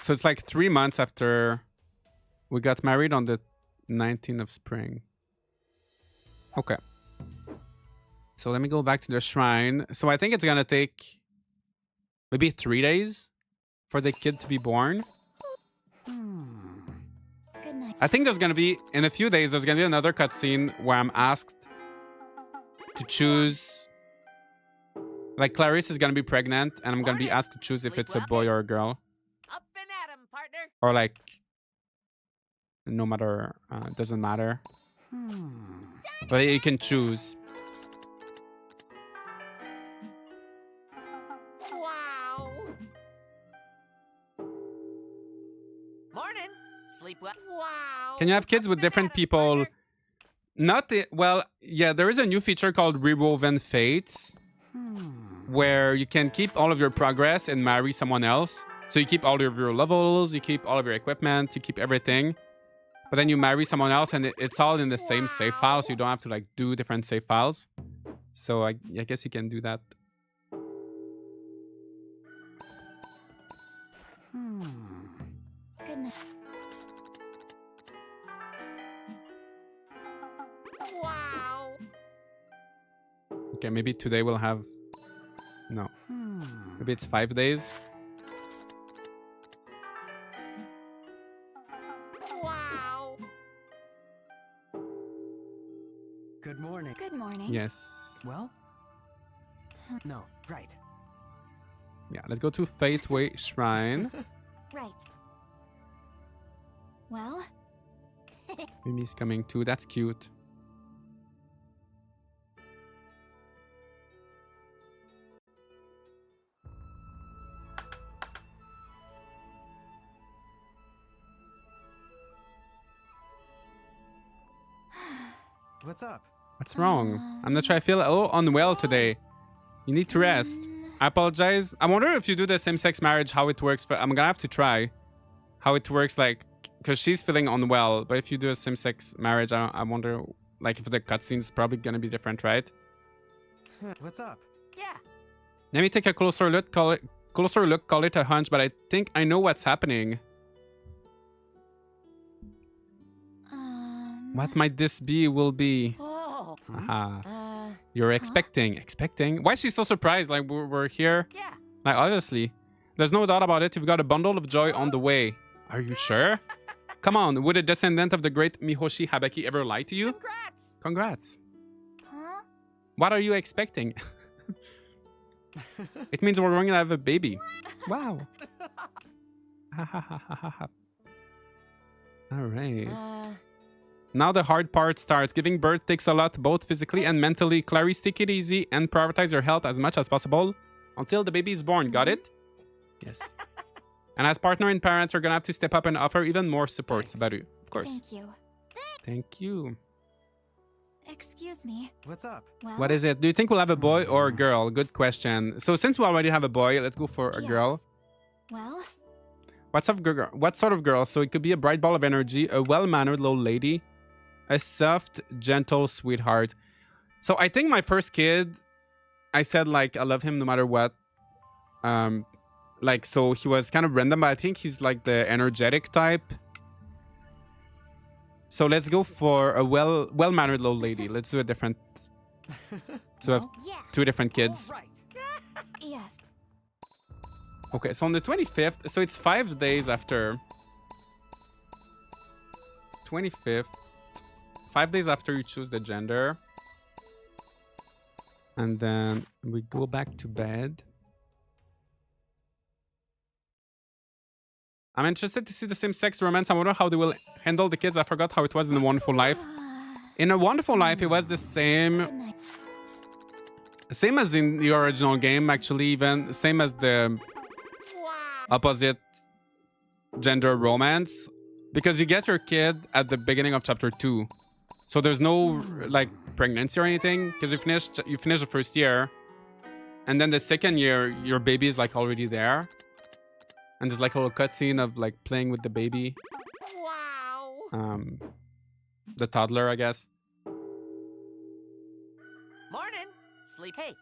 So it's like 3 months after we got married on the 19th of spring. Okay. So let me go back to the shrine. So I think it's gonna take maybe 3 days for the kid to be born. Good night. I think there's gonna be, in a few days, there's gonna be another cutscene where I'm asked to choose. Like Clarice is gonna be pregnant, and I'm gonna be asked to choose if it's a boy or a girl, Up and at 'em, partner. or like no matter, doesn't matter. But you can choose. Wow. Morning. Sleep well. Wow. Can you have kids with Up and different at 'em, people? partner. Not the, well, yeah, there is a new feature called Rewoven Fates, where you can keep all of your progress and marry someone else. So you keep all of your levels, you keep all of your equipment, you keep everything. But then you marry someone else and it's all in the same save file, so you don't have to like do different save files. So I guess you can do that. Good night. Wow. Okay, maybe today we'll have... No. Maybe it's 5 days. Wow. Good morning. Good morning. Yes. Well? No, right. Yeah, let's go to Fateway Shrine. Right. Well, Mimi's coming too. That's cute. What's up? What's wrong? I'm not sure. I feel a little unwell today. You need to rest. I apologize. I wonder if you do the same-sex marriage, how it works. I'm gonna have to try how it works, like, because she's feeling unwell. But if you do a same-sex marriage, I wonder, like, if the cutscene's probably gonna be different, right? What's up? Yeah. Let me take a closer look. Call it a hunch, but I think I know what's happening. What might this be? Will be. Oh. Aha. You're expecting. Why is she so surprised? Like, we're here. Yeah. Like, obviously. There's no doubt about it. You've got a bundle of joy on the way. Are you sure? Come on. Would a descendant of the great Mihoshi Habaki ever lie to you? Congrats. Congrats. Huh? What are you expecting? It means we're going to have a baby. Wow. All right. Now the hard part starts. Giving birth takes a lot, both physically and mentally. Clarice, take it easy and prioritize your health as much as possible until the baby is born. Got it? Yes. And as partner and parents, you're going to have to step up and offer even more support, Sabaru. Of course. thank you. Thank you. Excuse me. What's up? Well, What is it? Do you think we'll have a boy or a girl? Good question. So since we already have a boy, let's go for a girl. Well, What sort of girl? So it could be a bright ball of energy, a well-mannered little lady, a soft, gentle sweetheart. So I think my first kid, I said like I love him no matter what. Like, so he was kind of random, but I think he's like the energetic type. So let's go for a well-mannered little lady. Let's do a different to have No? Yeah. 2 different kids. All right. Yes. Okay, so on the 25th, so it's 5 days after 25th, 5 days after you choose the gender, and then we go back to bed. I'm interested to see the same-sex romance. I wonder how they will handle the kids. I forgot how it was in A Wonderful Life. In A Wonderful Life, it was the same Good night. same as in the original game, actually, even same as the Wow. opposite gender romance, because you get your kid at the beginning of chapter 2, so there's no like pregnancy or anything, because you finish the first year, and then the second year your baby is like already there, and there's like a little cutscene of like playing with the baby, Wow. the toddler, I guess. Morning. Sleep. Hey.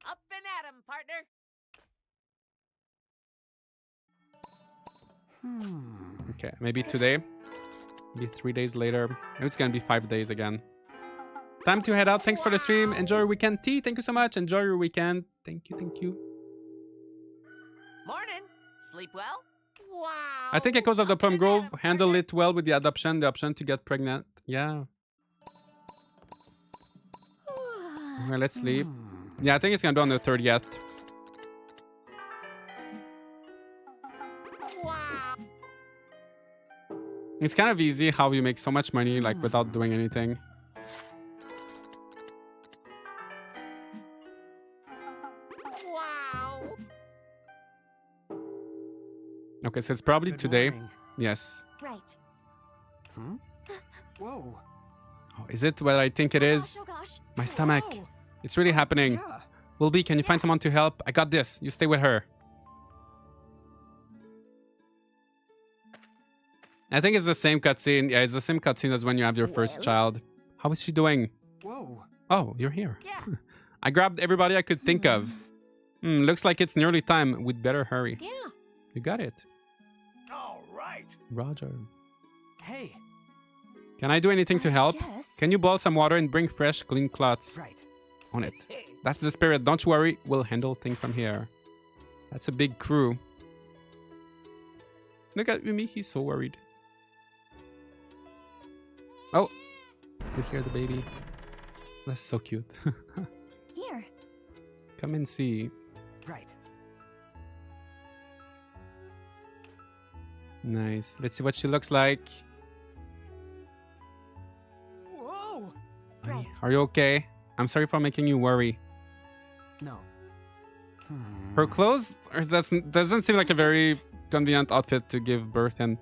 Up and at 'em, partner. Okay, maybe today, maybe 3 days later, maybe it's gonna be 5 days again. Time to head out. Thanks for the stream. Enjoy your weekend. T, thank you so much. Enjoy your weekend. Thank you, thank you. Morning. Sleep well. Wow. I think Echoes of the Up Plum and Grove at 'em, handled partner. it well with the adoption, the option to get pregnant. Yeah. Okay, let's sleep. Yeah, I think it's gonna be on the 30th. Wow. It's kind of easy how you make so much money like without doing anything. Wow. Okay, so it's probably Good today. morning. Yes. Right. Whoa. Oh, is it what I think it is? Oh gosh. My stomach. Whoa. It's really happening. Yeah. Wilby, can you find someone to help? I got this. You stay with her. I think it's the same cutscene. Yeah, it's the same cutscene as when you have your first Well. child. How is she doing? Whoa. Oh, you're here. Yeah. I grabbed everybody I could think of. Looks like it's nearly time. We'd better hurry. Yeah. You got it. All right. Roger. Hey. Can I do anything to help? Yes. Can you boil some water and bring fresh, clean cloths Right. on it? That's the spirit. Don't you worry. We'll handle things from here. That's a big crew. Look at Umi. He's so worried. Oh. We hear the baby. That's so cute. Here. Come and see. Right. Nice. Let's see what she looks like. Whoa. Right. Are you okay? I'm sorry for making you worry. No. Her clothes doesn't seem like a very convenient outfit to give birth in.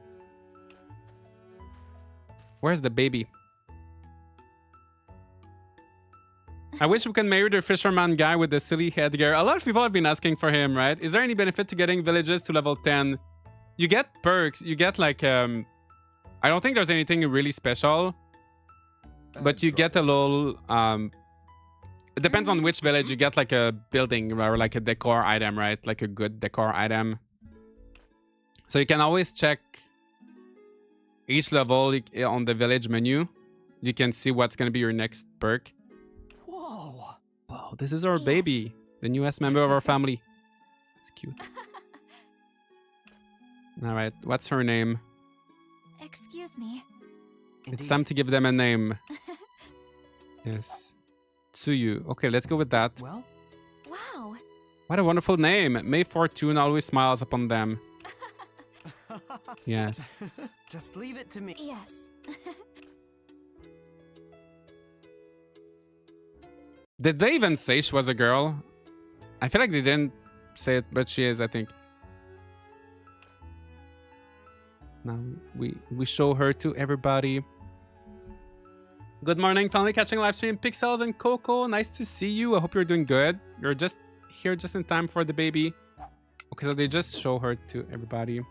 Where's the baby? I wish we can marry the fisherman guy with the silly headgear. A lot of people have been asking for him, right? Is there any benefit to getting villages to level 10? You get perks. You get like I don't think there's anything really special, but you get a little it depends on which village. You get like a building or like a decor item, right? Like a good decor item. So you can always check each level on the village menu. You can see what's going to be your next perk. Whoa. Wow, this is our Yes. baby, the newest member of our family. It's cute. All right, what's her name? Excuse me. It's time to give them a name. Yes. Tsuyu. Okay, let's go with that. Well, Wow. What a wonderful name. May Fortune always smiles upon them. Yes. just leave it to me. Yes. Did they even say she was a girl? I feel like they didn't say it, but she is, I think. Now we show her to everybody. Good morning, finally catching live stream. Pixels and Coco, nice to see you. I hope you're doing good. You're just here just in time for the baby. Okay, so they just show her to everybody.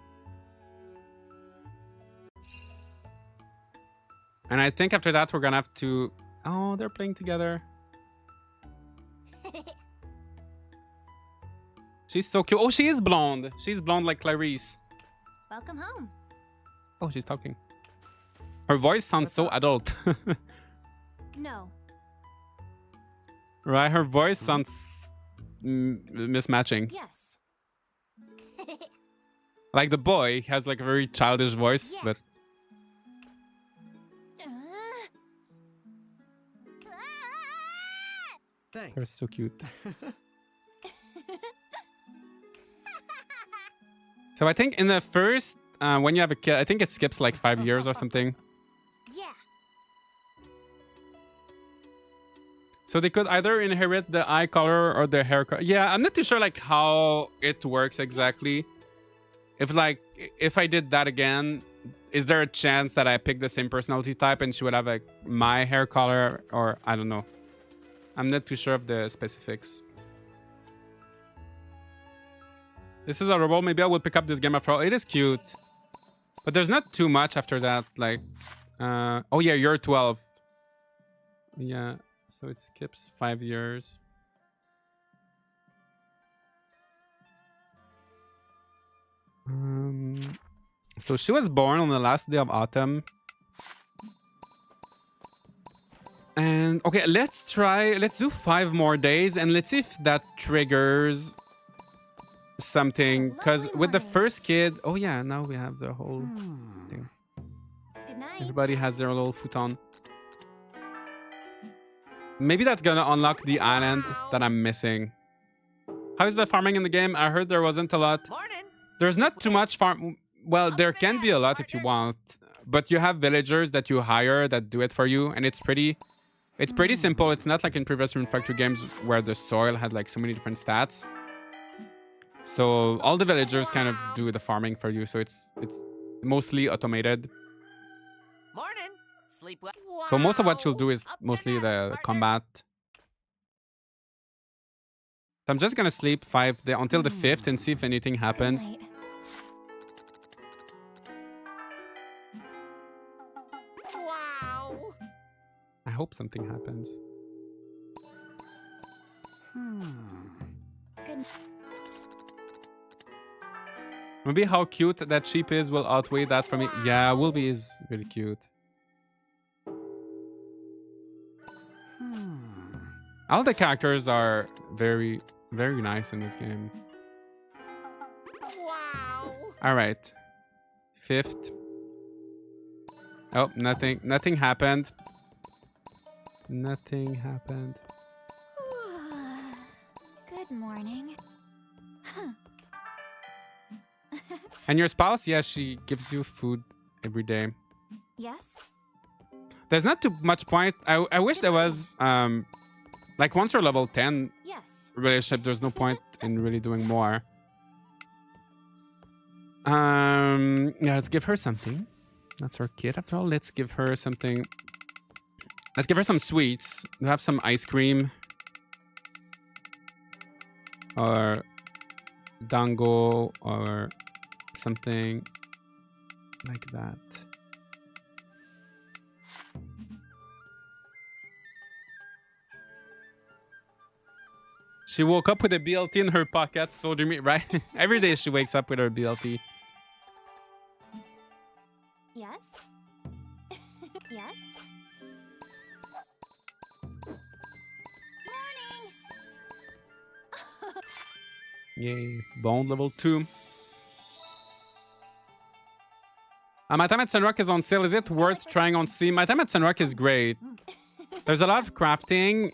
And I think after that we're gonna have to... Oh, they're playing together. She's so cute. Oh, she is blonde. She's blonde like Clarice. Welcome home. Oh, she's talking. Her voice sounds What's so up? adult. No. Right? Her voice sounds mismatching. Yes. Like the boy has like a very childish voice, Yeah. but they're Thanks. so cute. So I think in the first, when you have a kid, I think it skips like 5 years or something. Yeah. So they could either inherit the eye color or the hair color. Yeah, I'm not too sure like how it works exactly. If I did that again, is there a chance that I pick the same personality type and she would have like my hair color, or I don't know. I'm not too sure of the specifics. This is adorable. Maybe I will pick up this game after all. It is cute. But there's not too much after that. Like, oh yeah, you're 12. Yeah, so it skips 5 years. So she was born on the last day of autumn. And okay, let's do 5 more days and let's see if that triggers something. Because with the first kid, oh yeah, now we have the whole thing. Good night. Everybody has their little futon. Maybe that's gonna unlock the island that I'm missing. How's the farming in the game? I heard there wasn't a lot. Morning. There's not too much farm. Well, there can be a lot if you want, but you have villagers that you hire that do it for you, and it's pretty simple. It's not like in previous Rune Factory games where the soil had like so many different stats. So all the villagers kind of do the farming for you, so it's mostly automated. Morning. Sleep well. So most of what you'll do is Up and mostly at 'em, the partner. combat. So I'm just gonna sleep until the 5th and see if anything Good happens. night. Wow. I hope something happens. Good. Maybe how cute that sheep is will outweigh that for me. Yeah, Wilby is really cute. All the characters are very, very nice in this game. Wow. All right. 5th. Oh, nothing happened. Nothing happened. Good morning. And your spouse, yeah, she gives you food every day. Yes? There's not too much point. I wish there was like once you're level 10 Yes. relationship, there's no point in really doing more. Yeah, let's give her something. That's her kid after all. Let's give her something. Let's give her some sweets. We have some ice cream. Or dango or something like that. She woke up with a BLT in her pocket, so do me right. Every day she wakes up with her BLT. Yes? Yes? Morning! Yay. Bond level 2. My Time at Sunrock is on sale. Is it worth trying on Steam? My Time at Sunrock is great. There's a lot of crafting.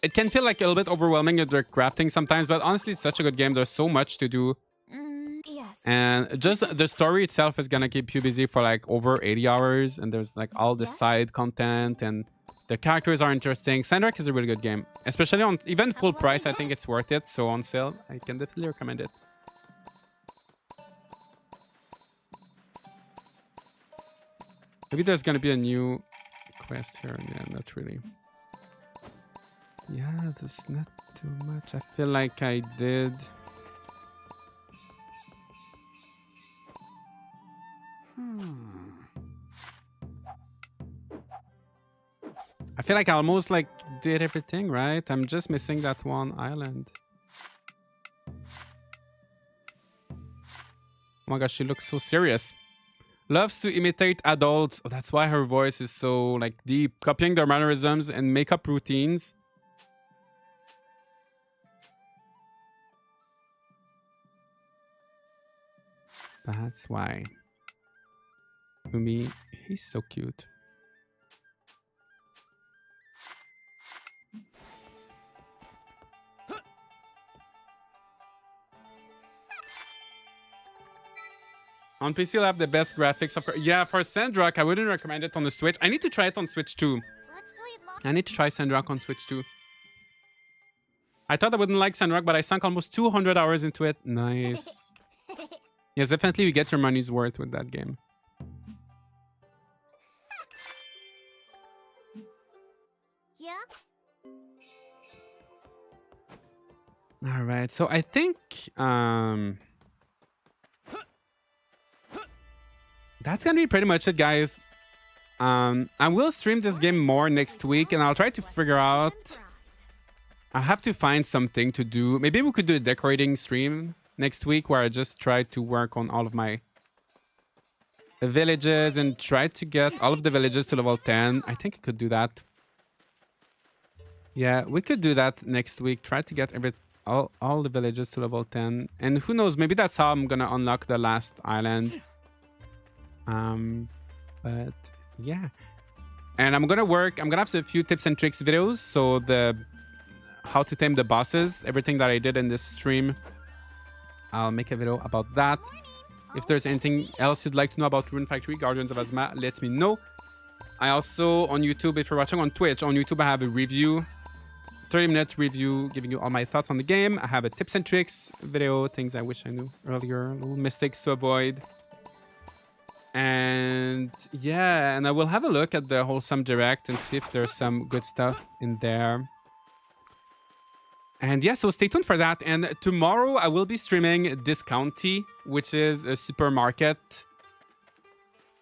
It can feel like a little bit overwhelming with the crafting sometimes, but honestly, it's such a good game. There's so much to do. Yes. And just the story itself is gonna keep you busy for like over 80 hours. And there's like all the Yes. side content and the characters are interesting. Sunrock is a really good game, especially on even full price. I think it's worth it. So on sale, I can definitely recommend it. Maybe there's gonna be a new quest here. Yeah, not really. Yeah, there's not too much. I feel like I did. I feel like I almost like did everything, right? I'm just missing that one island. Oh my gosh, she looks so serious. Loves to imitate adults. Oh, that's why her voice is so like deep. Copying their mannerisms and makeup routines. That's why. Umi, he's so cute. On PC, you'll have the best graphics. Of course. Yeah, for Sandrock, I wouldn't recommend it on the Switch. I need to try it on Switch too. Let's play lock. I need to try Sandrock on Switch too. I thought I wouldn't like Sandrock, but I sunk almost 200 hours into it. Nice. Yes, definitely you get your money's worth with that game. Yeah? All right, so I think that's gonna be pretty much it, guys. I will stream this game more next week, and I'll try to figure out. I'll have to find something to do. Maybe we could do a decorating stream next week where I just try to work on all of my villages and try to get all of the villages to level 10. I think I could do that. Yeah, we could do that next week. Try to get all the villages to level 10. And who knows, maybe that's how I'm gonna unlock the last island. But yeah. And I'm gonna have a few tips and tricks videos. So how to tame the bosses, everything that I did in this stream, I'll make a video about that. If there's anything else you'd like to know about Rune Factory, Guardians of Azuma, let me know. I also, on YouTube, if you're watching on Twitch, on YouTube I have a review, 30-minute review, giving you all my thoughts on the game. I have a tips and tricks video, things I wish I knew earlier, little mistakes to avoid. And yeah, and I will have a look at the Wholesome Direct and see if there's some good stuff in there. And yeah, so stay tuned for that. And tomorrow I will be streaming Discounty, which is a supermarket.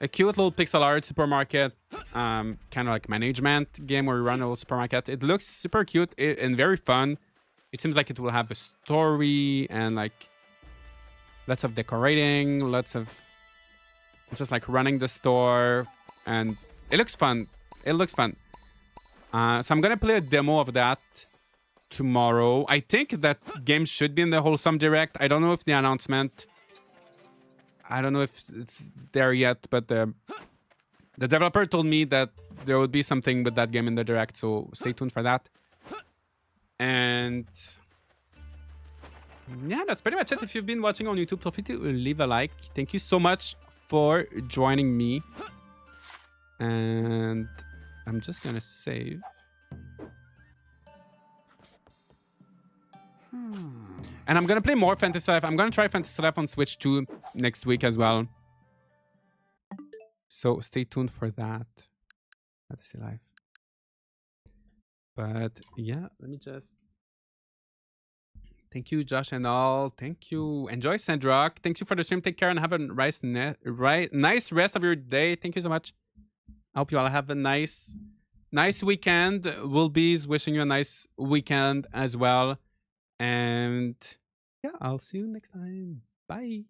A cute little pixel art supermarket, kind of like management game where you run a little supermarket. It looks super cute and very fun. It seems like it will have a story and like lots of decorating, lots of just like running the store. And it looks fun. It looks fun. So I'm going to play a demo of that tomorrow. I think that game should be in the Wholesome Direct. I don't know if the announcement, I don't know if it's there yet, but the developer told me that there would be something with that game in the Direct, so stay tuned for that. And yeah, that's pretty much it. If you've been watching on YouTube, feel free to leave a like. Thank you so much for joining me. And I'm just gonna save. And I'm gonna play more Fantasy Life. I'm gonna try Fantasy Life on Switch 2 next week as well. So stay tuned for that. Fantasy Life. But yeah, let me just... Thank you, Josh and all. Thank you. Enjoy Sandrock. Thank you for the stream. Take care and have a nice rest of your day. Thank you so much. I hope you all have a nice weekend. Willbees wishing you a nice weekend as well. And yeah, I'll see you next time. Bye.